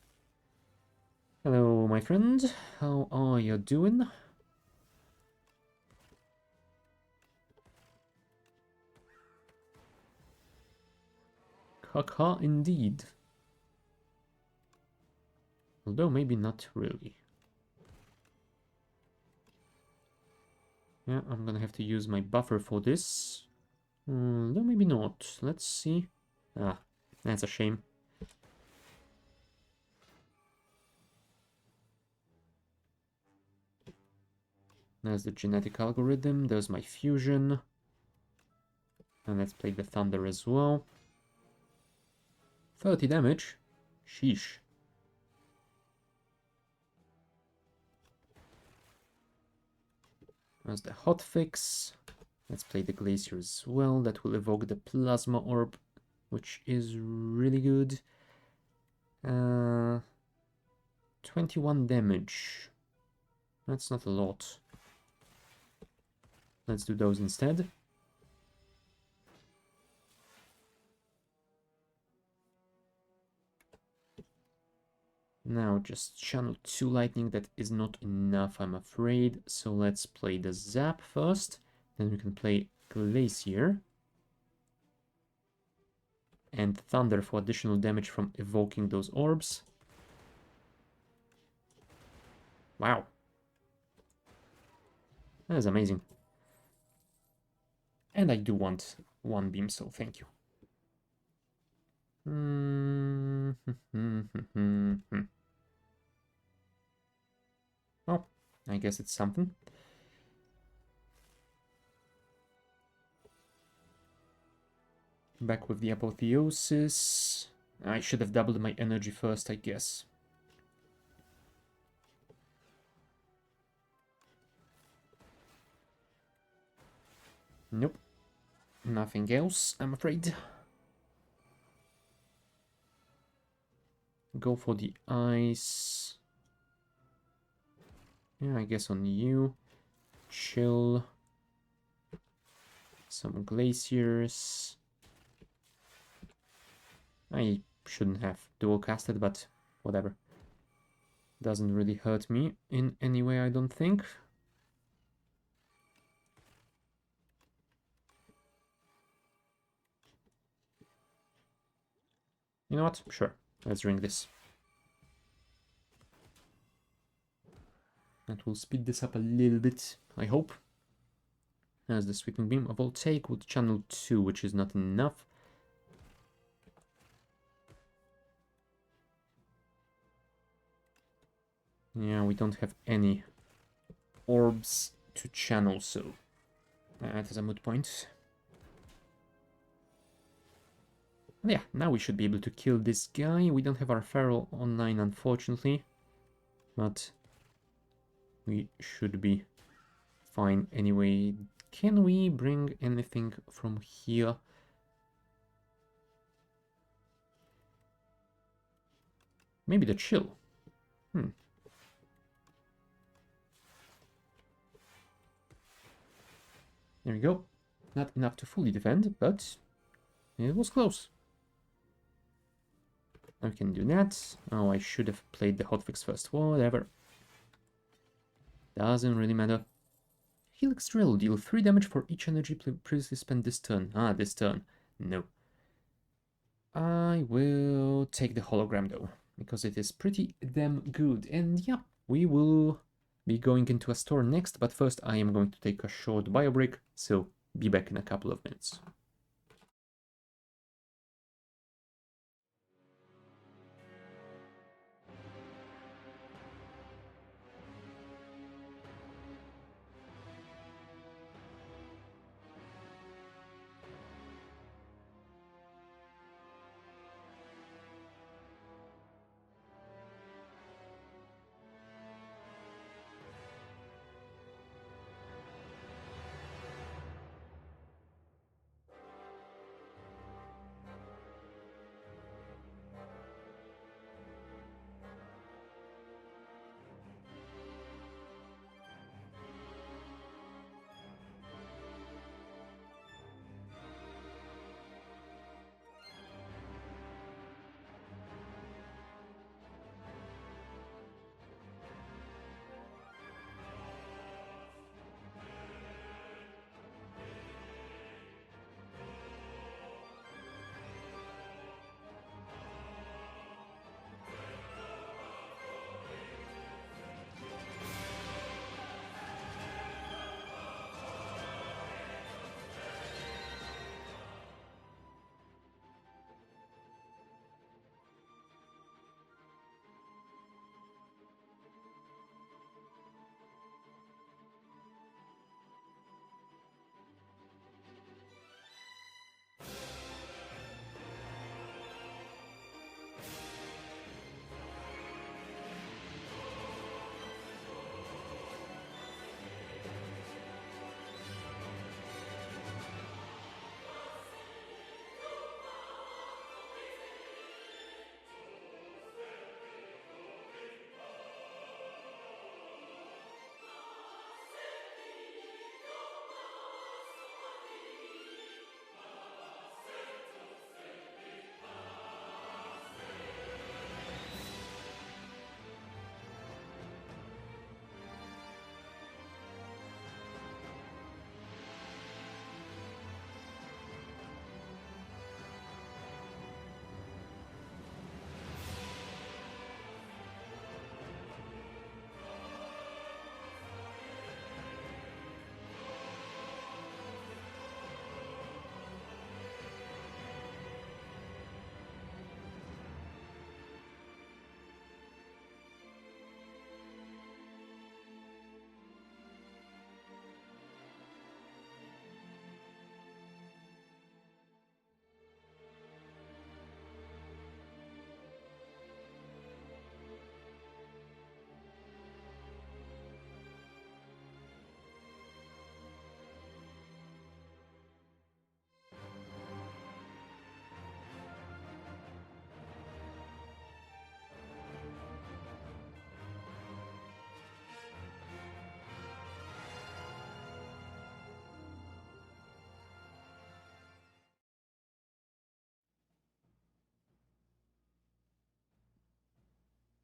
Hello, my friend. How are you doing? Kaka indeed. Although maybe not really. Yeah, I'm gonna have to use my buffer for this. No, maybe not. Let's see. Ah, that's a shame. There's the genetic algorithm. There's my fusion. And let's play the thunder as well. 30 damage. Sheesh. There's the hotfix. Let's play the glacier as well. That will evoke the plasma orb, which is really good. 21 damage. That's not a lot. Let's do those instead. Now just channel 2 lightning. That is not enough, I'm afraid. So let's play the zap first. Then we can play glacier. And thunder for additional damage from evoking those orbs. Wow. That is amazing. And I do want 1 beam, so thank you. Oh, I guess it's something. Back with the apotheosis. I should have doubled my energy first, I guess. Nope. Nothing else, I'm afraid. Go for the ice. Yeah, I guess on you. Chill. Some glaciers. I shouldn't have dual casted, but whatever. Doesn't really hurt me in any way, I don't think. You know what? Sure. Let's drink this. That will speed this up a little bit, I hope. As the sweeping beam of Voltaic would channel 2, which is not enough. Yeah, we don't have any orbs to channel, so that is a moot point. Yeah, now we should be able to kill this guy. We don't have our Feral online, unfortunately, but we should be fine anyway. Can we bring anything from here? Maybe the chill. There we go. Not enough to fully defend, but it was close. Now we can do that. Oh, I should have played the hotfix first. Whatever. Doesn't really matter. Helix Drill. Deal 3 damage for each energy previously spent this turn. Ah, this turn. No. I will take the hologram though, because it is pretty damn good. And yeah, we will be going into a store next, but first I am going to take a short bio break, so be back in a couple of minutes.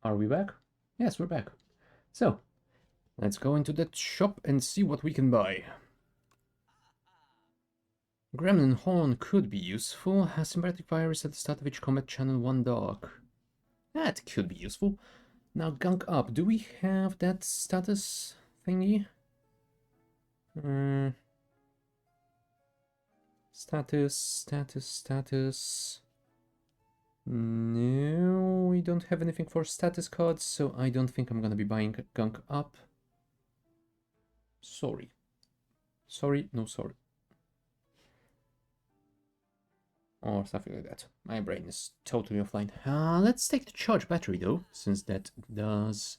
Are we back? Yes, we're back. So, let's go into that shop and see what we can buy. Gremlin Horn could be useful. Has sympathetic virus at the start of each combat channel 1 dark. That could be useful. Now, gunk up. Do we have that status thingy? Status. No, we don't have anything for status cards, so I don't think I'm gonna be buying gunk up. Sorry. Sorry, no sorry. Or something like that. My brain is totally offline. Let's take the charge battery though, since that does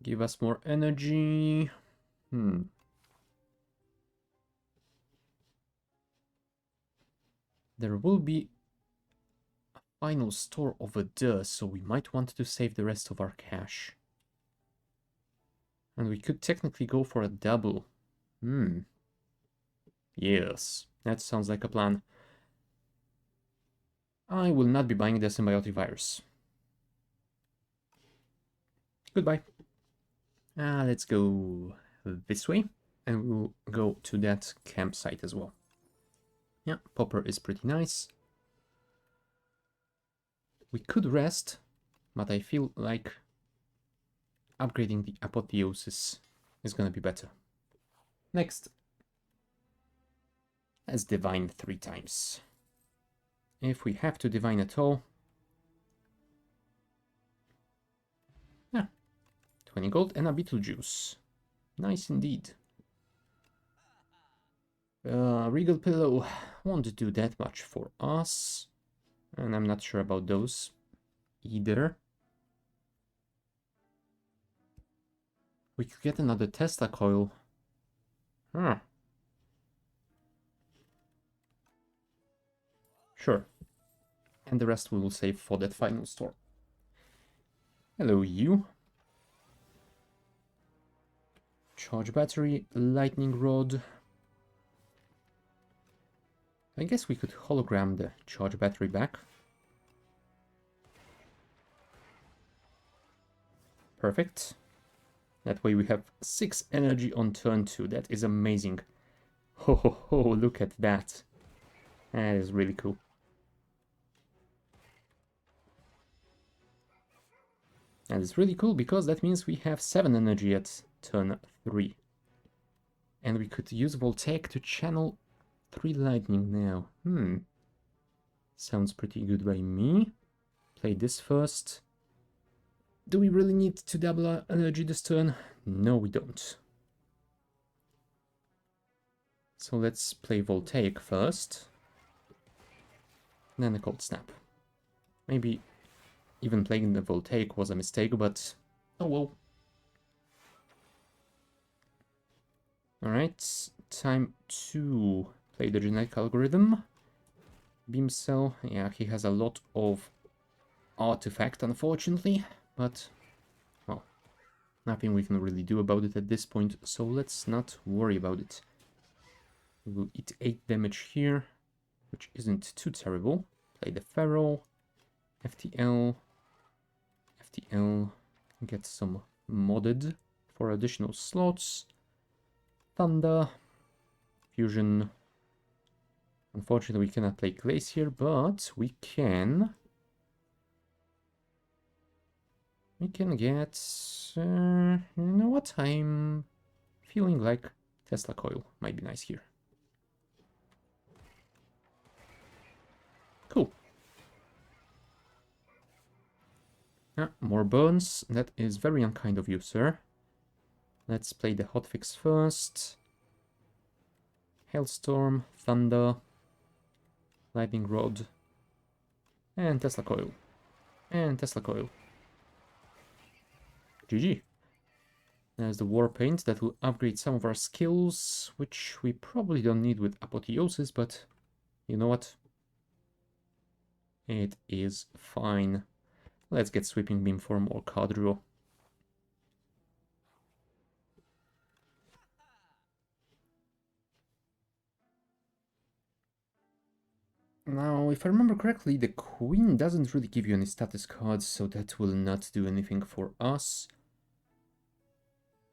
give us more energy. There will be a final store over there, so we might want to save the rest of our cash. And we could technically go for a double. Yes, that sounds like a plan. I will not be buying the symbiotic virus. Goodbye. Let's go this way, and we'll go to that campsite as well. Yeah, Popper is pretty nice. We could rest, but I feel like upgrading the Apotheosis is gonna be better. Next, let's divine 3 times. If we have to divine at all. Yeah, 20 gold and a Beetlejuice. Nice indeed. Regal Pillow won't do that much for us. And I'm not sure about those either. We could get another Tesla coil. Sure. And the rest we will save for that final store. Hello, you. Charge battery, lightning rod. I guess we could hologram the charge battery back. Perfect. That way we have 6 energy on turn 2. That is amazing. Ho ho ho, look at that. That is really cool. And it's really cool because that means we have 7 energy at turn 3. And we could use Voltaic to channel 3 lightning now. Sounds pretty good by me. Play this first. Do we really need to double our energy this turn? No, we don't. So let's play Voltaic first. Then a Cold Snap. Maybe even playing the Voltaic was a mistake, but oh well. Alright, time to play the genetic algorithm. Beam Cell, yeah, he has a lot of artifact, unfortunately, but, well, nothing we can really do about it at this point, so let's not worry about it. We will eat 8 damage here, which isn't too terrible. Play the Feral, FTL, get some modded for additional slots. Thunder, Fusion. Unfortunately, we cannot play Glacier, but we can get... you know what? I'm feeling like Tesla Coil might be nice here. Cool. More burns. That is very unkind of you, sir. Let's play the hotfix first. Hailstorm, Thunder, Lightning Rod, and Tesla Coil. And Tesla Coil. GG. There's the War Paint that will upgrade some of our skills, which we probably don't need with Apotheosis, but you know what? It is fine. Let's get Sweeping Beam for more card draw. Now, if I remember correctly, the Queen doesn't really give you any status cards, so that will not do anything for us.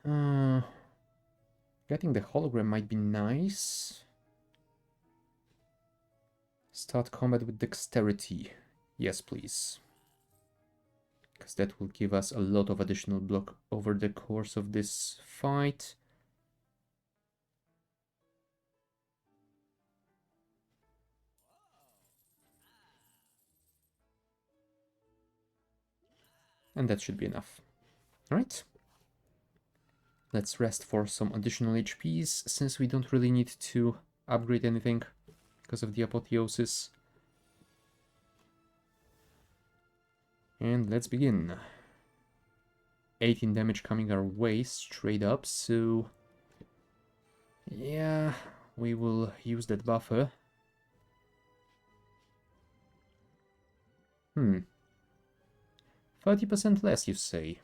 Getting the hologram might be nice. Start combat with dexterity. Yes, please. Because that will give us a lot of additional block over the course of this fight. And that should be enough. Alright. Let's rest for some additional HPs, since we don't really need to upgrade anything because of the apotheosis. And let's begin. 18 damage coming our way straight up, so yeah, we will use that buffer. 30% less, you say?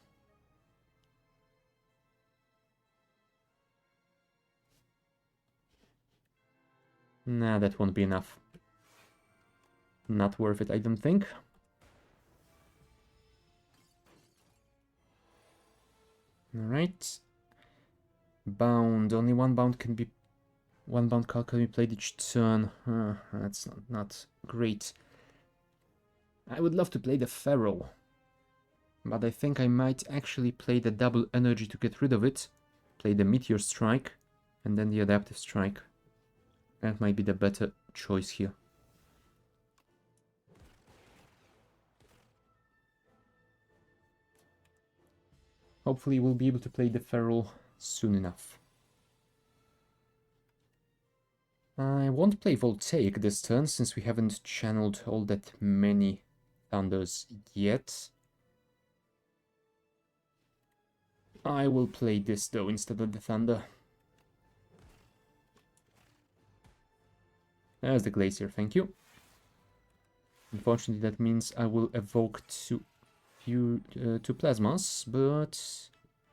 Nah, that won't be enough. Not worth it, I don't think. Alright. Bound. Only one bound can be... One bound card can be played each turn. That's not great. I would love to play the Feral, but I think I might actually play the double energy to get rid of it. Play the Meteor Strike, and then the Adaptive Strike. That might be the better choice here. Hopefully we'll be able to play the Feral soon enough. I won't play Voltaic this turn, since we haven't channeled all that many Thunders yet. I will play this though instead of the Thunder. There's the Glacier, thank you. Unfortunately, that means I will evoke two Plasmas, but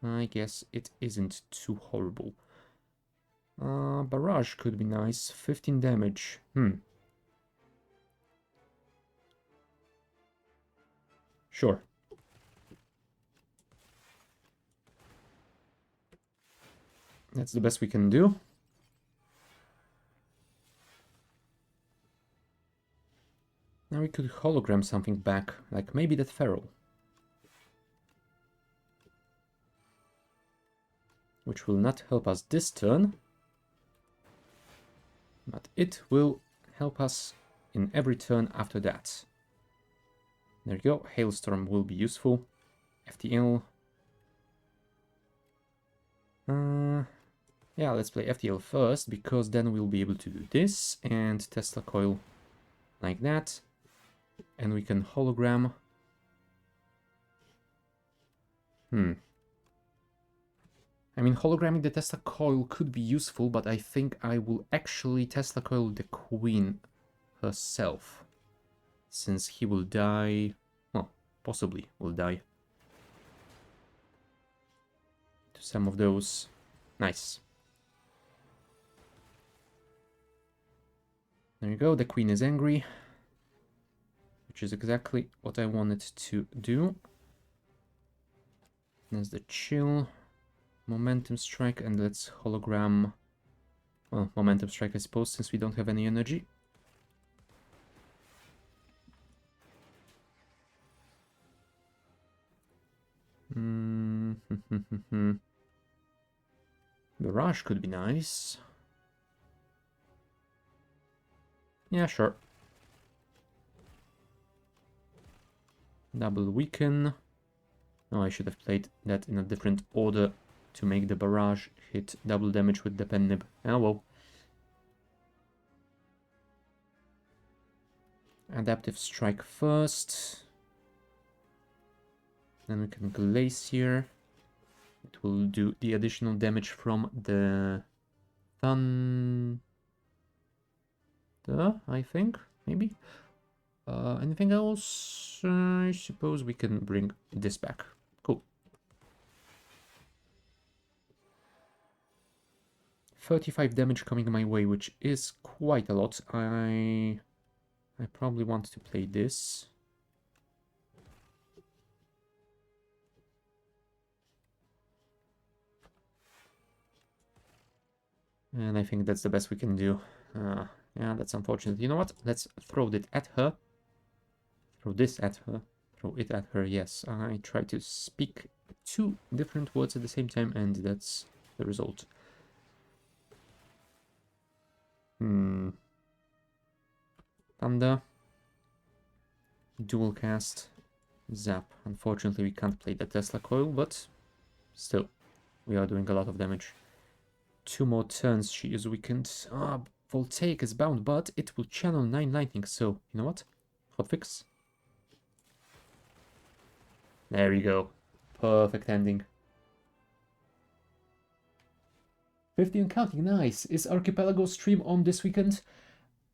I guess it isn't too horrible. Barrage could be nice. 15 damage. Sure. That's the best we can do. Now we could hologram something back, like maybe that Feral. Which will not help us this turn. But it will help us in every turn after that. There you go. Hailstorm will be useful. FTL. Yeah, let's play FTL first, because then we'll be able to do this and Tesla Coil like that. And we can hologram. I mean, hologramming the Tesla Coil could be useful, but I think I will actually Tesla Coil the Queen herself. Since he will die... Well, possibly will die. To some of those. Nice. There you go, the Queen is angry. Which is exactly what I wanted to do. There's the chill. Momentum Strike, and let's hologram... Well, Momentum Strike, I suppose, since we don't have any energy. Barrage could be nice. Yeah, sure. Double Weaken. Oh, I should have played that in a different order to make the barrage hit double damage with the pen nib. Oh well. Adaptive Strike first. Then we can Glacier. It will do the additional damage from the Thunder, I think, maybe. Anything else? I suppose we can bring this back. Cool. 35 damage coming my way, which is quite a lot. I I probably want to play this. And I think that's the best we can do. Yeah, that's unfortunate. You know what? Let's throw it at her. Throw this at her. Throw it at her, yes. I try to speak two different words at the same time, and that's the result. Thunder. Dual cast. Zap. Unfortunately, we can't play the Tesla coil, but still, we are doing a lot of damage. 2 more turns, she is weakened. Voltaic is bound, but it will channel 9 lightning, so, you know what? Hotfix. There you go. Perfect ending. 50 and counting, nice. Is Archipelago stream on this weekend?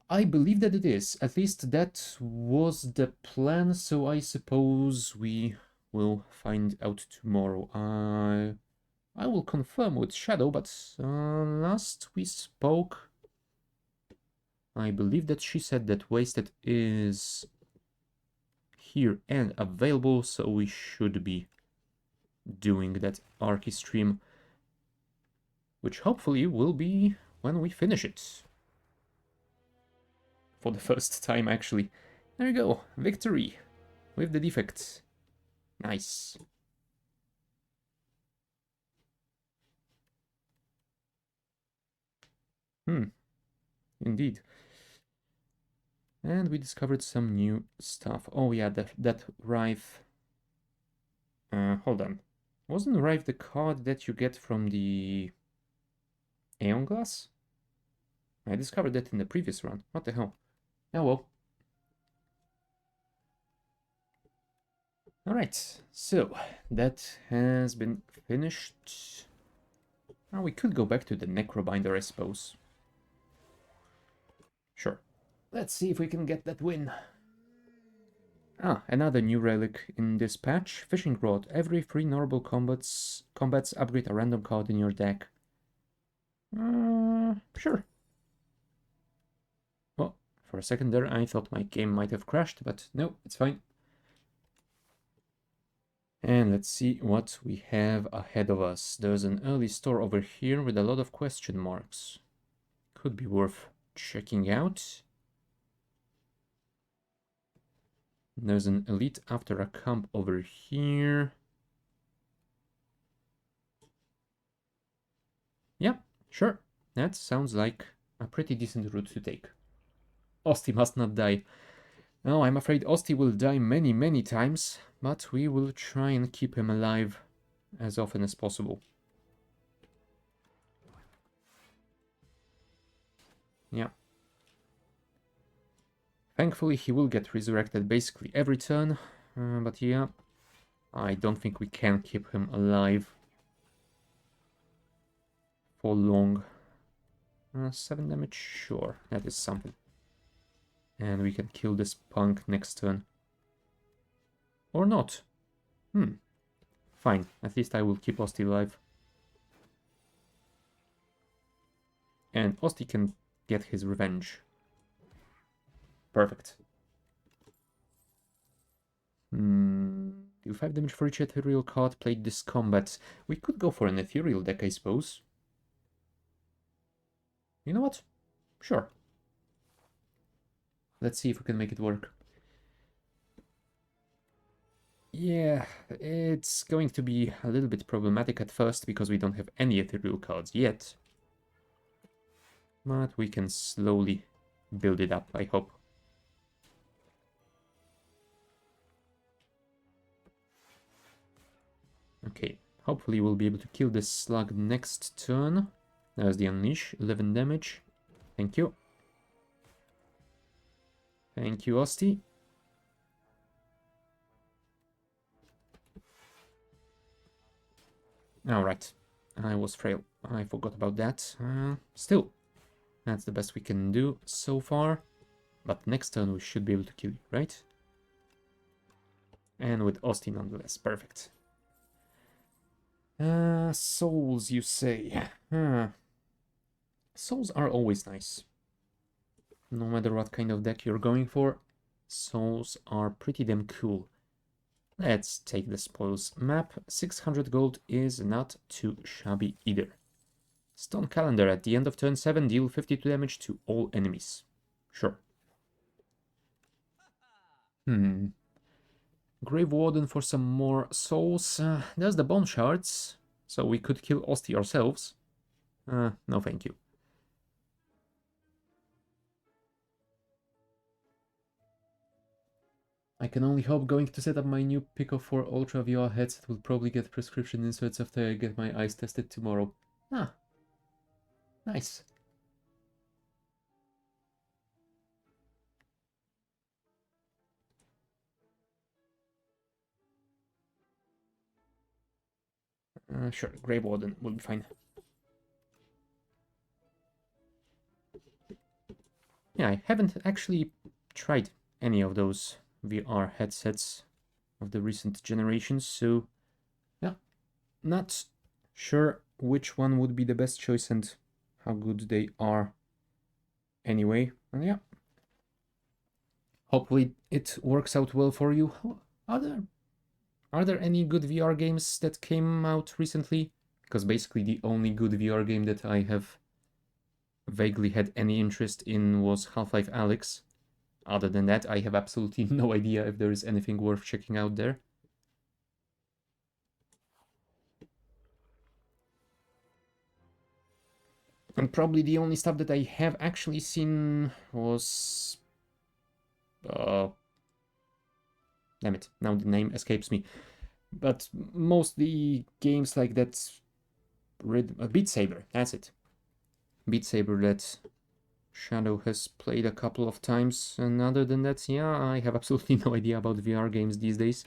I believe that it is. At least that was the plan, so I suppose we will find out tomorrow. I will confirm with Shadow, but last we spoke, I believe that she said that Wasted is here and available, so we should be doing that Archie stream, which hopefully will be when we finish it. For the first time, actually. There you go, victory with the defects. Nice. Indeed. And we discovered some new stuff. Oh yeah, that Rive. Hold on. Wasn't Rive the card that you get from the Aeonglass? I discovered that in the previous run. What the hell? Oh well. Alright, so that has been finished. Now we could go back to the Necrobinder, I suppose. Sure. Let's see if we can get that win. Another new relic in this patch. Fishing Rod. Every 3 normal combats upgrade a random card in your deck. Sure. Oh, for a second there I thought my game might have crashed, but no, it's fine. And let's see what we have ahead of us. There's an early store over here with a lot of question marks. Could be worth checking out. There's an elite after a camp over here. Yeah, sure. That sounds like a pretty decent route to take. Osti must not die. No, I'm afraid Osti will die many, many times, but we will try and keep him alive as often as possible. Yeah. Thankfully, he will get resurrected basically every turn, but yeah, I don't think we can keep him alive for long. 7 damage, sure, that is something. And we can kill this punk next turn. Or not. Fine, at least I will keep Osti alive. And Osti can get his revenge. Perfect. Deal 5 damage for each ethereal card played this combat. We could go for an ethereal deck, I suppose. You know what? Sure. Let's see if we can make it work. Yeah, it's going to be a little bit problematic at first because we don't have any ethereal cards yet. But we can slowly build it up, I hope. Okay, hopefully we'll be able to kill this slug next turn. There's the Unleash, 11 damage. Thank you. Thank you, Osti. Alright, I was frail. I forgot about that. Still, that's the best we can do so far. But next turn we should be able to kill you, right? And with Osti nonetheless, perfect. Souls, you say. Souls are always nice. No matter what kind of deck you're going for, souls are pretty damn cool. Let's take the spoils map. 600 gold is not too shabby either. Stone Calendar. At the end of turn 7, deal 52 damage to all enemies. Sure. Grave Warden for some more souls. There's the Bone Shards, so we could kill Osti ourselves. No thank you. I can only hope going to set up my new Pico 4 Ultra VR headset will probably get prescription inserts after I get my eyes tested tomorrow. Ah, nice. Sure, Grey Warden will be fine. Yeah, I haven't actually tried any of those VR headsets of the recent generations, so yeah, not sure which one would be the best choice and how good they are anyway. And yeah, hopefully it works out well for you. Are there any good VR games that came out recently? Because basically the only good VR game that I have vaguely had any interest in was Half-Life Alyx. Other than that, I have absolutely no idea if there is anything worth checking out there. And probably the only stuff that I have actually seen was... damn it, now the name escapes me. But mostly games like that... Beat Saber, that's it. Beat Saber that Shadow has played a couple of times, and other than that, yeah, I have absolutely no idea about VR games these days.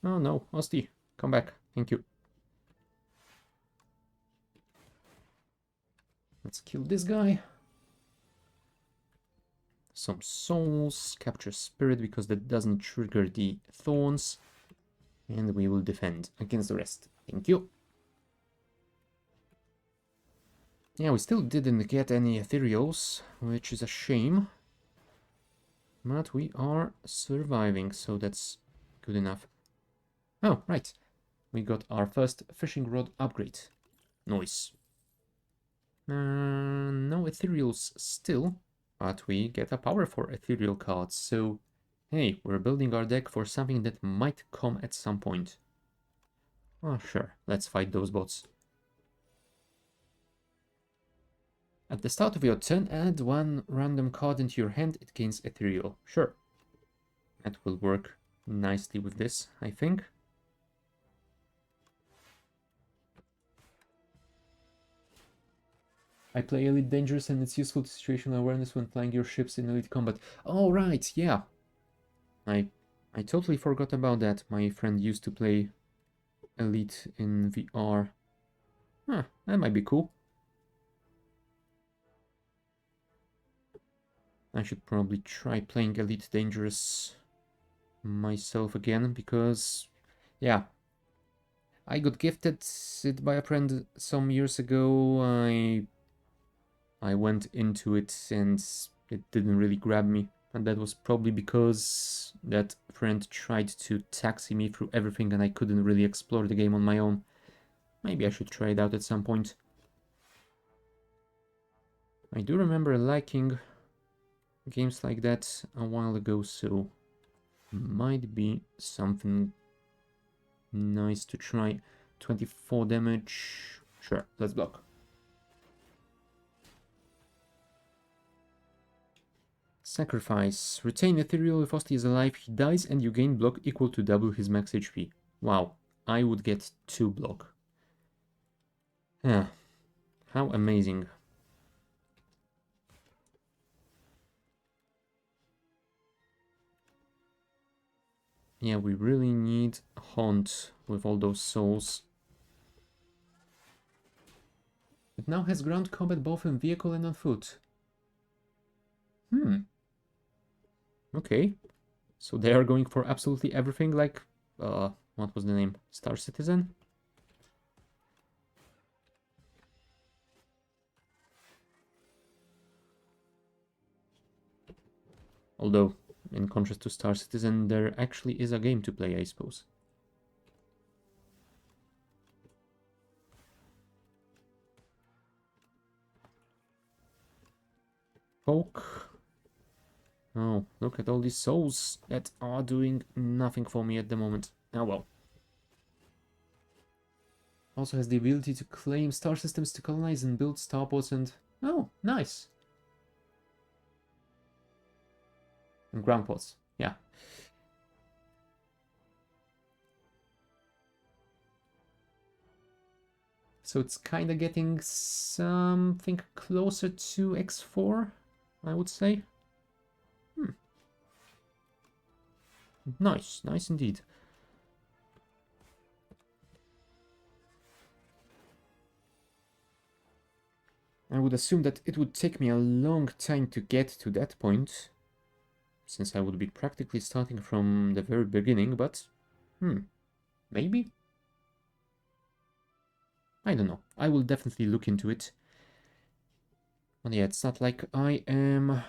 Oh no, Osti, come back, thank you. Let's kill this guy. Some souls, capture spirit because that doesn't trigger the thorns, and we will defend against the rest. Thank you. Yeah, we still didn't get any ethereals, which is a shame. But we are surviving, so that's good enough. Oh, right. We got our first fishing rod upgrade. Nice. No ethereals still, but we get a power for ethereal cards, so hey, we're building our deck for something that might come at some point. Oh, sure, let's fight those bots. At the start of your turn, add one random card into your hand, it gains ethereal. Sure. That will work nicely with this, I think. I play Elite Dangerous and it's useful to situational awareness when flying your ships in Elite Combat. Oh, right, yeah. I totally forgot about that. My friend used to play Elite in VR. Huh, that might be cool. I should probably try playing Elite Dangerous myself again, because, yeah, I got gifted it by a friend some years ago. I went into it and it didn't really grab me. And that was probably because that friend tried to taxi me through everything and I couldn't really explore the game on my own. Maybe I should try it out at some point. I do remember liking games like that a while ago, so might be something nice to try. 24 damage. Sure, let's block. Sacrifice. Retain ethereal if Osti is alive. He dies and you gain block equal to double his max HP. Wow, I would get 2 block. Yeah, how amazing. Yeah, we really need a Haunt with all those souls. It now has ground combat both in vehicle and on foot. Okay. So they are going for absolutely everything like... what was the name? Star Citizen? Although, in contrast to Star Citizen, there actually is a game to play, I suppose. Poke. Oh, look at all these souls that are doing nothing for me at the moment. Oh well. Also has the ability to claim star systems to colonize and build starports and... Oh, nice. And ground ports, yeah. So it's kind of getting something closer to X4, I would say. Nice, nice indeed. I would assume that it would take me a long time to get to that point, since I would be practically starting from the very beginning, but... maybe? I don't know. I will definitely look into it. But yeah, it's not like I am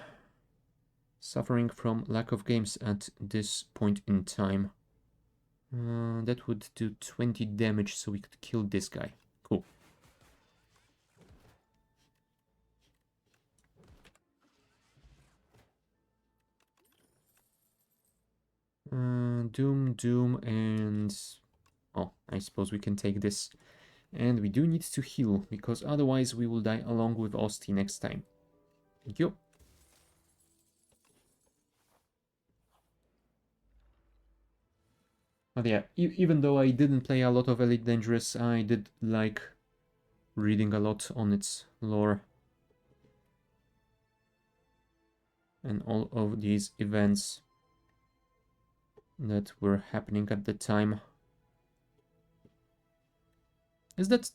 suffering from lack of games at this point in time. That would do 20 damage, so we could kill this guy. Cool. Doom, and... Oh, I suppose we can take this. And we do need to heal, because otherwise we will die along with Osti next time. Thank you. But yeah, even though I didn't play a lot of Elite Dangerous, I did like reading a lot on its lore. And all of these events that were happening at the time. Is that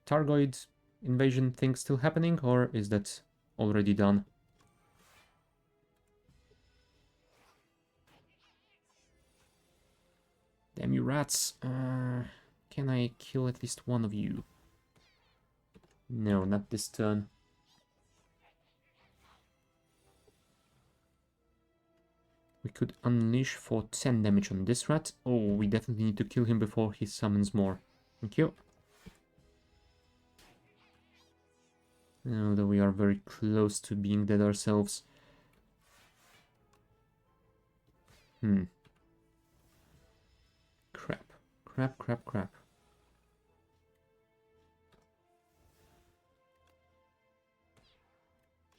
Targoid invasion thing still happening, or is that already done? Damn you rats. Can I kill at least one of you? No, not this turn. We could unleash for 10 damage on this rat. Oh, we definitely need to kill him before he summons more. Thank you. Although we are very close to being dead ourselves. Crap. Crap.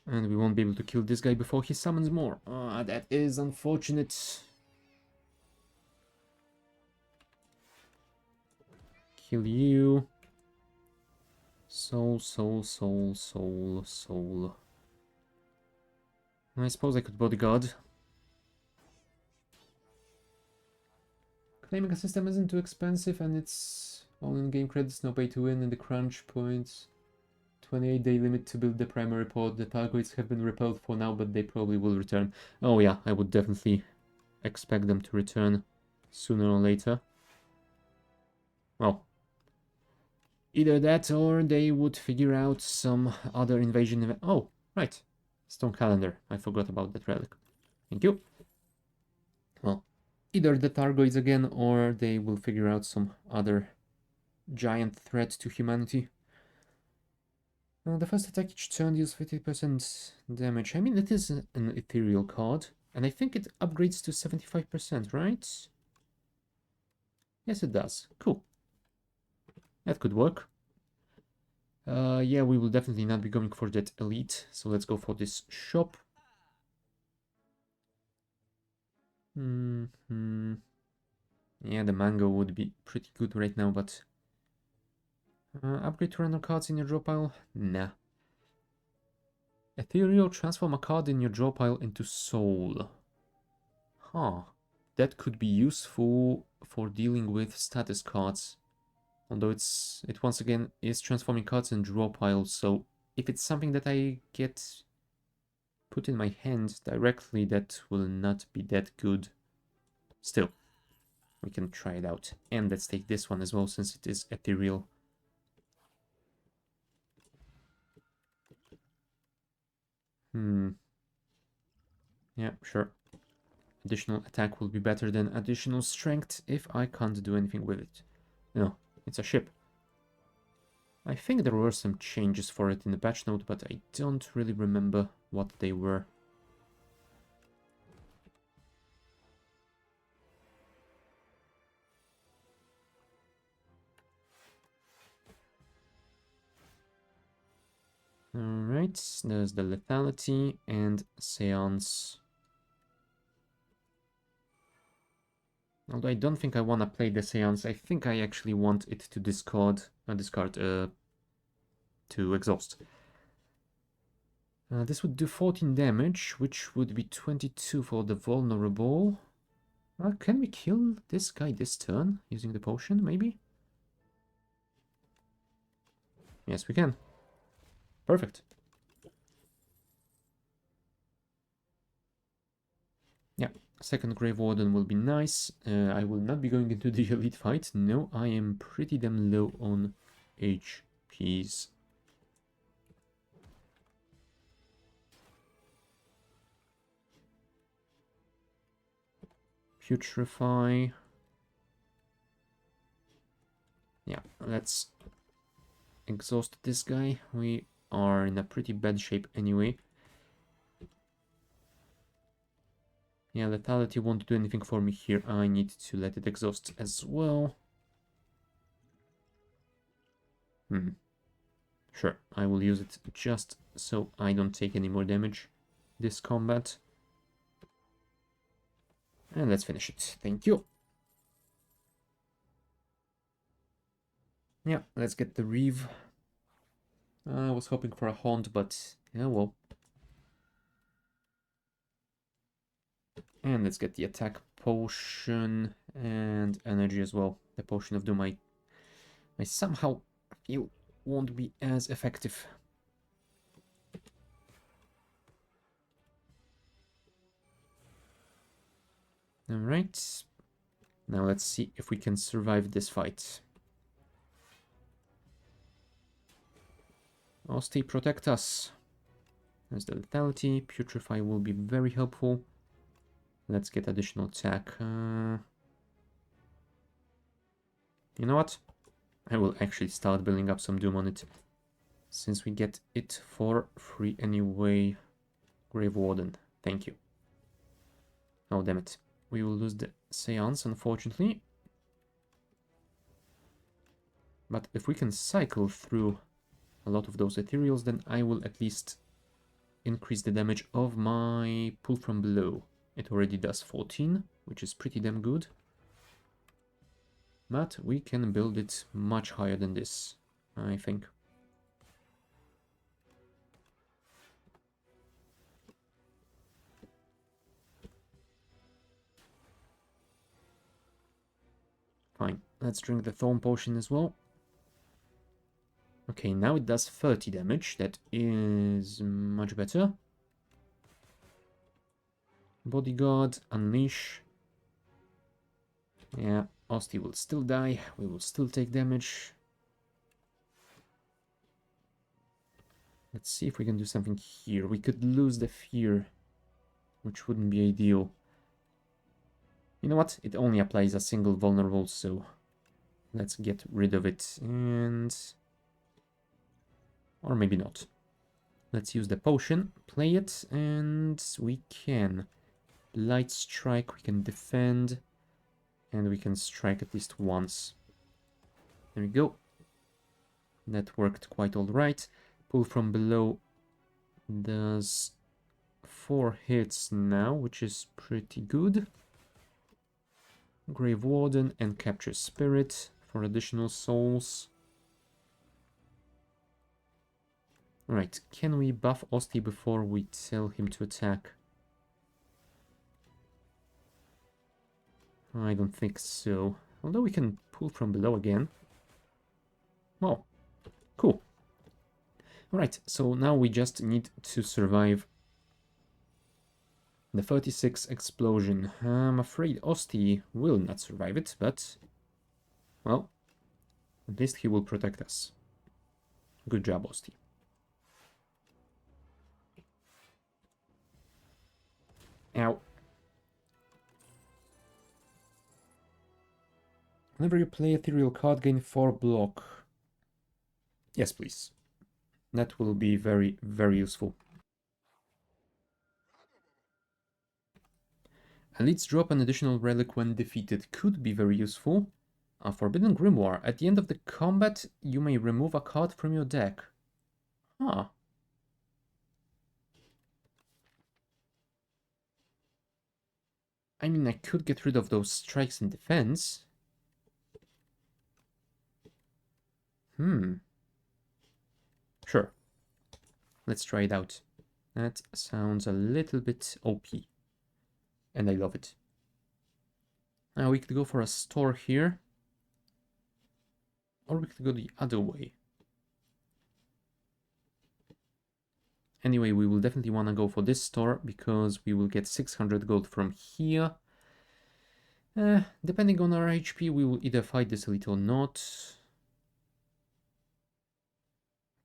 And we won't be able to kill this guy before he summons more. Ah, that is unfortunate. Kill you. Soul. I suppose I could bodyguard. Claiming a system isn't too expensive, and it's all in-game credits, no pay to win, and the crunch points. 28-day limit to build the primary pod. The targets have been repelled for now, but they probably will return. Oh yeah, I would definitely expect them to return sooner or later. Well, either that or they would figure out some other invasion event. Oh, right. Stone calendar. I forgot about that relic. Thank you. Well, either the Targoids again, or they will figure out some other giant threat to humanity. The first attack each turn deals 50% damage. I mean, it is an ethereal card, and I think it upgrades to 75%, right? Yes, it does. Cool. That could work. Yeah, we will definitely not be going for that elite, so let's go for this shop. Yeah, the mango would be pretty good right now, but... upgrade to random cards in your draw pile? Nah. Ethereal, transform a card in your draw pile into soul. Huh. That could be useful for dealing with status cards. Although it once again is transforming cards in draw piles, so if it's something that I get put in my hand directly, that will not be that good. Still, we can try it out. And let's take this one as well, since it is ethereal. Yeah, sure. Additional attack will be better than additional strength if I can't do anything with it. No, it's a ship. I think there were some changes for it in the patch note, but I don't really remember what they were. Alright, there's the lethality and seance. Although I don't think I want to play the seance, I think I actually want it to discard to exhaust. This would do 14 damage, which would be 22 for the vulnerable. Can we kill this guy this turn using the potion, maybe? Yes, we can. Perfect. Yeah, second Grave Warden will be nice. I will not be going into the elite fight. No, I am pretty damn low on HPs. Putrefy. Yeah, let's exhaust this guy. We are in a pretty bad shape anyway. Yeah, lethality won't do anything for me here. I need to let it exhaust as well. Sure, I will use it just so I don't take any more damage this combat. And let's finish it. Thank you. Yeah, let's get the Reeve. I was hoping for a Haunt, but yeah, well. And let's get the attack potion and energy as well. The potion of doom I somehow feel won't be as effective. Alright. Now let's see if we can survive this fight. Osti, protect us. There's the lethality. Putrefy will be very helpful. Let's get additional attack. You know what? I will actually start building up some doom on it, since we get it for free anyway. Grave Warden, thank you. Oh, damn it. We will lose the Seance, unfortunately. But if we can cycle through a lot of those ethereals, then I will at least increase the damage of my pull from below. It already does 14, which is pretty damn good. But we can build it much higher than this, I think. Fine, let's drink the Thorn Potion as well. Okay, now it does 30 damage. That is much better. Bodyguard, Unleash. Yeah, Osti will still die. We will still take damage. Let's see if we can do something here. We could lose the fear, which wouldn't be ideal. You know what? It only applies a single vulnerable, so let's get rid of it. And... or maybe not. Let's use the potion, play it, and we can light strike, we can defend, and we can strike at least once. There we go. That worked quite alright. Pull from below does 4 hits now, which is pretty good. Grave Warden and Capture Spirit for additional souls. Alright, can we buff Osti before we tell him to attack? I don't think so. Although we can pull from below again. Well, cool. Alright, so now we just need to survive the 36 explosion. I'm afraid Osti will not survive it, but... well, at least he will protect us. Good job, Osti. Ow. Whenever you play ethereal card, gain 4 block. Yes, please. That will be very, very useful. Elites drop an additional relic when defeated. Could be very useful. A Forbidden Grimoire. At the end of the combat, you may remove a card from your deck. Huh. I mean, I could get rid of those strikes in defense. Sure. Let's try it out. That sounds a little bit OP. And I love it. Now we could go for a store here. Or we could go the other way. Anyway, we will definitely want to go for this store because we will get 600 gold from here. Depending on our HP, we will either fight this elite or not.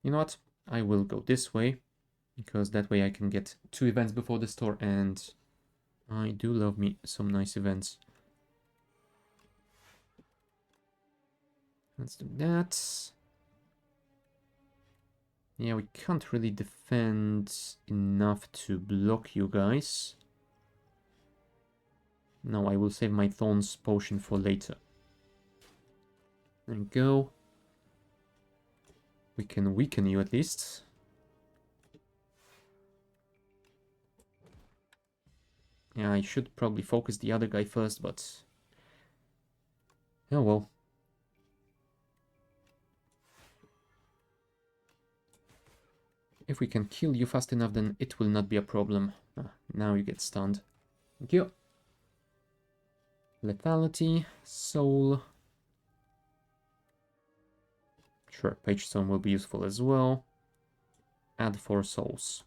You know what? I will go this way because that way I can get 2 events before the store, and I do love me some nice events. Let's do that. Yeah, we can't really defend enough to block you guys. No, I will save my Thorns potion for later. There we go. We can weaken you at least. Yeah, I should probably focus the other guy first, but... oh well. If we can kill you fast enough, then it will not be a problem. Now you get stunned. Thank you. Lethality, soul. Sure, page stone will be useful as well. Add 4 souls.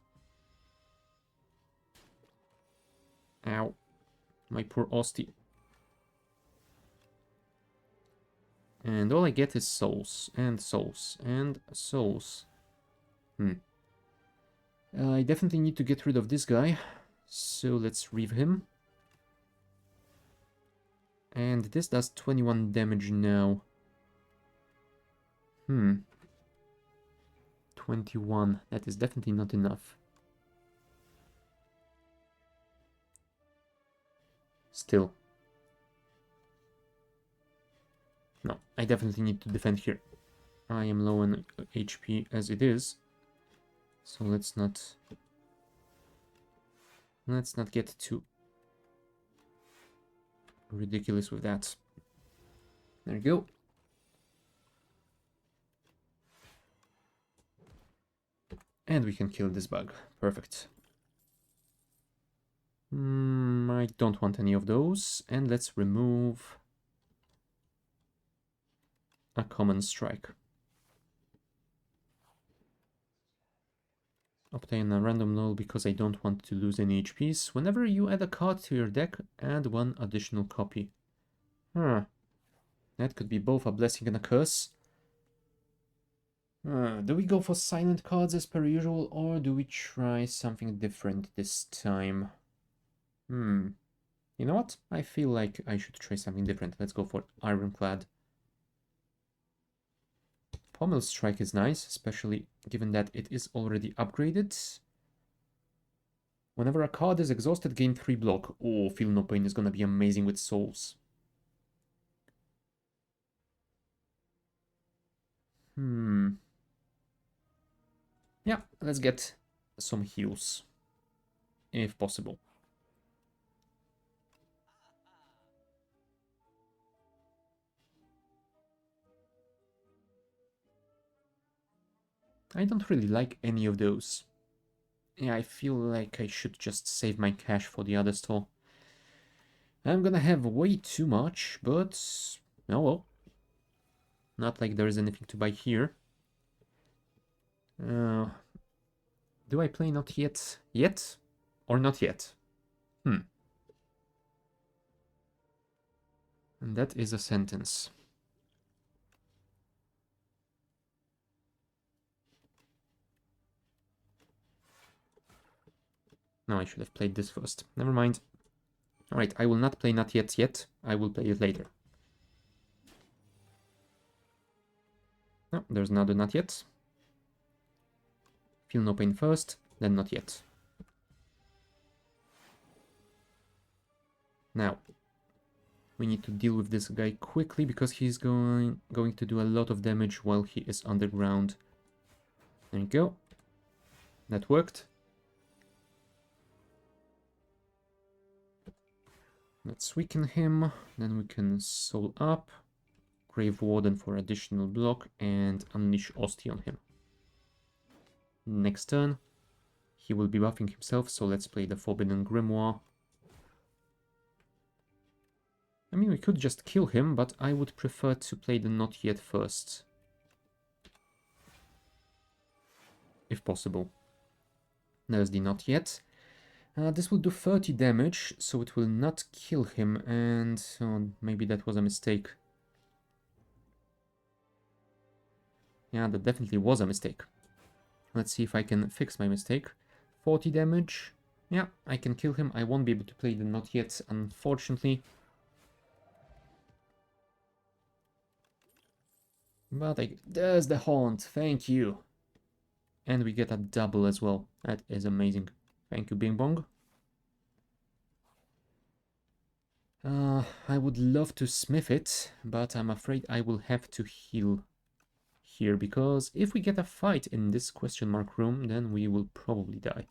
Ow. My poor Osti. And all I get is souls, and souls, and souls. I definitely need to get rid of this guy. So let's reave him. And this does 21 damage now. 21. That is definitely not enough. Still. No, I definitely need to defend here. I am low on HP as it is. So let's not get too ridiculous with that. There you go. And we can kill this bug. Perfect. I don't want any of those. And let's remove a common strike. Obtain a random null because I don't want to lose any HPs. Whenever you add a card to your deck, add 1 additional copy. That could be both a blessing and a curse. Do we go for silent cards as per usual, or do we try something different this time? You know what? I feel like I should try something different. Let's go for Ironclad. Pommel Strike is nice, especially given that it is already upgraded. Whenever a card is exhausted, gain 3 block. Oh, Feel No Pain is gonna be amazing with souls. Yeah, let's get some heals, if possible. I don't really like any of those. Yeah, I feel like I should just save my cash for the other store. I'm gonna have way too much, but oh well. Not like there is anything to buy here. Do I play not yet? Yet? Or not yet? And that is a sentence. No, I should have played this first. Never mind. Alright, I will not play Not Yet yet. I will play it later. No, there's another Not Yet. Feel No Pain first, then Not Yet. Now, we need to deal with this guy quickly because he's going to do a lot of damage while he is underground. There you go. That worked. Let's weaken him, then we can Soul Up, Grave Warden for additional block, and Unleash Osti on him. Next turn, he will be buffing himself, so let's play the Forbidden Grimoire. I mean, we could just kill him, but I would prefer to play the Not Yet first. If possible. There's the Not Yet. This will do 30 damage, so it will not kill him, and maybe that was a mistake. Yeah, that definitely was a mistake. Let's see if I can fix my mistake. 40 damage. Yeah, I can kill him. I won't be able to play the Not Yet, unfortunately. But there's the Haunt, thank you. And we get a double as well. That is amazing. Thank you, Bing Bong. I would love to smith it, but I'm afraid I will have to heal here, because if we get a fight in this question mark room, then we will probably die.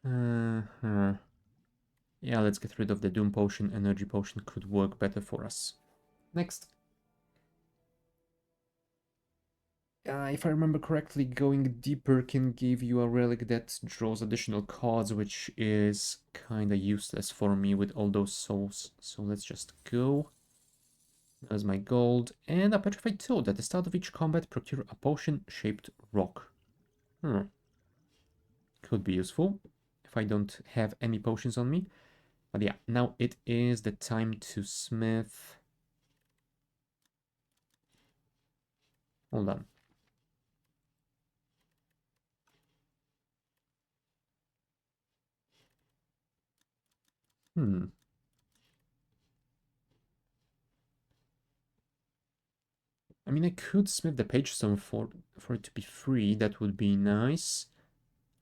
Yeah, let's get rid of the Doom Potion. Energy Potion could work better for us. Next. If I remember correctly, going deeper can give you a relic that draws additional cards, which is kinda useless for me with all those souls. So let's just go. There's my gold. And a Petrified Toad. At the start of each combat, procure a potion-shaped rock. Could be useful if I don't have any potions on me. But yeah, now it is the time to smith. Hold on. I mean, I could smith the page stone for it to be free. That would be nice.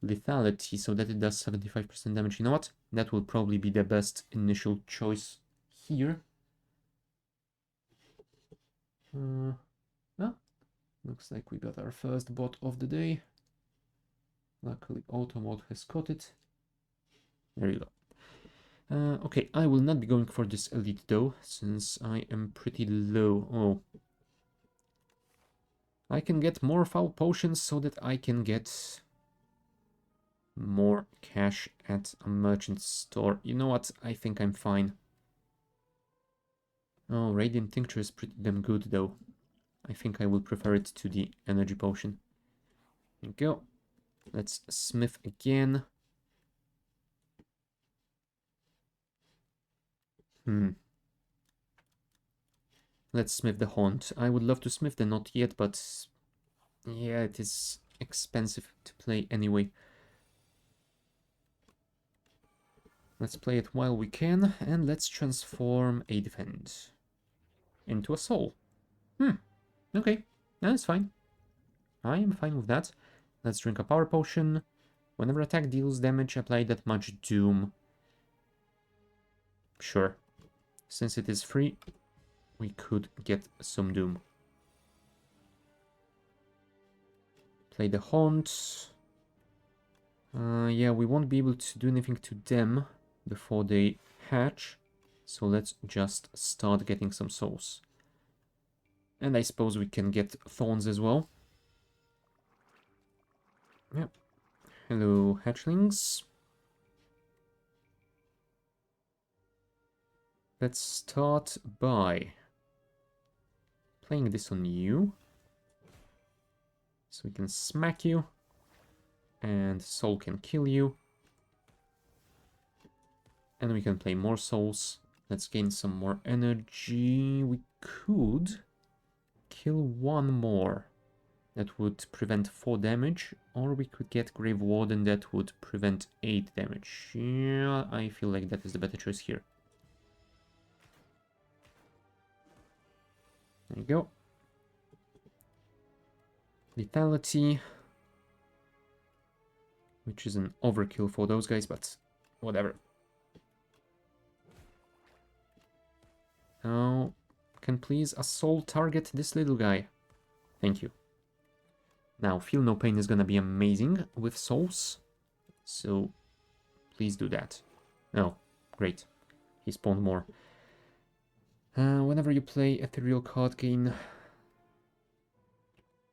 Lethality, so that it does 75% damage. You know what? That will probably be the best initial choice here. Well, looks like we got our first bot of the day. Luckily, Automod has caught it. There you go. Okay, I will not be going for this elite though, since I am pretty low. Oh. I can get more foul potions so that I can get more cash at a merchant store. You know what? I think I'm fine. Oh, Radiant Tincture is pretty damn good though. I think I will prefer it to the energy potion. There we go. Let's smith again. Let's smith the Haunt. I would love to smith the Not Yet, but yeah, it is expensive to play anyway. Let's play it while we can, and let's transform a Defend into a Soul. Okay, that's fine. I am fine with that. Let's drink a Power Potion. Whenever attack deals damage, apply that much Doom. Sure. Since it is free, we could get some Doom. Play the Haunt. Yeah, we won't be able to do anything to them before they hatch. So let's just start getting some souls. And I suppose we can get thorns as well. Yep. Hello, hatchlings. Let's start by playing this on you. So we can smack you. And soul can kill you. And we can play more souls. Let's gain some more energy. We could kill one more. That would prevent 4 damage, or we could get Grave Warden that would prevent 8 damage. Yeah, I feel like that is the better choice here. There you go. Lethality, which is an overkill for those guys, but whatever. Now, can please a soul target this little guy? Thank you. Now, Feel No Pain is gonna be amazing with souls, so please do that. Oh, great. He spawned more. Whenever you play Ethereal card gain...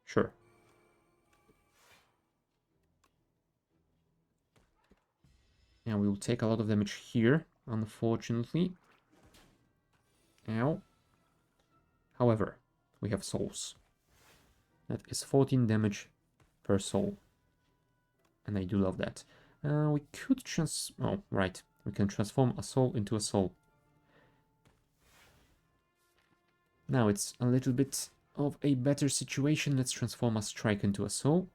Sure. Yeah, we will take a lot of damage here, unfortunately. Ow. However, we have souls. That is 14 damage per soul. And I do love that. We could oh, right. We can transform a soul into a soul. Now it's a little bit of a better situation. Let's transform a strike into a soul.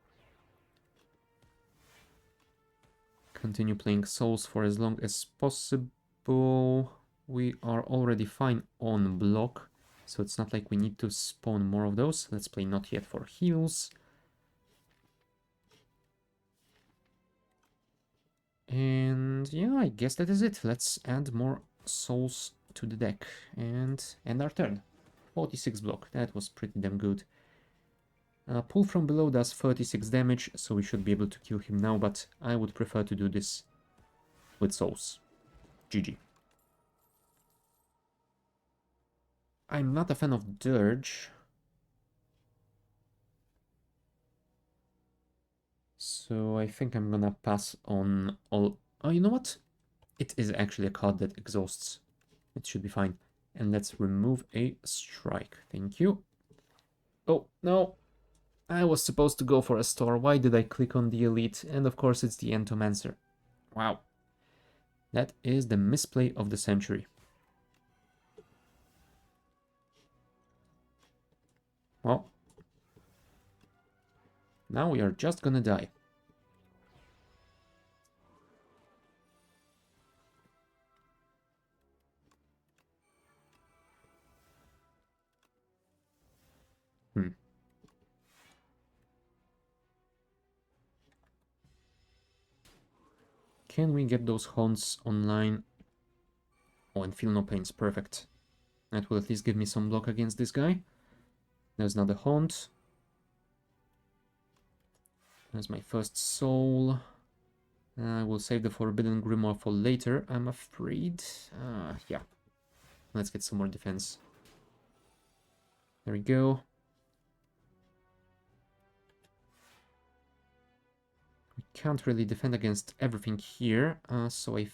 Continue playing souls for as long as possible. We are already fine on block, so it's not like we need to spawn more of those. Let's play Not Yet for heals. And yeah, I guess that is it. Let's add more souls to the deck and end our turn. 46 block, that was pretty damn good. Pull from below does 36 damage, so we should be able to kill him now, but I would prefer to do this with souls. GG. I'm not a fan of Dirge. So I think I'm gonna pass on all... Oh, you know what? It is actually a card that exhausts. It should be fine. And let's remove a strike. Thank you. Oh, no. I was supposed to go for a store. Why did I click on the elite? And of course it's the Entomancer. Wow. That is the misplay of the century. Well. Now we are just gonna die. Can we get those haunts online? Oh, and Feel No Pain's perfect. That will at least give me some block against this guy. There's another haunt. There's my first soul. I will save the Forbidden Grimoire for later, I'm afraid. Yeah. Let's get some more defense. There we go. We can't really defend against everything here, so I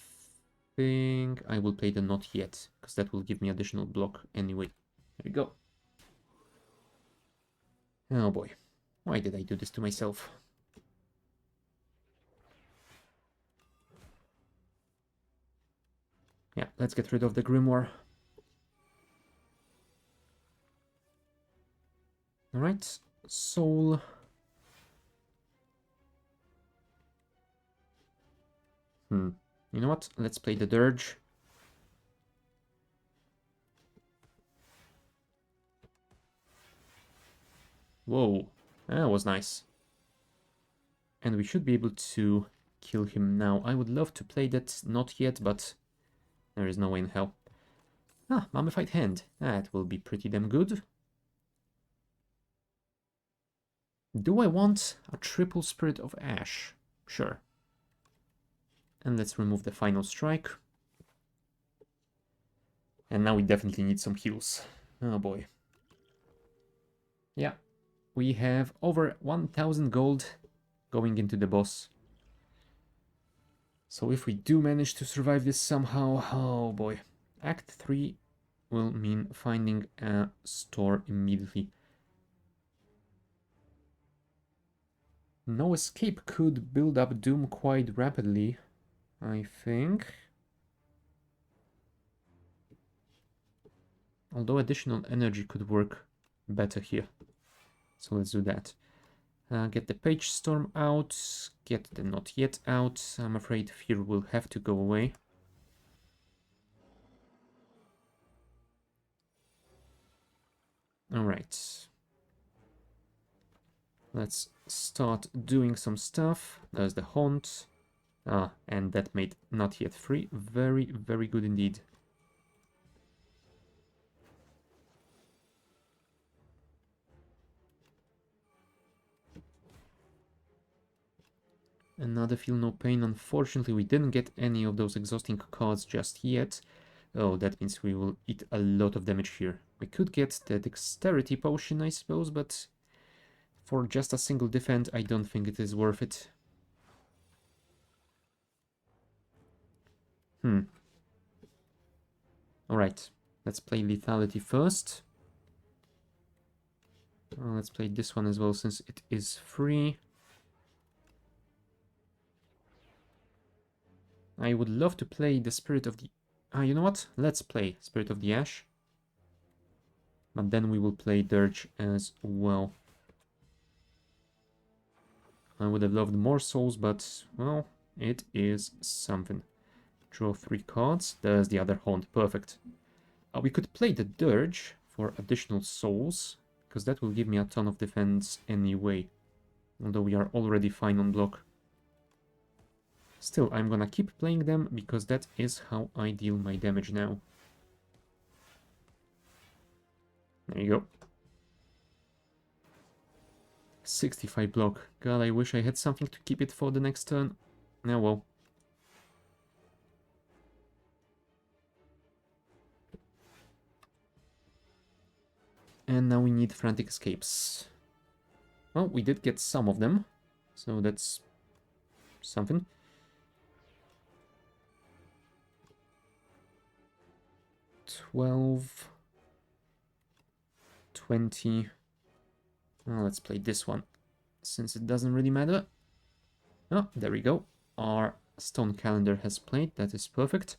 think I will play the Not Yet, because that will give me additional block anyway. There we go. Oh boy. Why did I do this to myself? Yeah, let's get rid of the Grimoire. Alright, soul. You know what? Let's play the Dirge. Whoa, that was nice. And we should be able to kill him now. I would love to play that Not Yet, but there is no way in hell. Ah, Mummified Hand. That will be pretty damn good. Do I want a triple Spirit of Ash? Sure. And let's remove the final strike. And now we definitely need some heals. Oh boy. Yeah. We have over 1000 gold going into the boss. So if we do manage to survive this somehow, oh boy. Act 3 will mean finding a store immediately. No Escape could build up Doom quite rapidly, I think. Although additional energy could work better here. So let's do that. Get the Page Storm out. Get the Not Yet out. I'm afraid Fear will have to go away. Alright. Let's start doing some stuff. There's the Haunt. And that made Not Yet free. Very, very good indeed. Another Feel No Pain. Unfortunately, we didn't get any of those exhausting cards just yet. Oh, that means we will eat a lot of damage here. We could get the Dexterity Potion, I suppose, but for just a single defend, I don't think it is worth it. Alright, let's play Lethality first. Let's play this one as well, since it is free. I would love to play the Spirit of the... you know what? Let's play Spirit of the Ash. But then we will play Dirge as well. I would have loved more souls, but, well, it is something. Draw 3 cards. There's the other Haunt. Perfect. We could play the Dirge for additional souls, because that will give me a ton of defense anyway. Although we are already fine on block. Still, I'm gonna keep playing them, because that is how I deal my damage now. There you go. 65 block. God, I wish I had something to keep it for the next turn. Now, well. And now we need Frantic Escapes. Well, we did get some of them, so that's something. $12, $20. Let's play this one, since it doesn't really matter. Oh, there we go. Our Stone Calendar has played. That is perfect.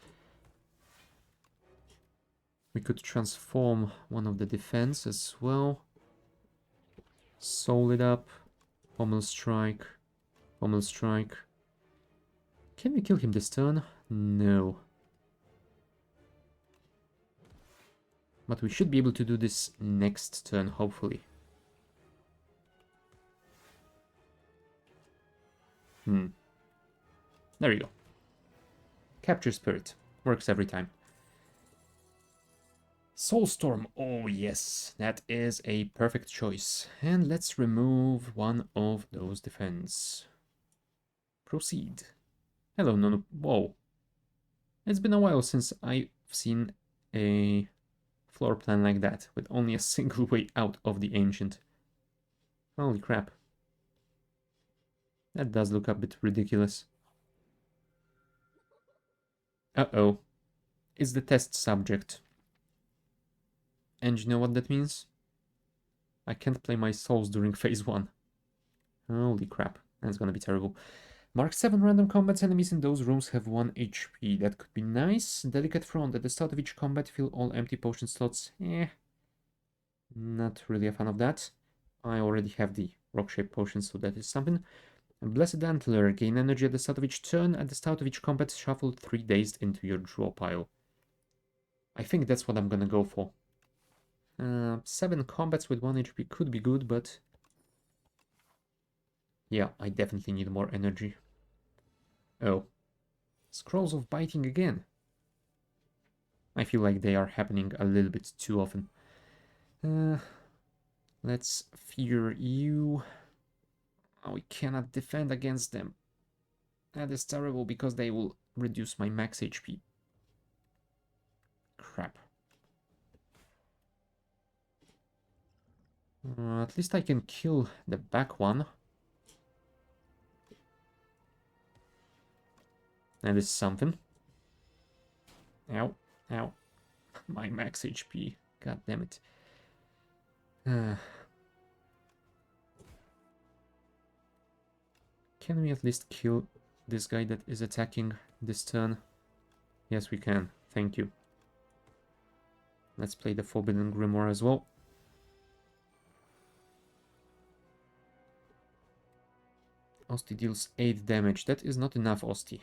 We could transform one of the defense as well. Soul it up. Pommel Strike. Pommel Strike. Can we kill him this turn? No. But we should be able to do this next turn, hopefully. There we go. Capture Spirit. Works every time. Soulstorm. Oh yes, that is a perfect choice. And let's remove one of those defense. Proceed. Hello, no. Whoa. It's been a while since I've seen a floor plan like that, with only a single way out of the Ancient. Holy crap. That does look a bit ridiculous. Uh-oh. It's the test subject. And you know what that means? I can't play my souls during phase 1. Holy crap. That's gonna be terrible. Mark 7 random combats. Enemies in those rooms have 1 HP. That could be nice. Delicate Front. At the start of each combat, fill all empty potion slots. Not really a fan of that. I already have the rock-shaped potion, so that is something. Blessed Antler. Gain energy at the start of each turn. At the start of each combat, shuffle 3 dazed into your draw pile. I think that's what I'm gonna go for. 7 combats with 1 HP could be good, but... yeah, I definitely need more energy. Oh. Scrolls of Biting again. I feel like they are happening a little bit too often. Let's fear you. Oh, we cannot defend against them. That is terrible, because they will reduce my max HP. Crap. At least I can kill the back one. That is something. Ow, ow. My max HP. God damn it. Can we at least kill this guy that is attacking this turn? Yes, we can. Thank you. Let's play the Forbidden Grimoire as well. Osti deals 8 damage. That is not enough, Osti.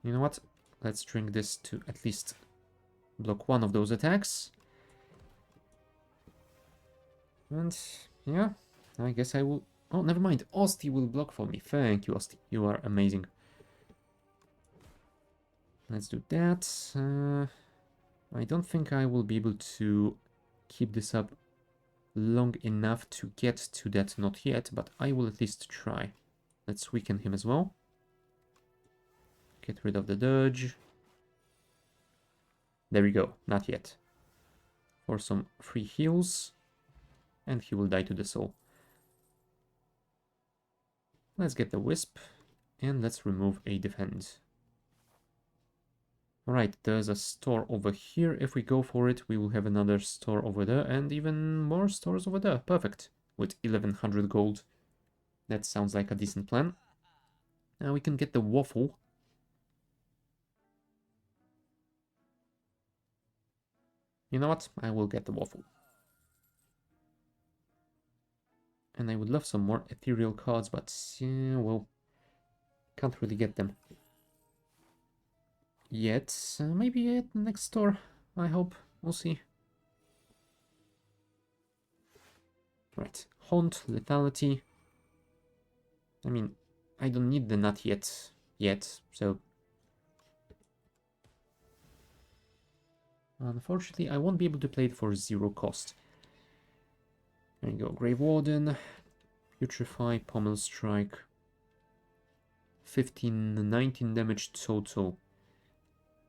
You know what? Let's drink this to at least block one of those attacks. And yeah, I guess I will... Oh, never mind. Osti will block for me. Thank you, Osti. You are amazing. Let's do that. I don't think I will be able to keep this up long enough to get to that not yet, but I will at least try. Let's weaken him as well. Get rid of the dodge. There we go, not yet. For some free heals, and he will die to the soul. Let's get the wisp, and let's remove a defend. Alright, there's a store over here. If we go for it, we will have another store over there, and even more stores over there. Perfect. With 1100 gold. That sounds like a decent plan. Now we can get the waffle. You know what? I will get the waffle. And I would love some more ethereal cards, but yeah, well, can't really get them yet. Maybe at the next store, I hope. We'll see. Right, Haunt, Lethality. I mean, I don't need the nut yet, so... Unfortunately, I won't be able to play it for 0 cost. There you go, Grave Warden, Putrefy, Pommel Strike. 15, 19 damage total.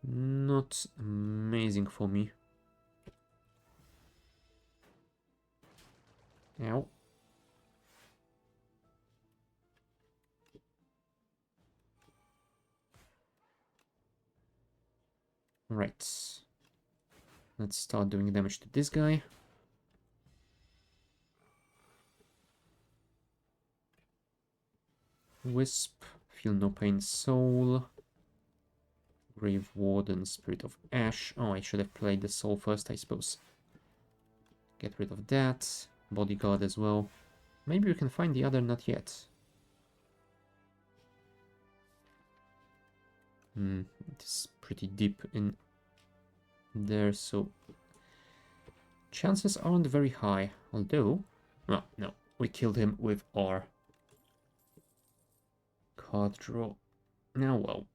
Not amazing for me. Ow. Right. Let's start doing damage to this guy. Wisp, Feel No Pain Soul. Grave Warden, Spirit of Ash. Oh, I should have played the soul first, I suppose. Get rid of that. Bodyguard as well. Maybe we can find the other, not yet. It's pretty deep in there, so chances aren't very high. Although, well, no, we killed him with our card draw. Now, well,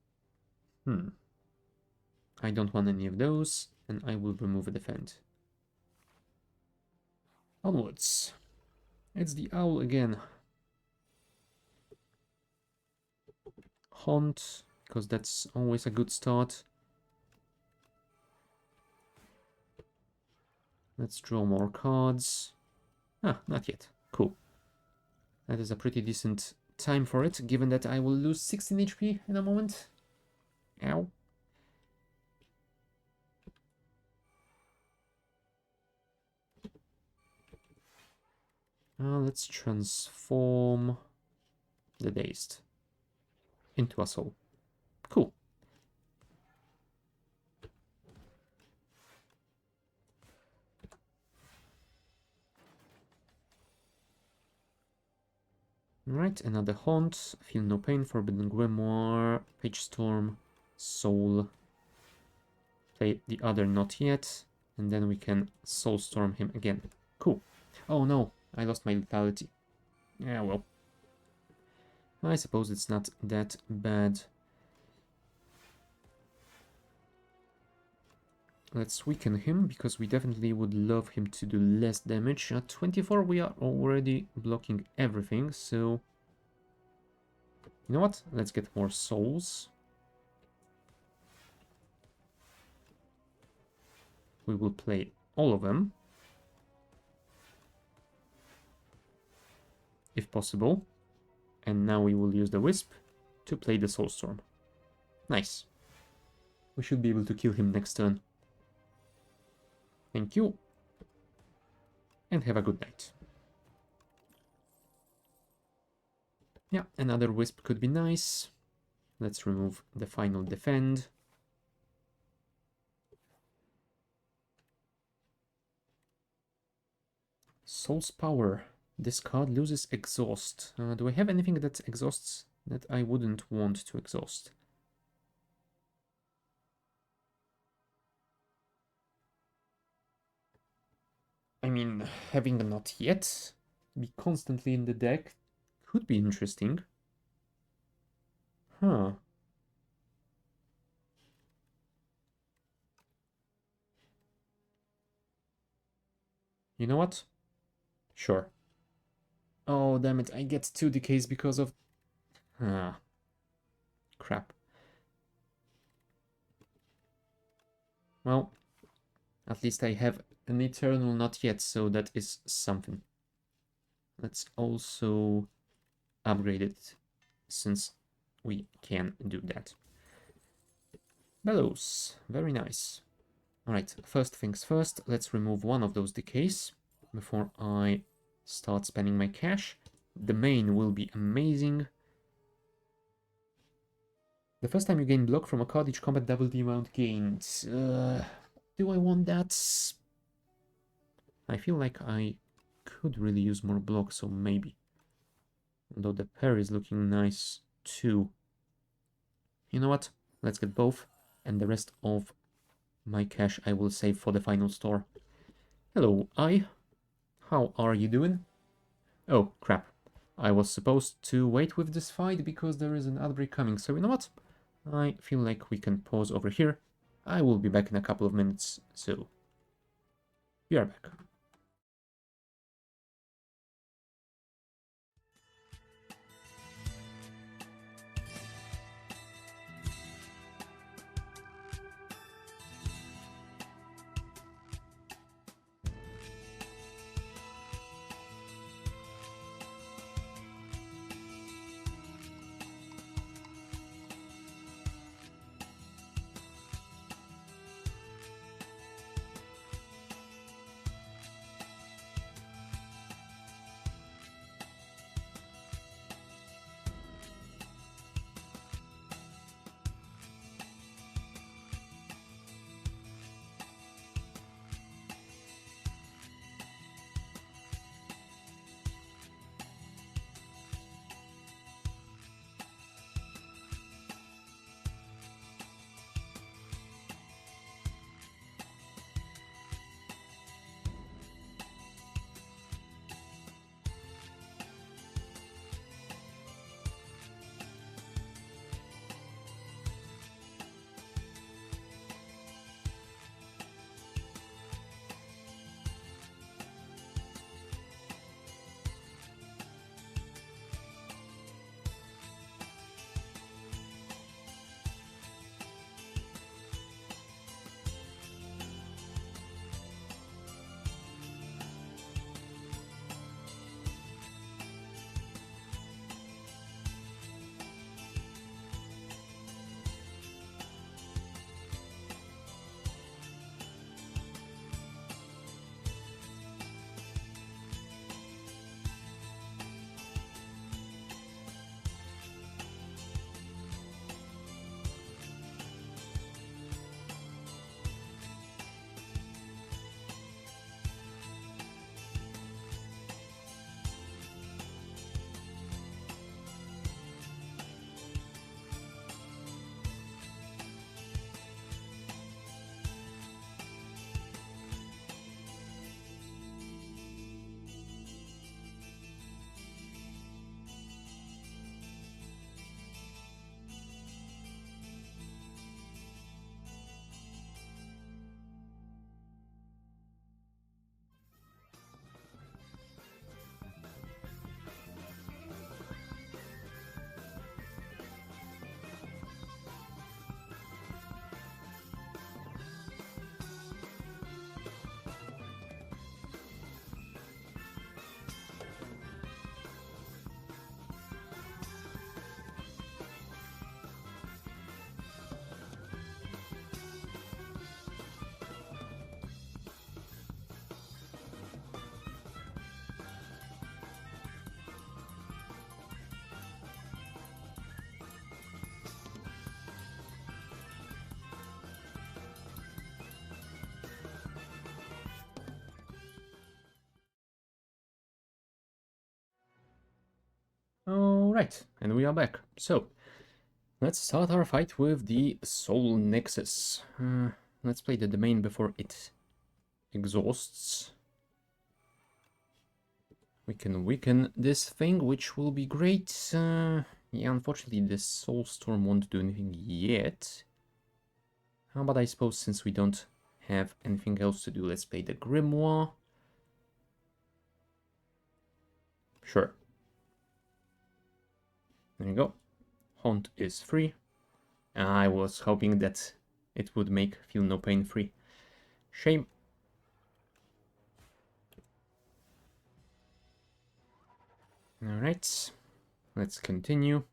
I don't want any of those, and I will remove a defend. Onwards. It's the owl again. Haunt, because that's always a good start. Let's draw more cards. Ah, not yet. Cool. That is a pretty decent time for it, given that I will lose 16 HP in a moment. Ow. Let's transform the Dazed into a soul. Cool. Right, another Haunt, Feel No Pain, Forbidden Grimoire, Page Storm, Soul. Play the other Not Yet, and then we can Soulstorm him again. Cool. Oh no, I lost my lethality. Yeah, well. I suppose it's not that bad. Let's weaken him, because we definitely would love him to do less damage. At 24 we are already blocking everything, so... You know what? Let's get more souls. We will play all of them. If possible. And now we will use the Wisp to play the Soulstorm. Nice. We should be able to kill him next turn. Thank you. And have a good night. Yeah, another Wisp could be nice. Let's remove the final defend. Soul's Power. This card loses exhaust. Do I have anything that exhausts that I wouldn't want to exhaust? I mean, having a Not Yet be constantly in the deck could be interesting. Huh. You know what? Sure. Oh, damn it, I get 2 decays because of... Ah. Crap. Well, at least I have an Eternal Not Yet, so that is something. Let's also upgrade it, since we can do that. Bellows, very nice. Alright, first things first, let's remove one of those decays before I start spending my cash. The main will be amazing. The first time you gain block from a card, each combat double the amount gained. Do I want that? I feel like I could really use more block, so maybe. Although the pair is looking nice too. You know what? Let's get both, and the rest of my cash I will save for the final store. Hello, how are you doing? Oh, crap. I was supposed to wait with this fight because there is an outbreak coming, so you know what? I feel like we can pause over here. I will be back in a couple of minutes, so we are back. Alright, and we are back. So, let's start our fight with the Soul Nexus. Let's play the domain before it exhausts. We can weaken this thing, which will be great. Yeah, unfortunately, this Soul Storm won't do anything yet. But I suppose since we don't have anything else to do, let's play the Grimoire. Sure. There you go. Haunt is free. I was hoping that it would make Feel No Pain free. Shame. Alright. Let's continue.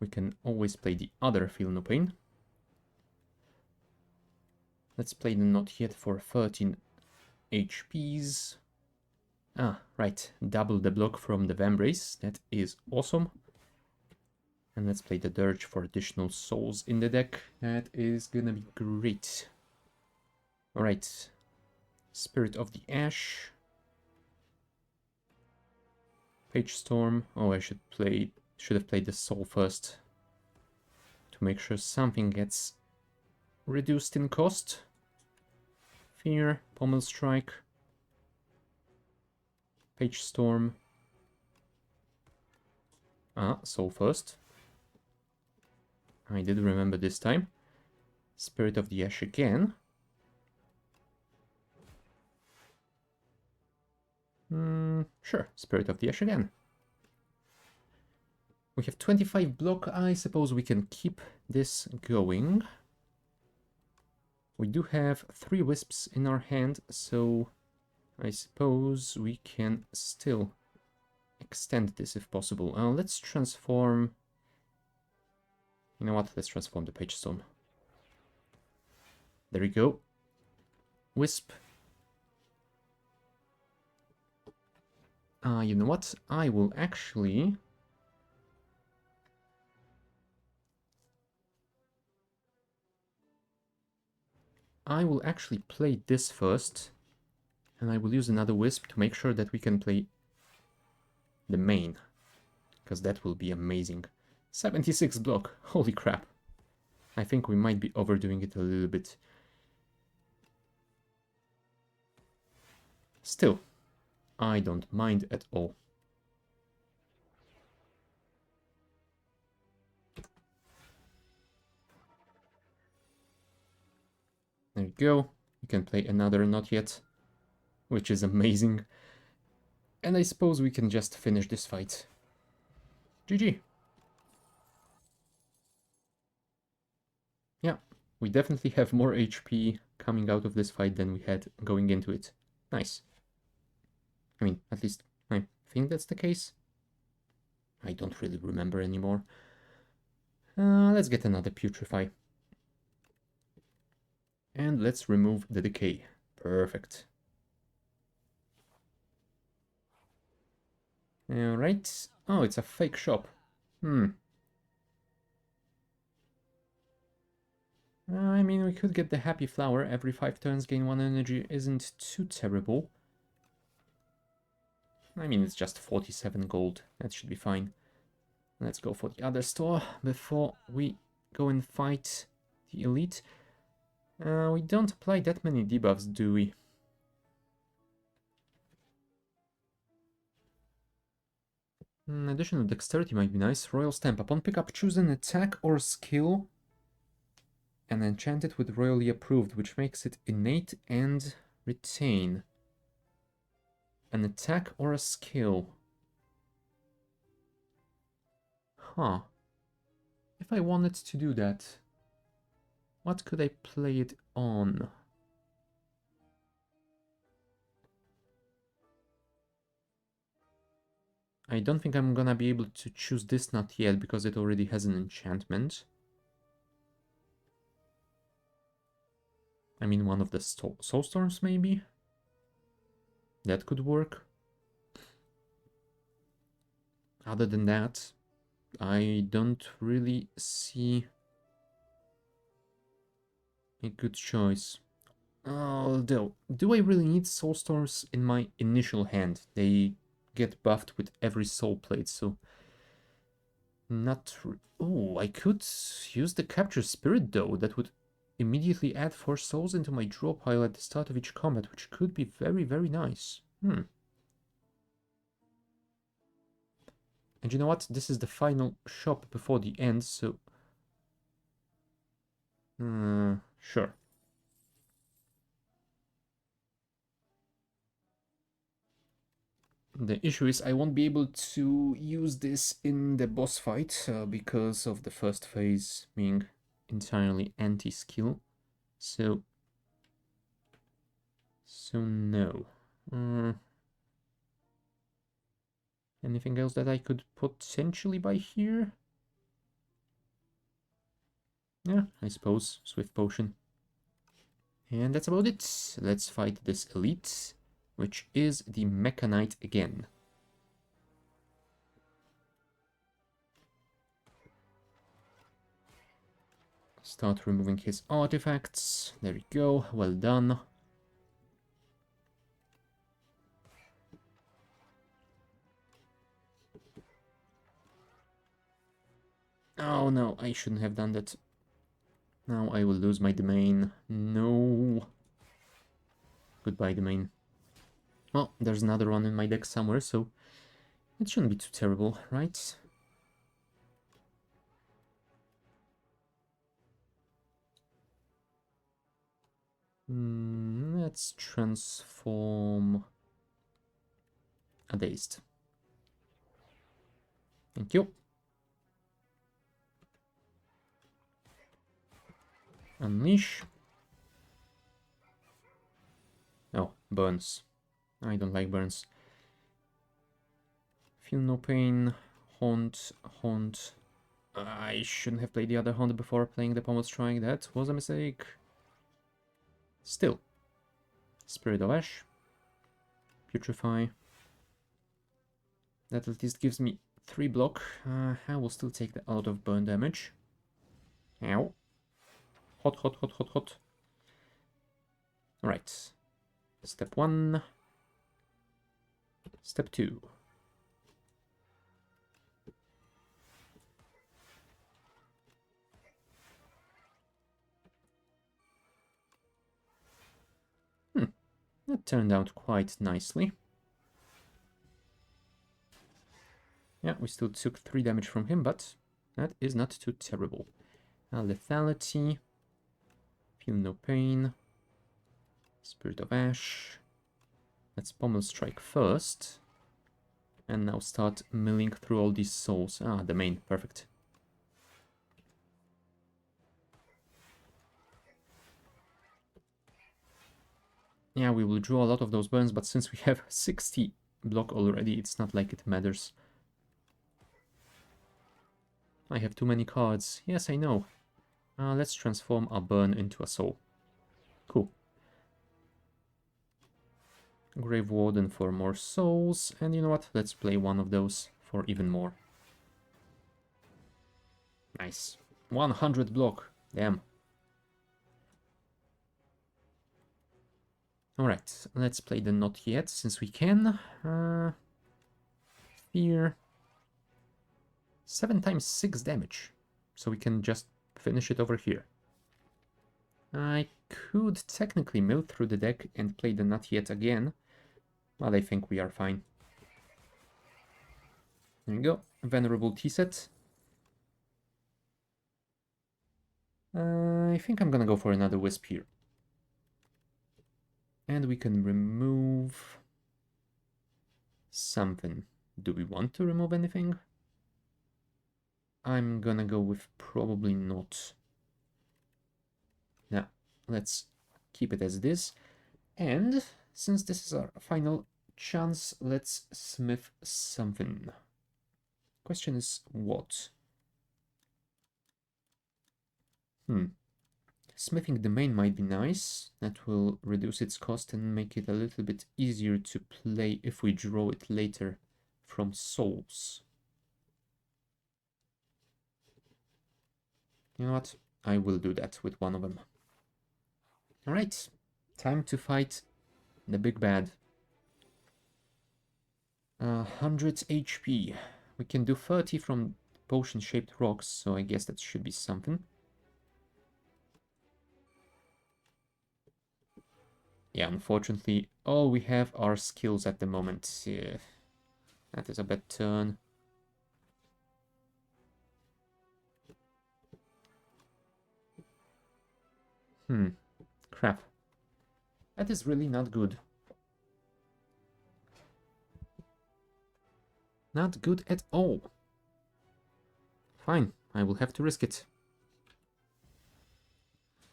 We can always play the other Feel No Pain. Let's play the Not Yet for 13 HPs. Ah, right. Double the block from the Vambrace. That is awesome. And let's play the Dirge for additional souls in the deck. That is gonna be great. Alright. Spirit of the Ash. Page Storm. Oh, I should have played the soul first. To make sure something gets reduced in cost. Fear, Pommel Strike. Page Storm. Ah, soul first. I did remember this time. Spirit of the Ash again. Sure, Spirit of the Ash again. We have 25 block. I suppose we can keep this going. We do have 3 Wisps in our hand, so I suppose we can still extend this if possible. Let's transform... You know what? Let's transform the Page Storm. There we go. Wisp. You know what? I will actually... play this first. And I will use another Wisp to make sure that we can play the main. Because that will be amazing. 76 block. Holy crap. I think we might be overdoing it a little bit. Still, I don't mind at all. There you go. We can play another Not Yet, which is amazing. And I suppose we can just finish this fight. GG. Yeah, we definitely have more HP coming out of this fight than we had going into it. Nice. I mean, at least I think that's the case. I don't really remember anymore. Let's get another Putrefy. And let's remove the Decay. Perfect. Alright. Oh, it's a fake shop. I mean, we could get the Happy Flower. Every 5 turns gain 1 energy isn't too terrible. I mean, it's just 47 gold. That should be fine. Let's go for the other store before we go and fight the elite. We don't apply that many debuffs, do we? Additional dexterity might be nice. Royal Stamp. Upon pickup, choose an attack or skill and enchant it with Royally Approved, which makes it innate and retain. An attack or a skill. Huh. If I wanted to do that, what could I play it on? I don't think I'm gonna be able to choose this Not Yet because it already has an enchantment. I mean, one of the Soulstorms, maybe? That could work. Other than that, I don't really see a good choice. Although, do I really need Soulstorms in my initial hand? They get buffed with every Soul Plate, so Oh, I could use the Capture Spirit, though. That would immediately add 4 souls into my draw pile at the start of each combat, which could be very, very nice. And you know what? This is the final shop before the end, so... sure. The issue is I won't be able to use this in the boss fight because of the first phase being entirely anti-skill. So no. Anything else that I could potentially buy here? Yeah, I suppose. Swift Potion. And that's about it. Let's fight this elite, which is the Mecha Knight again. Start removing his artifacts. There we go. Well done. Oh no, I shouldn't have done that. Now I will lose my domain. No. Goodbye, domain. Well, there's another one in my deck somewhere, so it shouldn't be too terrible, right? Let's transform a Dazed. Thank you. Unleash. Oh, burns. I don't like burns. Feel no pain. Haunt. Haunt. I shouldn't have played the other Haunt before playing the Pommel Strike. That was a mistake. Still. Spirit of Ash. Putrefy. That at least gives me 3 block. I will still take the out of burn damage. Ow. Hot, hot, hot, hot, hot. Alright. Step 1. Step 2. That turned out quite nicely. Yeah, we still took 3 damage from him, but that is not too terrible. Lethality. Feel no pain. Spirit of Ash. Let's Pommel Strike first. And now start milling through all these souls. The main. Perfect. Yeah, we will draw a lot of those burns, but since we have 60 block already, it's not like it matters. I have too many cards. Yes, I know. Let's transform a burn into a soul. Cool. Grave Warden for more souls. And you know what? Let's play one of those for even more. Nice. 100 block. Damn. Alright, let's play the Not Yet, since we can. Fear. 7 times 6 damage. So we can just finish it over here. I could technically mill through the deck and play the Not Yet again, but I think we are fine. There you go. Venerable T-set. I think I'm gonna go for another Wisp here. And we can remove something. Do we want to remove anything? I'm gonna go with probably not. Now, let's keep it as it is. And since this is our final chance, let's smith something. Question is what? Smithing the main might be nice. That will reduce its cost and make it a little bit easier to play if we draw it later from souls. You know what? I will do that with one of them. Alright, time to fight the big bad. 100 HP. We can do 30 from potion-shaped rocks, so I guess that should be something. Yeah, unfortunately, all we have are skills at the moment. Yeah, that is a bad turn. Crap. That is really not good. Not good at all. Fine, I will have to risk it.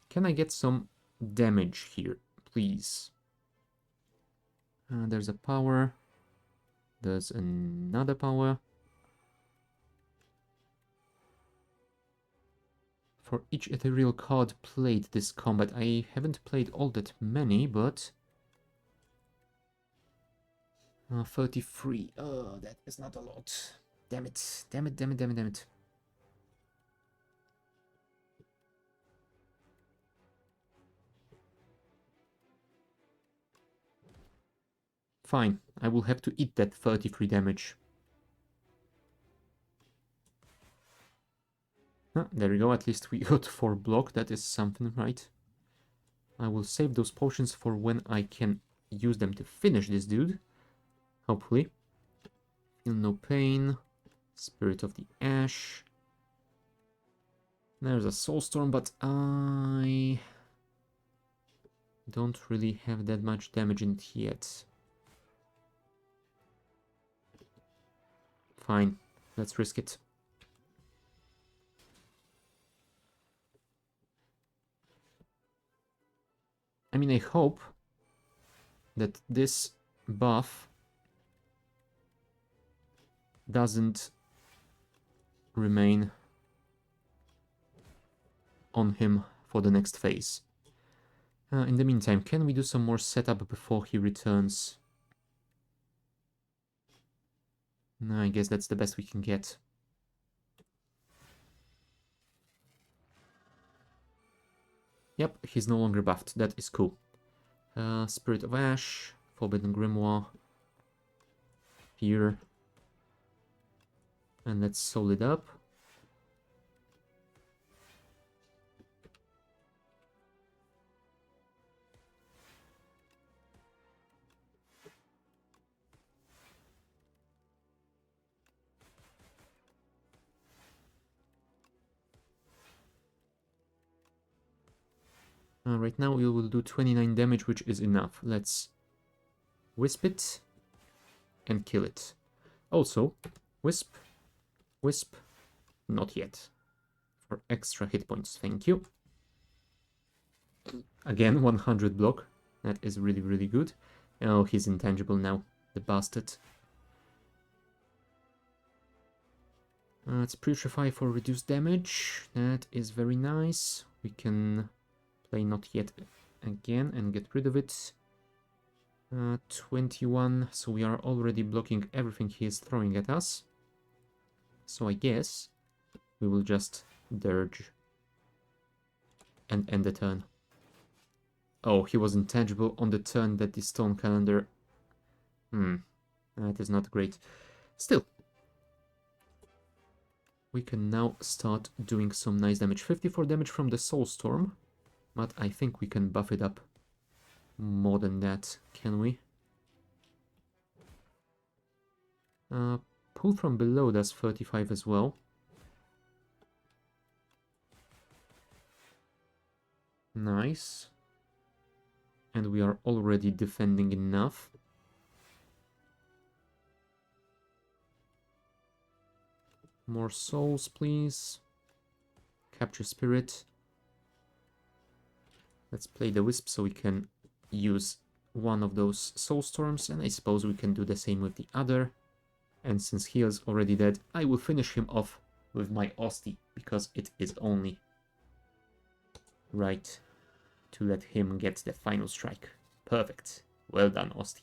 Can I get some damage here, please? There's a power. There's another power. For each ethereal card played this combat, I haven't played all that many, but 33. Oh, that is not a lot. Damn it. Damn it, damn it, damn it, damn it. Fine, I will have to eat that 33 damage. There we go, at least we got 4 block, that is something, right? I will save those potions for when I can use them to finish this dude. Hopefully. Feel no pain. Spirit of the Ash. There's a Soulstorm, but I don't really have that much damage in it yet. Fine, let's risk it. I mean, I hope that this buff doesn't remain on him for the next phase. In the meantime, can we do some more setup before he returns? No, I guess that's the best we can get. Yep, he's no longer buffed. That is cool. Spirit of Ash, Forbidden Grimoire. Here. And let's soul it up. Right now we will do 29 damage, which is enough. Let's wisp it and kill it. Also, wisp, wisp, not yet. For extra hit points, thank you. Again, 100 block. That is really, really good. Oh, he's intangible now, the bastard. Let's Putrefy for reduced damage. That is very nice. We can play not yet again and get rid of it. 21, so we are already blocking everything he is throwing at us. So I guess we will just dirge and end the turn. Oh, he was intangible on the turn that the stone calendar... that is not great. Still, we can now start doing some nice damage. 54 damage from the Soulstorm, but I think we can buff it up more than that, can we? Pull from below does 35 as well. Nice. And we are already defending enough. More souls, please. Capture spirit. Let's play the wisp so we can use one of those Soulstorms, and I suppose we can do the same with the other. And since he is already dead, I will finish him off with my Osti, because it is only right to let him get the final strike. Perfect. Well done, Osti.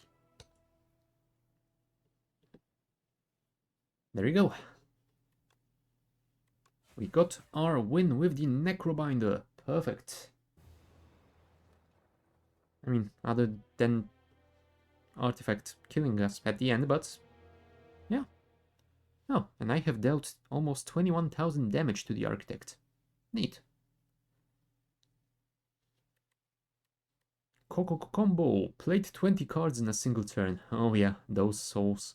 There you go. We got our win with the Necrobinder. Perfect. I mean, other than Artifact killing us at the end, but yeah. Oh, and I have dealt almost 21,000 damage to the Architect. Neat. Coco combo. Played 20 cards in a single turn. Oh yeah, those souls.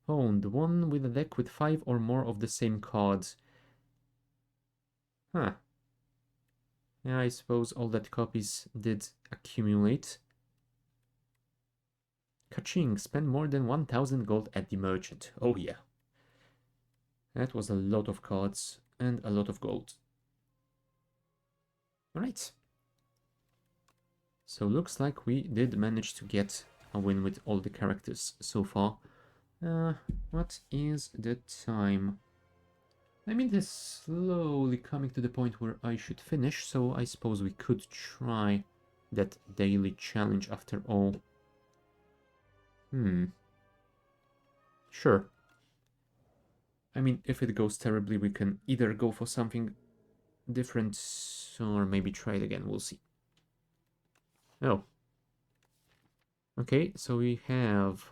Owned one with a deck with 5 or more of the same cards. Huh. Yeah, I suppose all that copies did accumulate. Kaching, spend more than 1,000 gold at the merchant. Oh yeah. That was a lot of cards and a lot of gold. Alright. So looks like we did manage to get a win with all the characters so far. What is the time? I mean, it's slowly coming to the point where I should finish, so I suppose we could try that daily challenge after all. Sure. I mean, if it goes terribly, we can either go for something different or maybe try it again. We'll see. Oh. Okay, so we have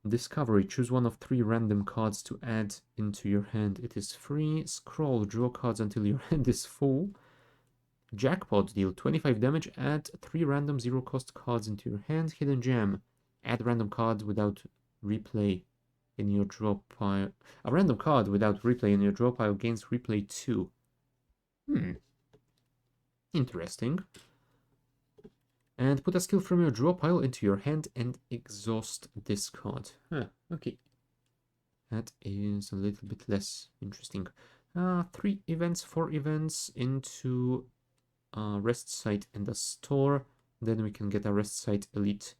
Discovery. Choose one of 3 random cards to add into your hand. It is free. Scroll. Draw cards until your hand is full. Jackpot. Deal 25 damage. Add 3 random 0-cost cards into your hand. Hidden Gem. Add random cards without replay in your draw pile. A random card without replay in your draw pile gains replay 2. Interesting. And put a skill from your draw pile into your hand and exhaust this card. Okay. That is a little bit less interesting. 3 events, 4 events into a rest site and a store. Then we can get a rest site elite,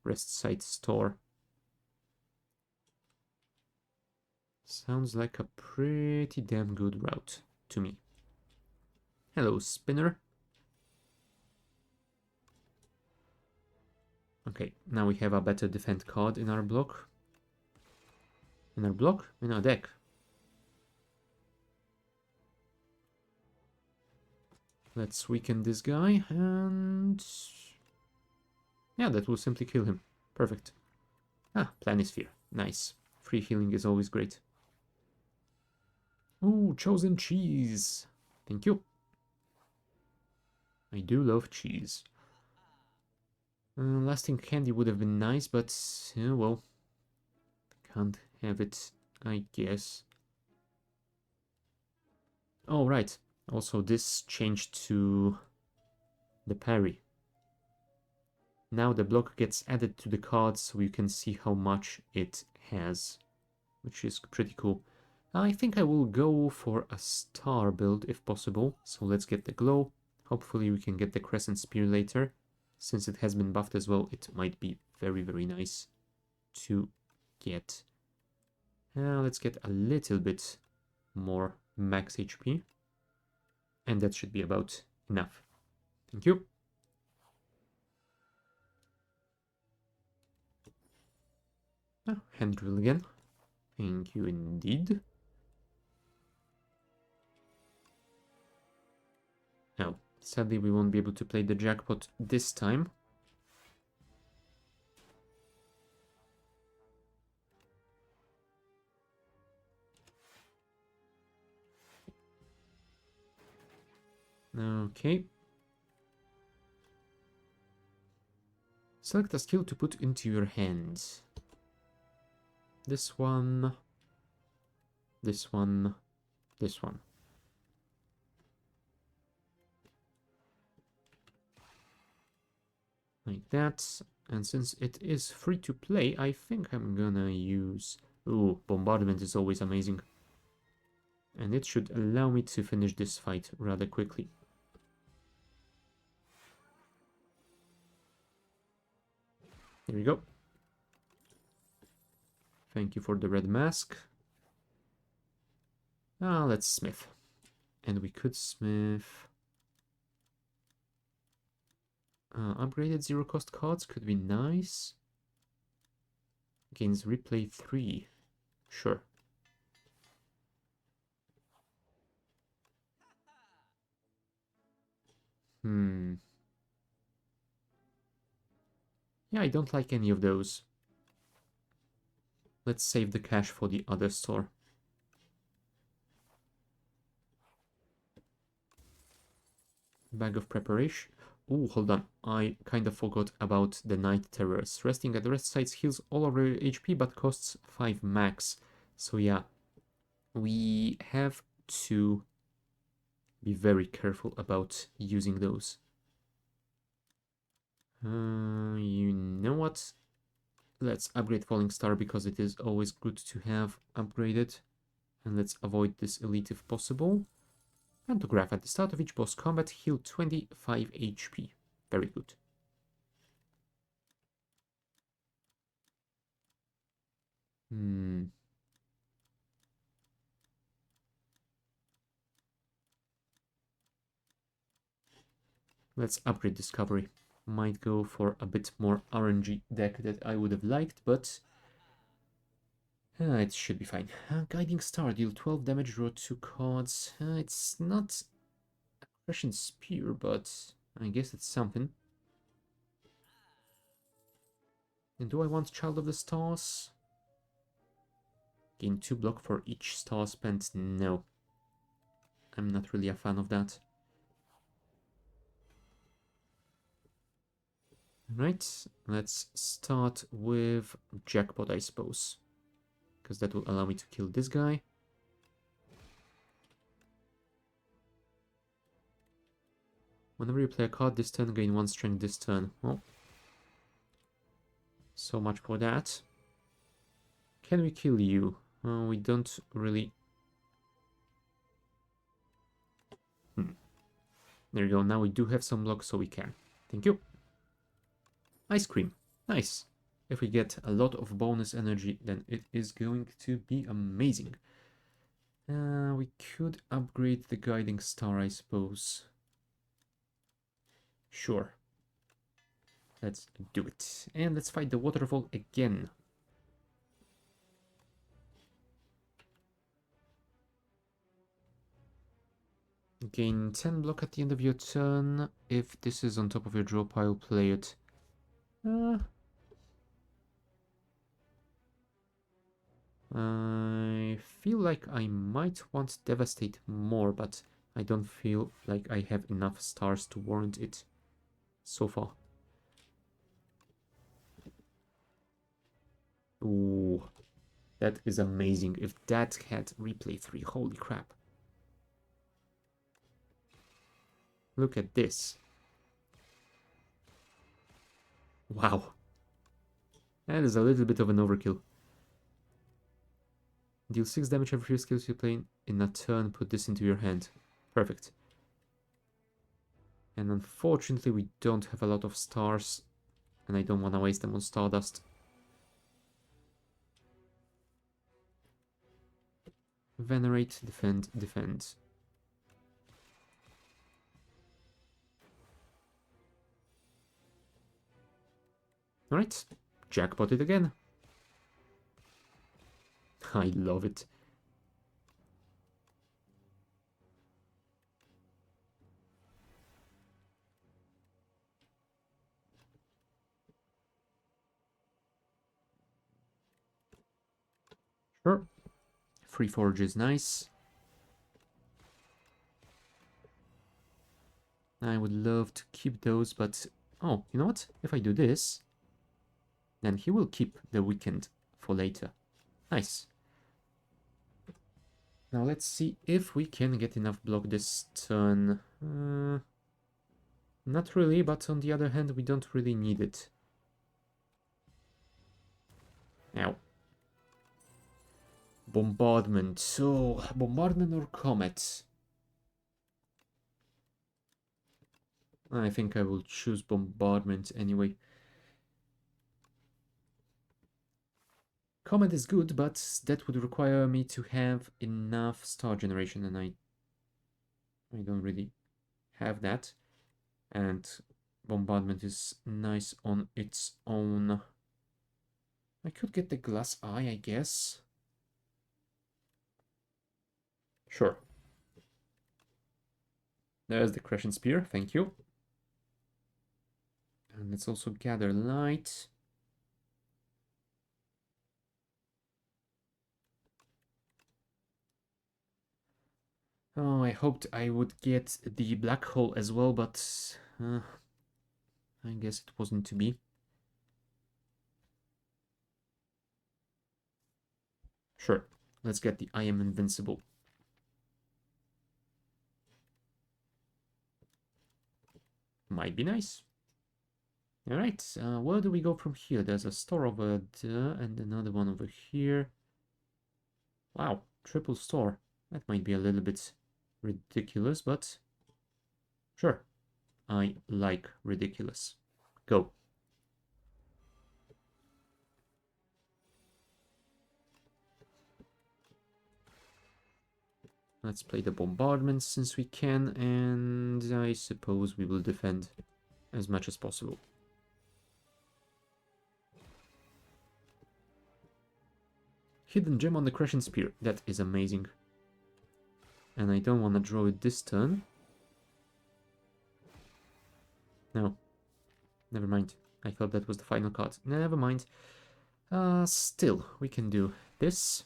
rest site store. Sounds like a pretty damn good route to me. Hello, Spinner. Okay, now we have a better defend card in our block. In our block? In our deck. Let's weaken this guy, and... yeah, that will simply kill him. Perfect. Planisphere. Nice. Free healing is always great. Ooh, chosen cheese. Thank you. I do love cheese. Lasting candy would have been nice, but, well, can't have it, I guess. Oh, right. Also, this changed to the parry. Now the block gets added to the card so you can see how much it has, which is pretty cool. I think I will go for a star build if possible. So let's get the glow. Hopefully we can get the crescent spear later. Since it has been buffed as well, it might be very, very nice to get. Let's get a little bit more max HP. And that should be about enough. Thank you. Hand drill again. Thank you indeed. Now, sadly we won't be able to play the jackpot this time. Okay. Select a skill to put into your hands. This one, this one, this one. Like that. And since it is free to play, I think I'm gonna use... Ooh, bombardment is always amazing. And it should allow me to finish this fight rather quickly. Here we go. Thank you for the red mask. Let's smith. And we could smith... upgraded 0-cost cards could be nice. Gains replay 3. Sure. Yeah, I don't like any of those. Let's save the cash for the other store. Bag of preparation. Oh, hold on. I kind of forgot about the night terrors. Resting at the rest sites heals all of your HP but costs 5 max. So yeah, we have to be very careful about using those. You know what? Let's upgrade Falling Star because it is always good to have upgraded. And let's avoid this elite if possible. Pantograph. At the start of each boss combat, heal 25 HP. Very good. Let's upgrade Discovery. Might go for a bit more RNG deck that I would have liked, but it should be fine. Guiding Star, deal 12 damage, draw 2 cards. It's not a Crescent Spear, but I guess it's something. And do I want Child of the Stars? Gain 2 block for each star spent? No. I'm not really a fan of that. Right, let's start with Jackpot, I suppose. Because that will allow me to kill this guy. Whenever you play a card this turn, gain 1 strength this turn. Well, so much for that. Can we kill you? We don't really... There you go, now we do have some luck, so we can. Thank you. Ice cream. Nice. If we get a lot of bonus energy, then it is going to be amazing. We could upgrade the Guiding Star, I suppose. Sure. Let's do it. And let's fight the waterfall again. Gain 10 block at the end of your turn. If this is on top of your draw pile, play it. I feel like I might want Devastate more, but I don't feel like I have enough stars to warrant it so far. Ooh, that is amazing. If that had replay 3, holy crap. Look at this. Wow. That is a little bit of an overkill. Deal 6 damage every few skills you play in a turn. Put this into your hand. Perfect. And unfortunately we don't have a lot of stars. And I don't want to waste them on Stardust. Venerate, defend, defend. Alright, jackpot it again. I love it. Sure. Free Forge is nice. I would love to keep those, but... Oh, you know what? If I do this, then he will keep the weekend for later. Nice. Now let's see if we can get enough block this turn. Not really, but on the other hand, we don't really need it. Now. Bombardment. So, bombardment or comet? I think I will choose bombardment anyway. Comet is good, but that would require me to have enough star generation, and I don't really have that. And bombardment is nice on its own. I could get the glass eye, I guess. Sure. There's the Crescent Spear, thank you. And let's also gather light. Oh, I hoped I would get the black hole as well, but I guess it wasn't to be. Sure, let's get the I am invincible. Might be nice. Alright, where do we go from here? There's a store over there and another one over here. Wow, triple store. That might be a little bit ridiculous, but sure. I like ridiculous. Go. Let's play the bombardment since we can, and I suppose we will defend as much as possible. Hidden gem on the Crescent Spear. That is amazing. And I don't want to draw it this turn. No. Never mind. I thought that was the final card. Never mind. Still, we can do this.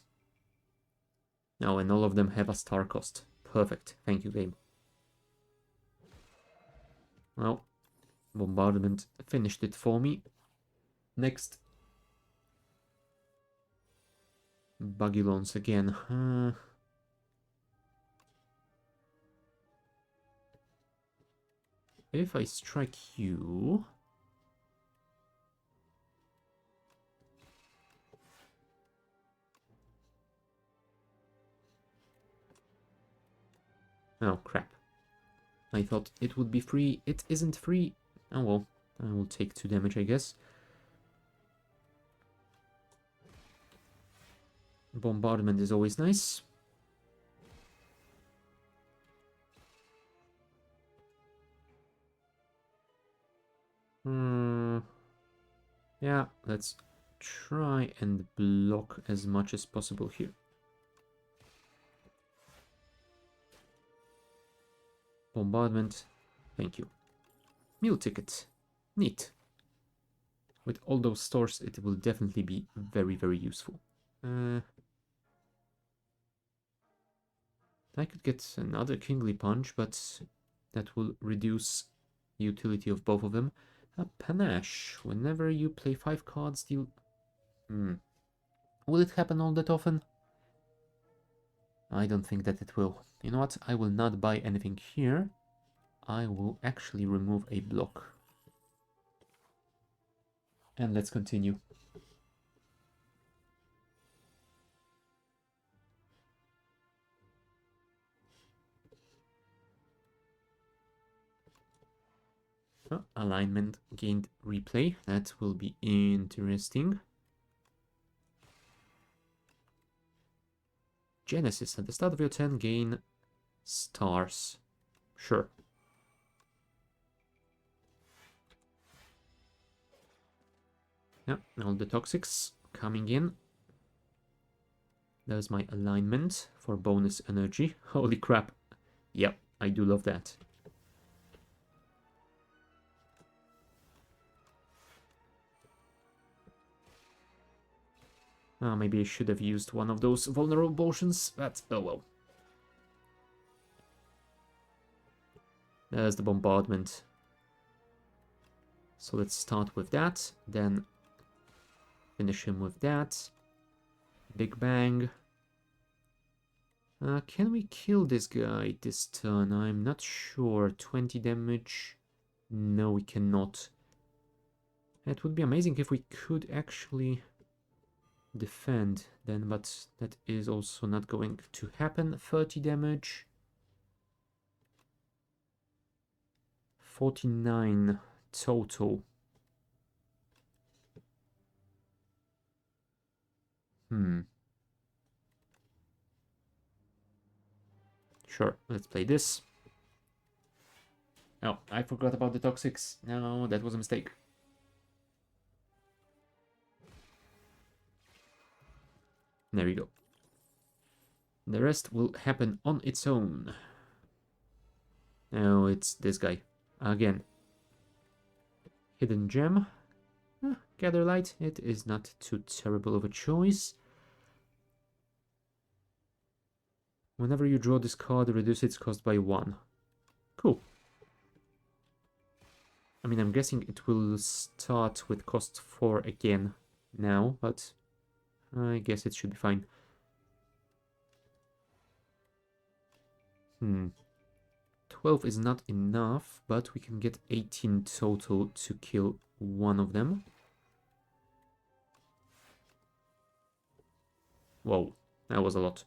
Oh, and all of them have a star cost. Perfect. Thank you, game. Well, bombardment finished it for me. Next. Buggy Loans again. If I strike you... Oh, crap. I thought it would be free. It isn't free. Oh well, I will take 2 damage, I guess. Bombardment is always nice. Yeah, let's try and block as much as possible here. Bombardment, thank you. Meal ticket, neat. With all those stores, it will definitely be very, very useful. I could get another Kingly Punch, but that will reduce the utility of both of them. A Panache. Whenever you play 5 cards, deal... Will it happen all that often? I don't think that it will. You know what? I will not buy anything here. I will actually remove a block. And let's continue. Oh, alignment gained replay. That will be interesting. Genesis. At the start of your turn, gain stars. Sure. Yeah, all the toxics coming in. There's my alignment for bonus energy. Holy crap. Yep, I do love that. Maybe I should have used one of those vulnerable potions, but oh well. There's the bombardment. So let's start with that, then finish him with that. Big Bang. Can we kill this guy this turn? I'm not sure. 20 damage? No, we cannot. It would be amazing if we could actually defend then, but that is also not going to happen. 30 damage. 49 total. Sure, let's play this. Oh, I forgot about the toxics. No, that was a mistake. There we go. The rest will happen on its own. Oh, it's this guy. Again. Hidden gem. Gather light. It is not too terrible of a choice. Whenever you draw this card, reduce its cost by 1. Cool. I mean, I'm guessing it will start with cost 4 again now, but I guess it should be fine. 12 is not enough, but we can get 18 total to kill one of them. Whoa, that was a lot.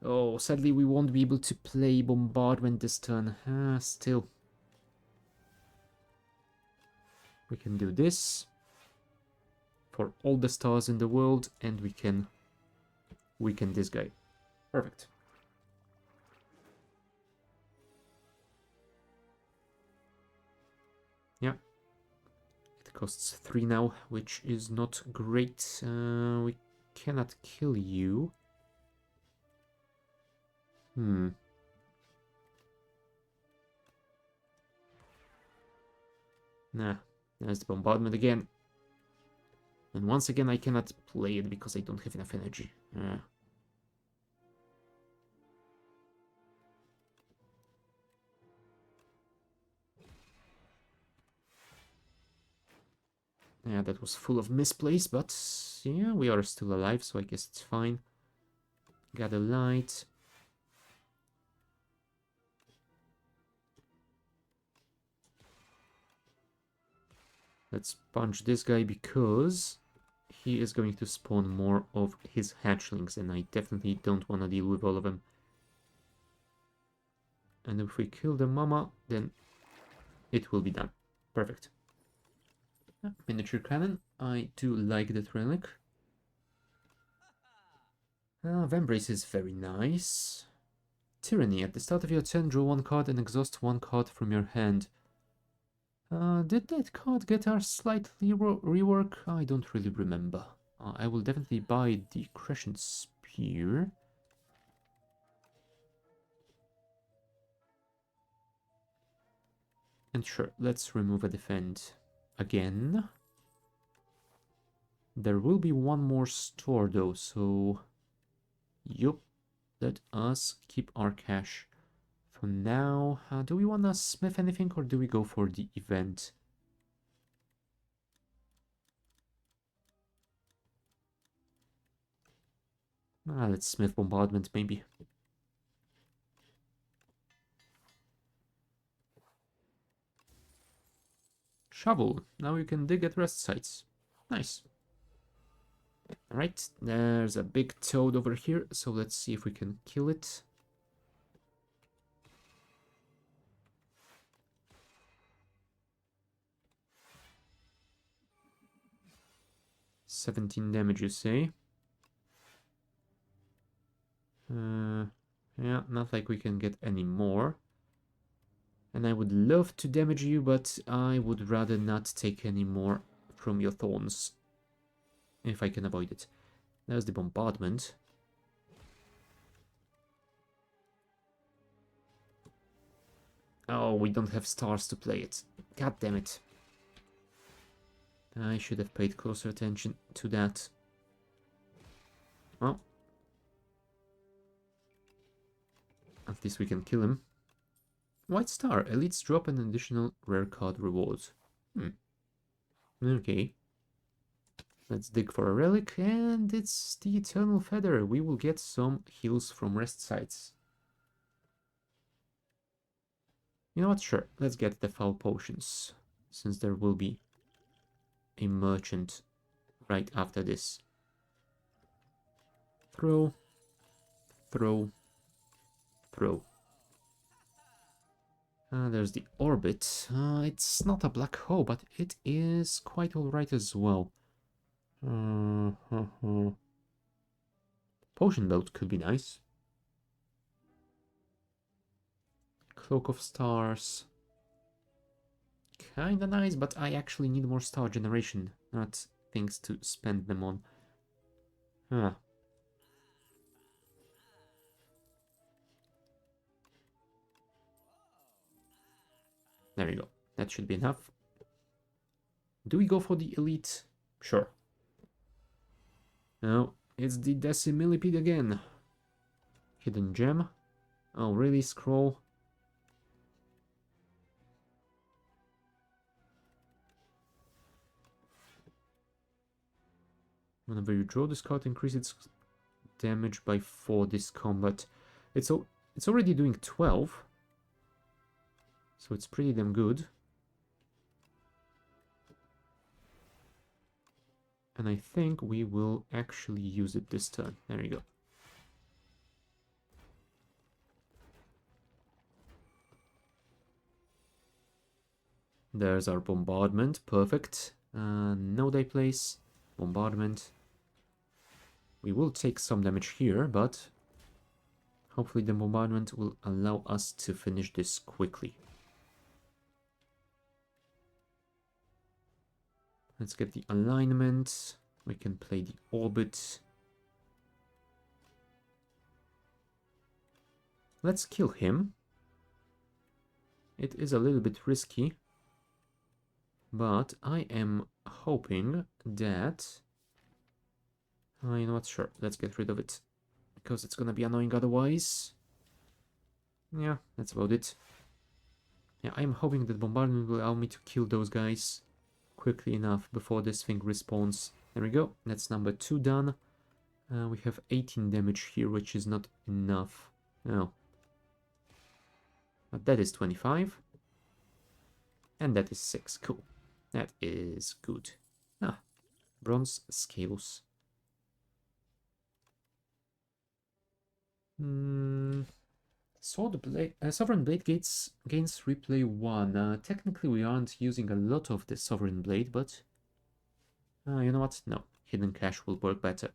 Oh, sadly we won't be able to play bombardment this turn. Still. We can do this for all the stars in the world, and we can weaken this guy. Perfect. Yeah. It costs 3 now, which is not great. We cannot kill you. Nah, there's the bombardment again. And once again, I cannot play it because I don't have enough energy. Yeah, that was full of misplays, but yeah, we are still alive, so I guess it's fine. Got a light. Let's punch this guy because he is going to spawn more of his hatchlings, and I definitely don't want to deal with all of them. And if we kill the mama, then it will be done. Perfect. Miniature cannon. I do like that relic. Vambrace is very nice. Tyranny. At the start of your turn, draw 1 card and exhaust 1 card from your hand. Did that card get our slight rework? I don't really remember. I will definitely buy the Crescent Spear. And sure, let's remove a defend again. There will be one more store though, so... Yup, let us keep our cash. For now, do we want to smith anything or do we go for the event? Let's smith bombardment maybe. Shovel. Now you can dig at rest sites. Nice. Alright, there's a big toad over here, so let's see if we can kill it. $17 damage, you say? Yeah, not like we can get any more. And I would love to damage you, but I would rather not take any more from your thorns. If I can avoid it. There's the bombardment. Oh, we don't have stars to play it. God damn it. I should have paid closer attention to that. Oh. At least we can kill him. White star. Elites drop an additional rare card reward. Okay. Let's dig for a relic, and it's the Eternal Feather. We will get some heals from rest sites. You know what? Sure. Let's get the foul potions, since there will be a merchant right after this. Throw. Throw. Throw. There's the orbit. It's not a black hole, but it is quite alright as well. Potion belt could be nice. Cloak of Stars. Kinda nice, but I actually need more star generation, not things to spend them on. There we go. That should be enough. Do we go for the elite? Sure. No, it's the Decimillipede again. Hidden gem. Oh, really, scroll? Whenever you draw this card, increase its damage by 4 this combat. It's already doing 12. So it's pretty damn good. And I think we will actually use it this turn. There you go. There's our bombardment. Perfect. No die place. Bombardment. We will take some damage here, but hopefully the bombardment will allow us to finish this quickly. Let's get the alignment. We can play the orbit. Let's kill him. It is a little bit risky, but I am hoping that... you know what, sure, let's get rid of it, because it's gonna be annoying otherwise. Yeah, that's about it. Yeah, I'm hoping that bombardment will allow me to kill those guys quickly enough before this thing respawns. There we go, that's number 2 done. We have 18 damage here, which is not enough. No. But that is 25. And that is 6. Cool. That is good. Ah, bronze scales. Sword Blade, Sovereign Blade gains replay 1. Technically we aren't using a lot of the Sovereign Blade, but... you know what? No. Hidden Cache will work better.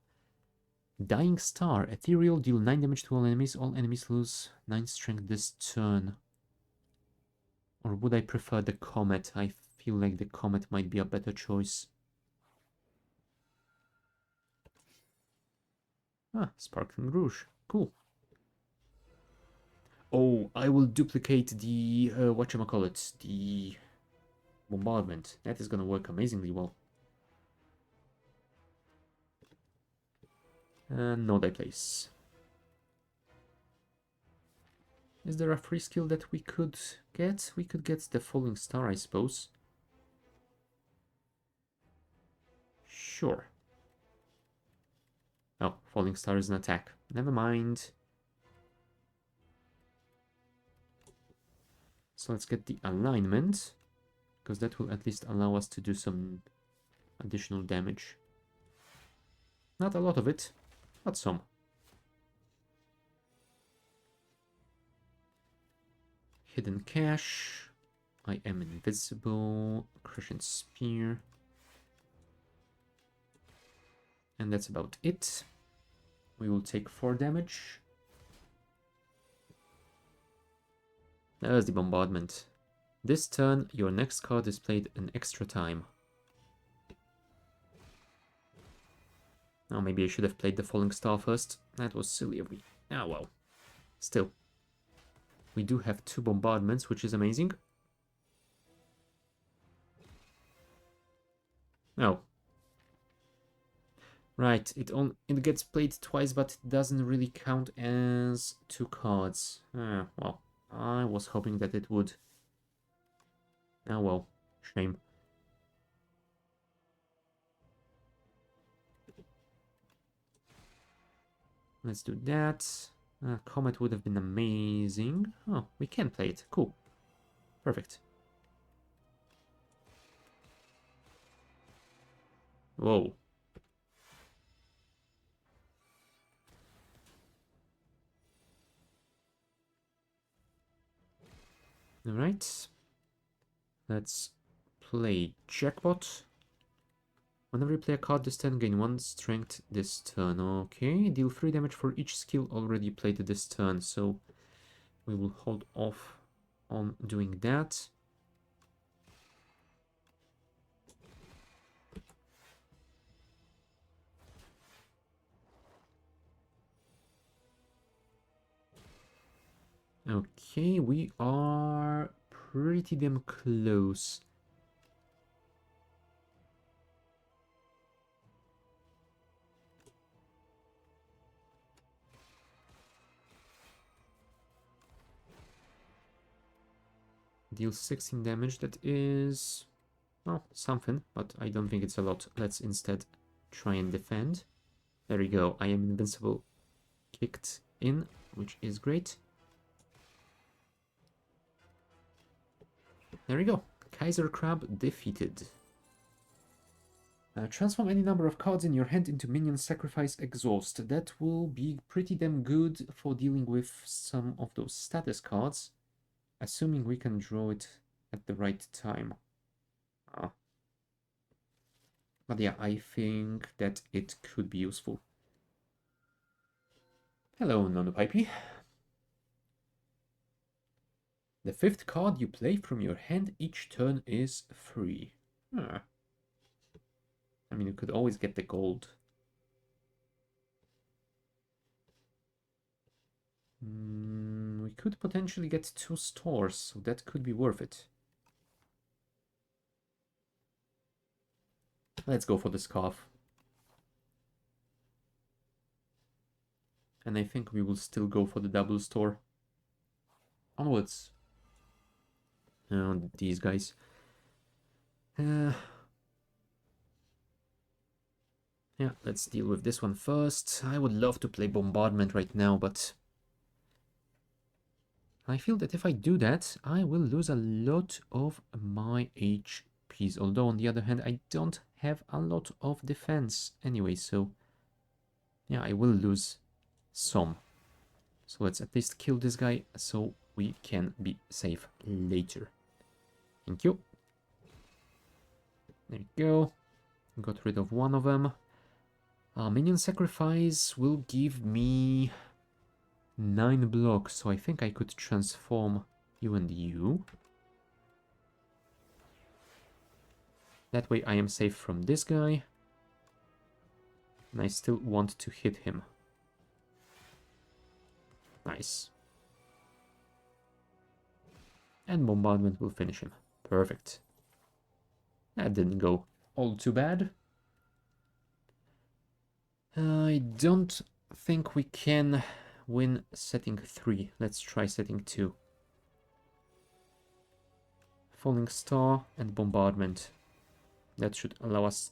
Dying Star. Ethereal. Deal 9 damage to all enemies. All enemies lose 9 strength this turn. Or would I prefer the Comet? I feel like the Comet might be a better choice. Ah, Sparkling Rouge. Cool. Oh, I will duplicate the, whatchamacallit, the bombardment. That is gonna work amazingly well. No die place. Is there a free skill that we could get? We could get the Falling Star, I suppose. Sure. Oh, Falling Star is an attack. Never mind. So let's get the alignment, because that will at least allow us to do some additional damage. Not a lot of it, but some. Hidden Cache. I am invisible. Crescent Spear. And that's about it. We will take 4 damage. There's the bombardment. This turn, your next card is played an extra time. Oh, maybe I should have played the Falling Star first. That was silly of me. Ah, well. Still. We do have 2 bombardments, which is amazing. Oh. Right, it gets played twice, but it doesn't really count as 2 cards. Well. I was hoping that it would. Oh well, shame. Let's do that. Comet would have been amazing. Oh, we can play it. Cool. Perfect. Whoa. Alright. Let's play Jackpot. Whenever you play a card this turn, gain 1 strength this turn. Okay, deal 3 damage for each skill already played this turn, so we will hold off on doing that. Okay, we are pretty damn close. deals 16 damage. That is, well, something, but I don't think it's a lot. Let's instead try and defend. There we go. I am invincible. Kicked in, which is great. There we go. Kaiser Crab defeated. Transform any number of cards in your hand into minion sacrifice exhaust. That will be pretty damn good for dealing with some of those status cards, assuming we can draw it at the right time. But yeah, I think that it could be useful. Hello, Nonopipey. The 5th card you play from your hand each turn is free. I mean, you could always get the gold. We could potentially get 2 stores, so that could be worth it. Let's go for the scarf. And I think we will still go for the double store. Onwards. These guys. Yeah, let's deal with this one first. I would love to play Bombardment right now, but I feel that if I do that, I will lose a lot of my HPs. Although, on the other hand, I don't have a lot of defense anyway, so yeah, I will lose some. So let's at least kill this guy so we can be safe later. Thank you. There we go. Got rid of one of them. Minion sacrifice will give me 9 blocks, so I think I could transform you and you. That way I am safe from this guy. And I still want to hit him. Nice. And Bombardment will finish him. Perfect. That didn't go all too bad. I don't think we can win setting 3. Let's try setting 2. Falling Star and Bombardment. That should allow us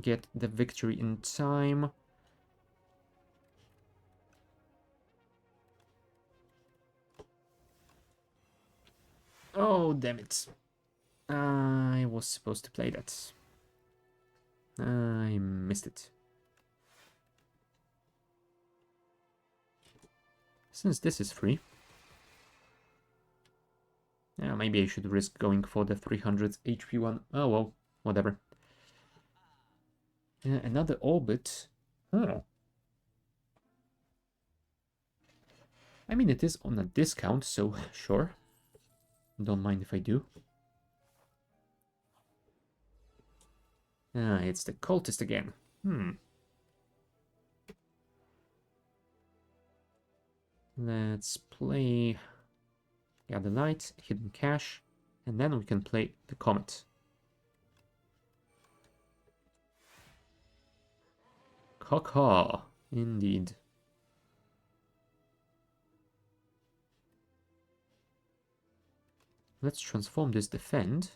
get the victory in time. Oh, damn it. I was supposed to play that. I missed it. Since this is free, yeah, maybe I should risk going for the 300 HP one. Oh well, whatever. Another orbit. Oh. I mean, it is on a discount, so sure. Don't mind if I do. It's the cultist again. Let's play Gather Light, Hidden Cache, and then we can play the Comet. Caw, indeed. Let's transform this Defend.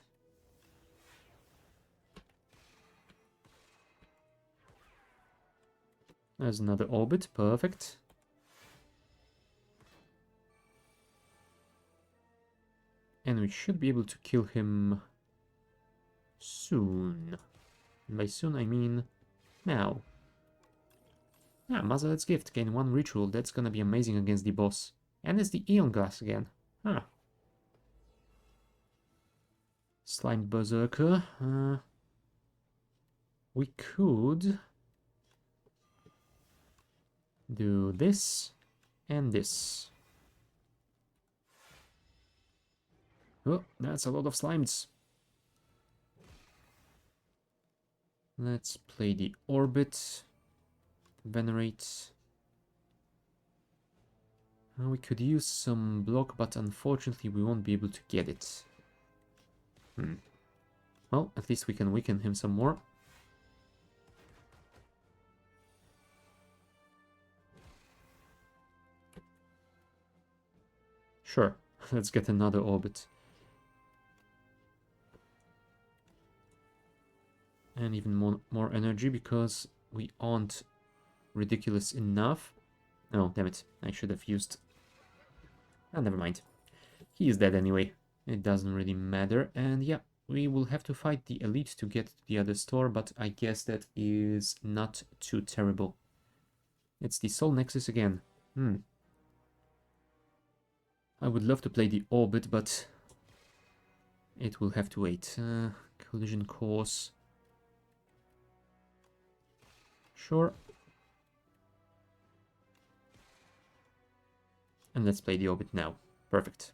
There's another orbit, perfect. And we should be able to kill him soon. And by soon I mean now. Mazalet's Gift, gain 1 ritual, that's gonna be amazing against the boss. And it's the Aeonglass again. Slimed Berserker. We could do this and this. Oh, that's a lot of slimes. Let's play the Orbit. Venerate. We could use some block, but unfortunately we won't be able to get it. Well, at least we can weaken him some more. Sure. let's get another orbit. And even more energy, because we aren't ridiculous enough. Oh, damn it. I should have used... Oh, never mind. He is dead anyway. It doesn't really matter. And yeah, we will have to fight the elite to get to the other store, but I guess that is not too terrible. It's the Soul Nexus again. I would love to play the Orbit, but it will have to wait. Collision course. Sure. And let's play the Orbit now. Perfect.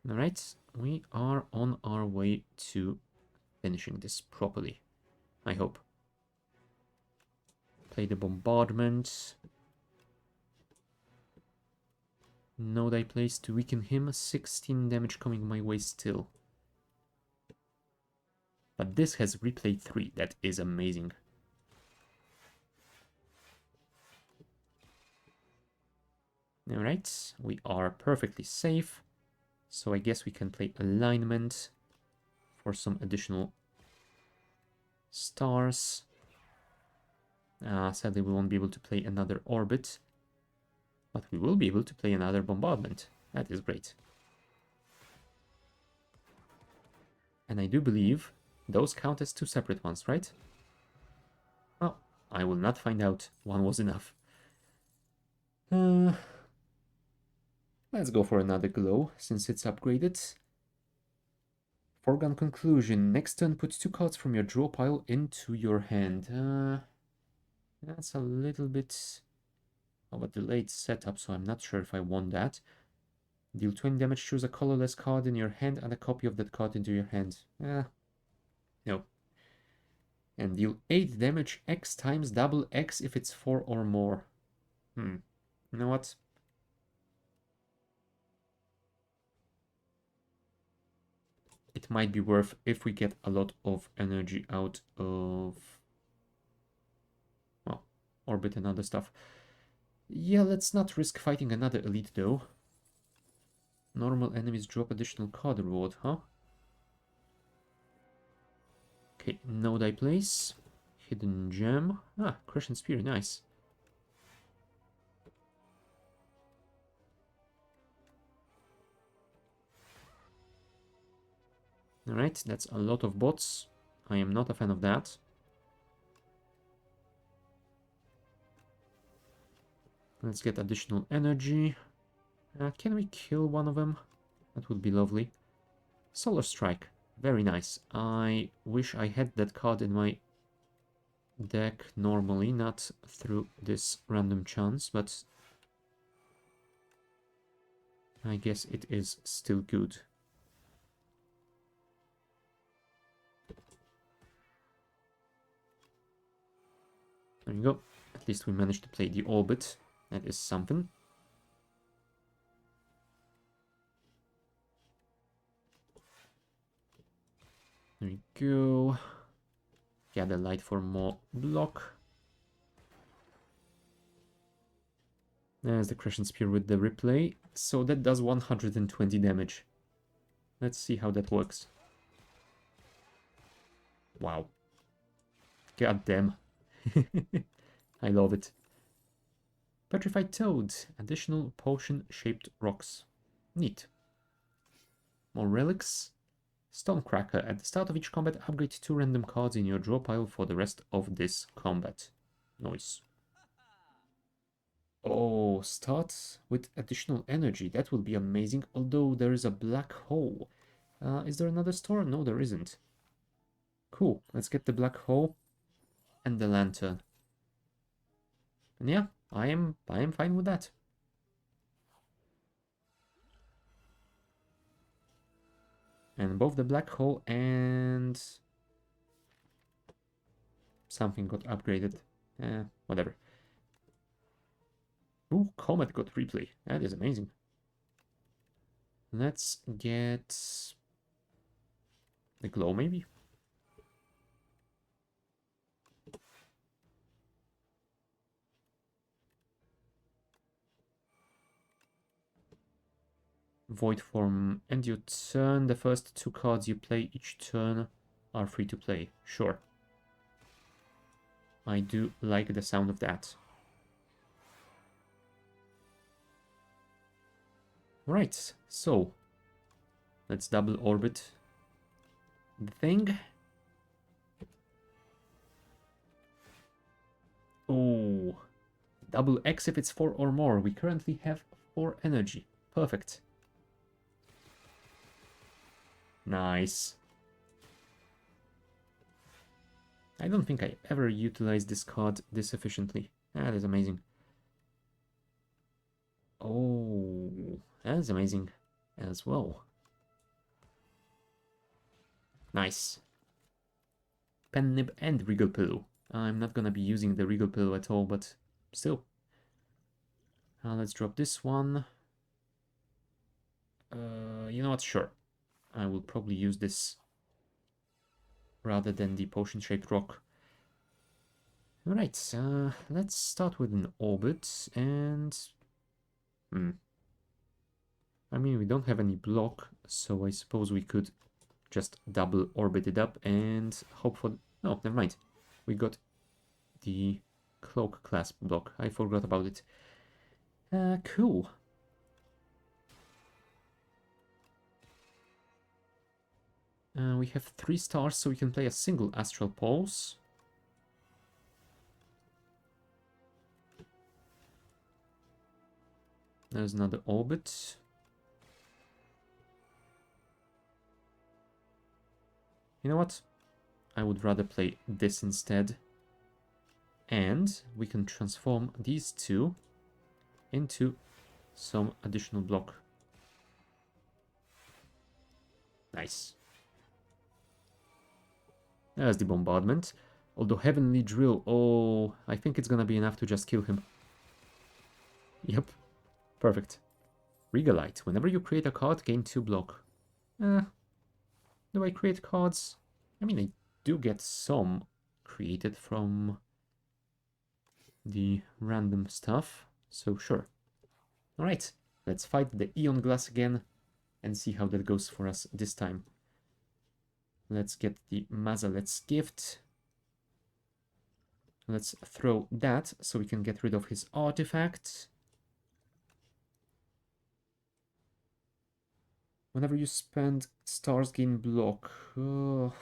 Alright, we are on our way to finishing this properly. I hope. Play the bombardment. Node I placed to weaken him. 16 damage coming my way still. But this has replay 3. That is amazing. Alright, we are perfectly safe. So I guess we can play alignment for some additional stars. Sadly, we won't be able to play another orbit. But we will be able to play another bombardment. That is great. And I do believe those count as 2 separate ones, right? Well, I will not find out. One was enough. Let's go for another glow, since it's upgraded. Foregone conclusion. Next turn, put 2 cards from your draw pile into your hand. That's a little bit of a delayed setup, so I'm not sure if I want that. Deal 20 damage, choose a colorless card in your hand and a copy of that card into your hand. No. And deal 8 damage X times double X if it's 4 or more. You know what? It might be worth if we get a lot of energy out of... well, orbit and other stuff. Yeah, let's not risk fighting another elite though. Normal enemies drop additional card reward, huh? Okay, node I place. Hidden gem. Crushing Spear, nice. Alright, that's a lot of bots. I am not a fan of that. Let's get additional energy. Can we kill one of them? That would be lovely. Solar Strike. Very nice. I wish I had that card in my deck normally, not through this random chance, but I guess it is still good. There you go. At least we managed to play the orbit. That is something. There you go. Gather light for more block. There's the Crushing Spear with the replay. So that does 120 damage. Let's see how that works. Wow. God damn. I love it. Petrified Toad. Additional potion-shaped rocks. Neat. More relics. Stonecracker. At the start of each combat, upgrade 2 random cards in your draw pile for the rest of this combat. Nice. Oh, start with additional energy. That will be amazing, although there is a black hole. Is there another store? No, there isn't. Cool. Let's get the black hole and the lantern. And yeah, I am fine with that. And both the black hole and something got upgraded. Whatever. Ooh, Comet got replay. That is amazing. Let's get the glow, maybe. Void Form. End your turn. The first 2 cards you play each turn are free to play. Sure. I do like the sound of that. Right, so let's double orbit the thing. Oh, double X if it's 4 or more. We currently have 4 energy. Perfect. Nice. I don't think I ever utilized this card this efficiently. That is amazing. Oh, that is amazing as well. Nice. Pen Nib and Regal Pillow. I'm not gonna be using the Regal Pillow at all, but still. Let's drop this one. You know what? Sure. I will probably use this rather than the potion-shaped rock. Alright, let's start with an orbit, and... I mean, we don't have any block, so I suppose we could just double orbit it up and hope for... Oh, never mind. We got the cloak clasp block. I forgot about it. Cool. We have 3 stars, so we can play a single Astral Pulse. There's another orbit. You know what? I would rather play this instead. And we can transform these 2 into some additional block. Nice. There's the bombardment. Although Heavenly Drill, oh, I think it's gonna be enough to just kill him. Yep, perfect. Regalite. Whenever you create a card, gain 2 block. Do I create cards? I mean, I do get some created from the random stuff, so sure. Alright, let's fight the Aeonglass again and see how that goes for us this time. Let's get the Mazalet's gift. Let's throw that so we can get rid of his artifact. Whenever you spend stars, gain block. You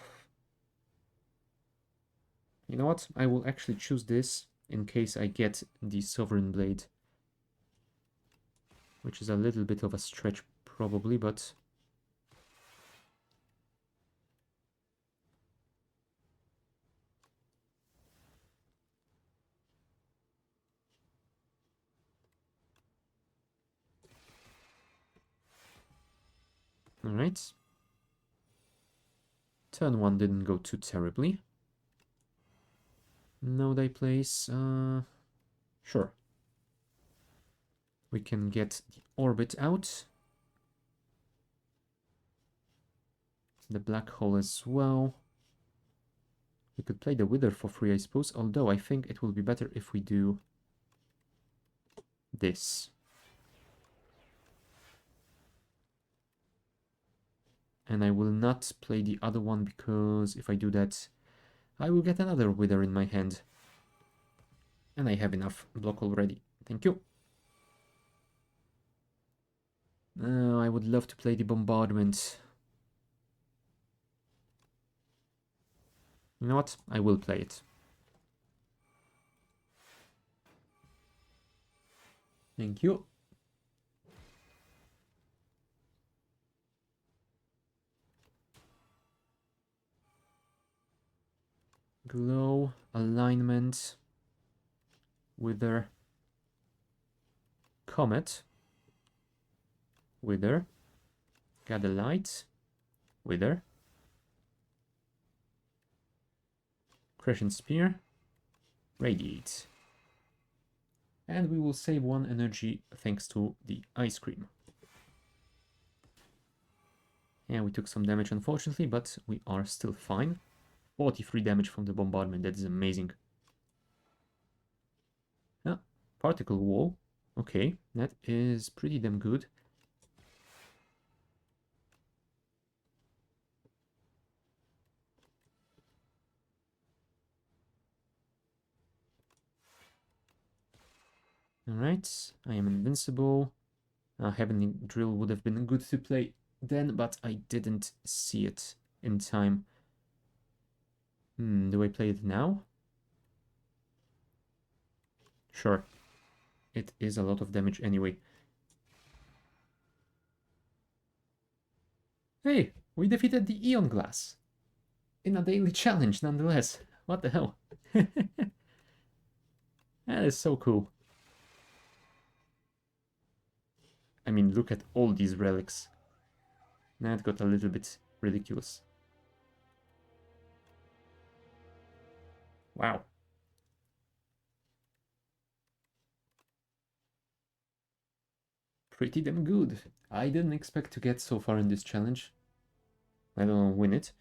know what? I will actually choose this in case I get the Sovereign Blade. Which is a little bit of a stretch probably, but... Alright. Turn 1 didn't go too terribly. Node I place, sure. We can get the orbit out. The black hole as well. We could play the Wither for free, I suppose, although I think it will be better if we do this. And I will not play the other one, because if I do that, I will get another Wither in my hand. And I have enough block already. Thank you. I would love to play the bombardment. You know what? I will play it. Thank you. Glow, alignment, Wither, Comet, Wither, Gather Light, Wither, Crescent Spear, Radiate. And we will save 1 energy thanks to the Ice Cream. Yeah, we took some damage unfortunately, but we are still fine. 43 damage from the bombardment, that is amazing. Particle Wall, okay, that is pretty damn good. Alright, I am invincible. Heavenly Drill would have been good to play then, but I didn't see it in time. Do I play it now? Sure. It is a lot of damage anyway. Hey, we defeated the Aeonglass. In a daily challenge, nonetheless. What the hell? That is so cool. I mean, look at all these relics. That got a little bit ridiculous. Wow. Pretty damn good. I didn't expect to get so far in this challenge. I don't win it.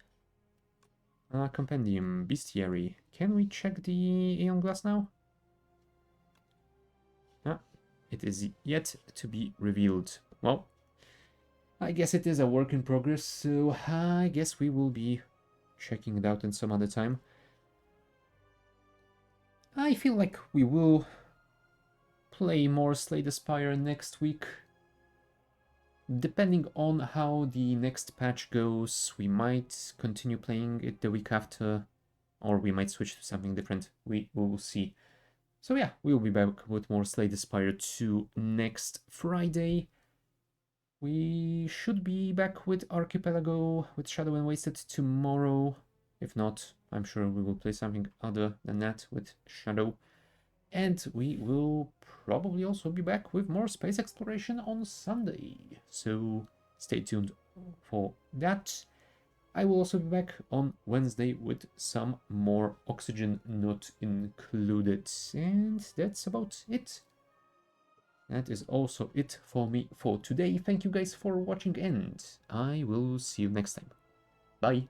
Compendium, Bestiary. Can we check the Aeonglass now? Ah, it is yet to be revealed. Well, I guess it is a work in progress, so I guess we will be checking it out in some other time. I feel like we will play more Slay the Spire next week. Depending on how the next patch goes, we might continue playing it the week after, or we might switch to something different. We will see. So yeah, we'll be back with more Slay the Spire 2 next Friday. We should be back with Archipelago, with Shadow and Wasted tomorrow. If not, I'm sure we will play something other than that with Shadow. And we will probably also be back with more space exploration on Sunday. So stay tuned for that. I will also be back on Wednesday with some more Oxygen Not Included. And that's about it. That is also it for me for today. Thank you guys for watching, and I will see you next time. Bye!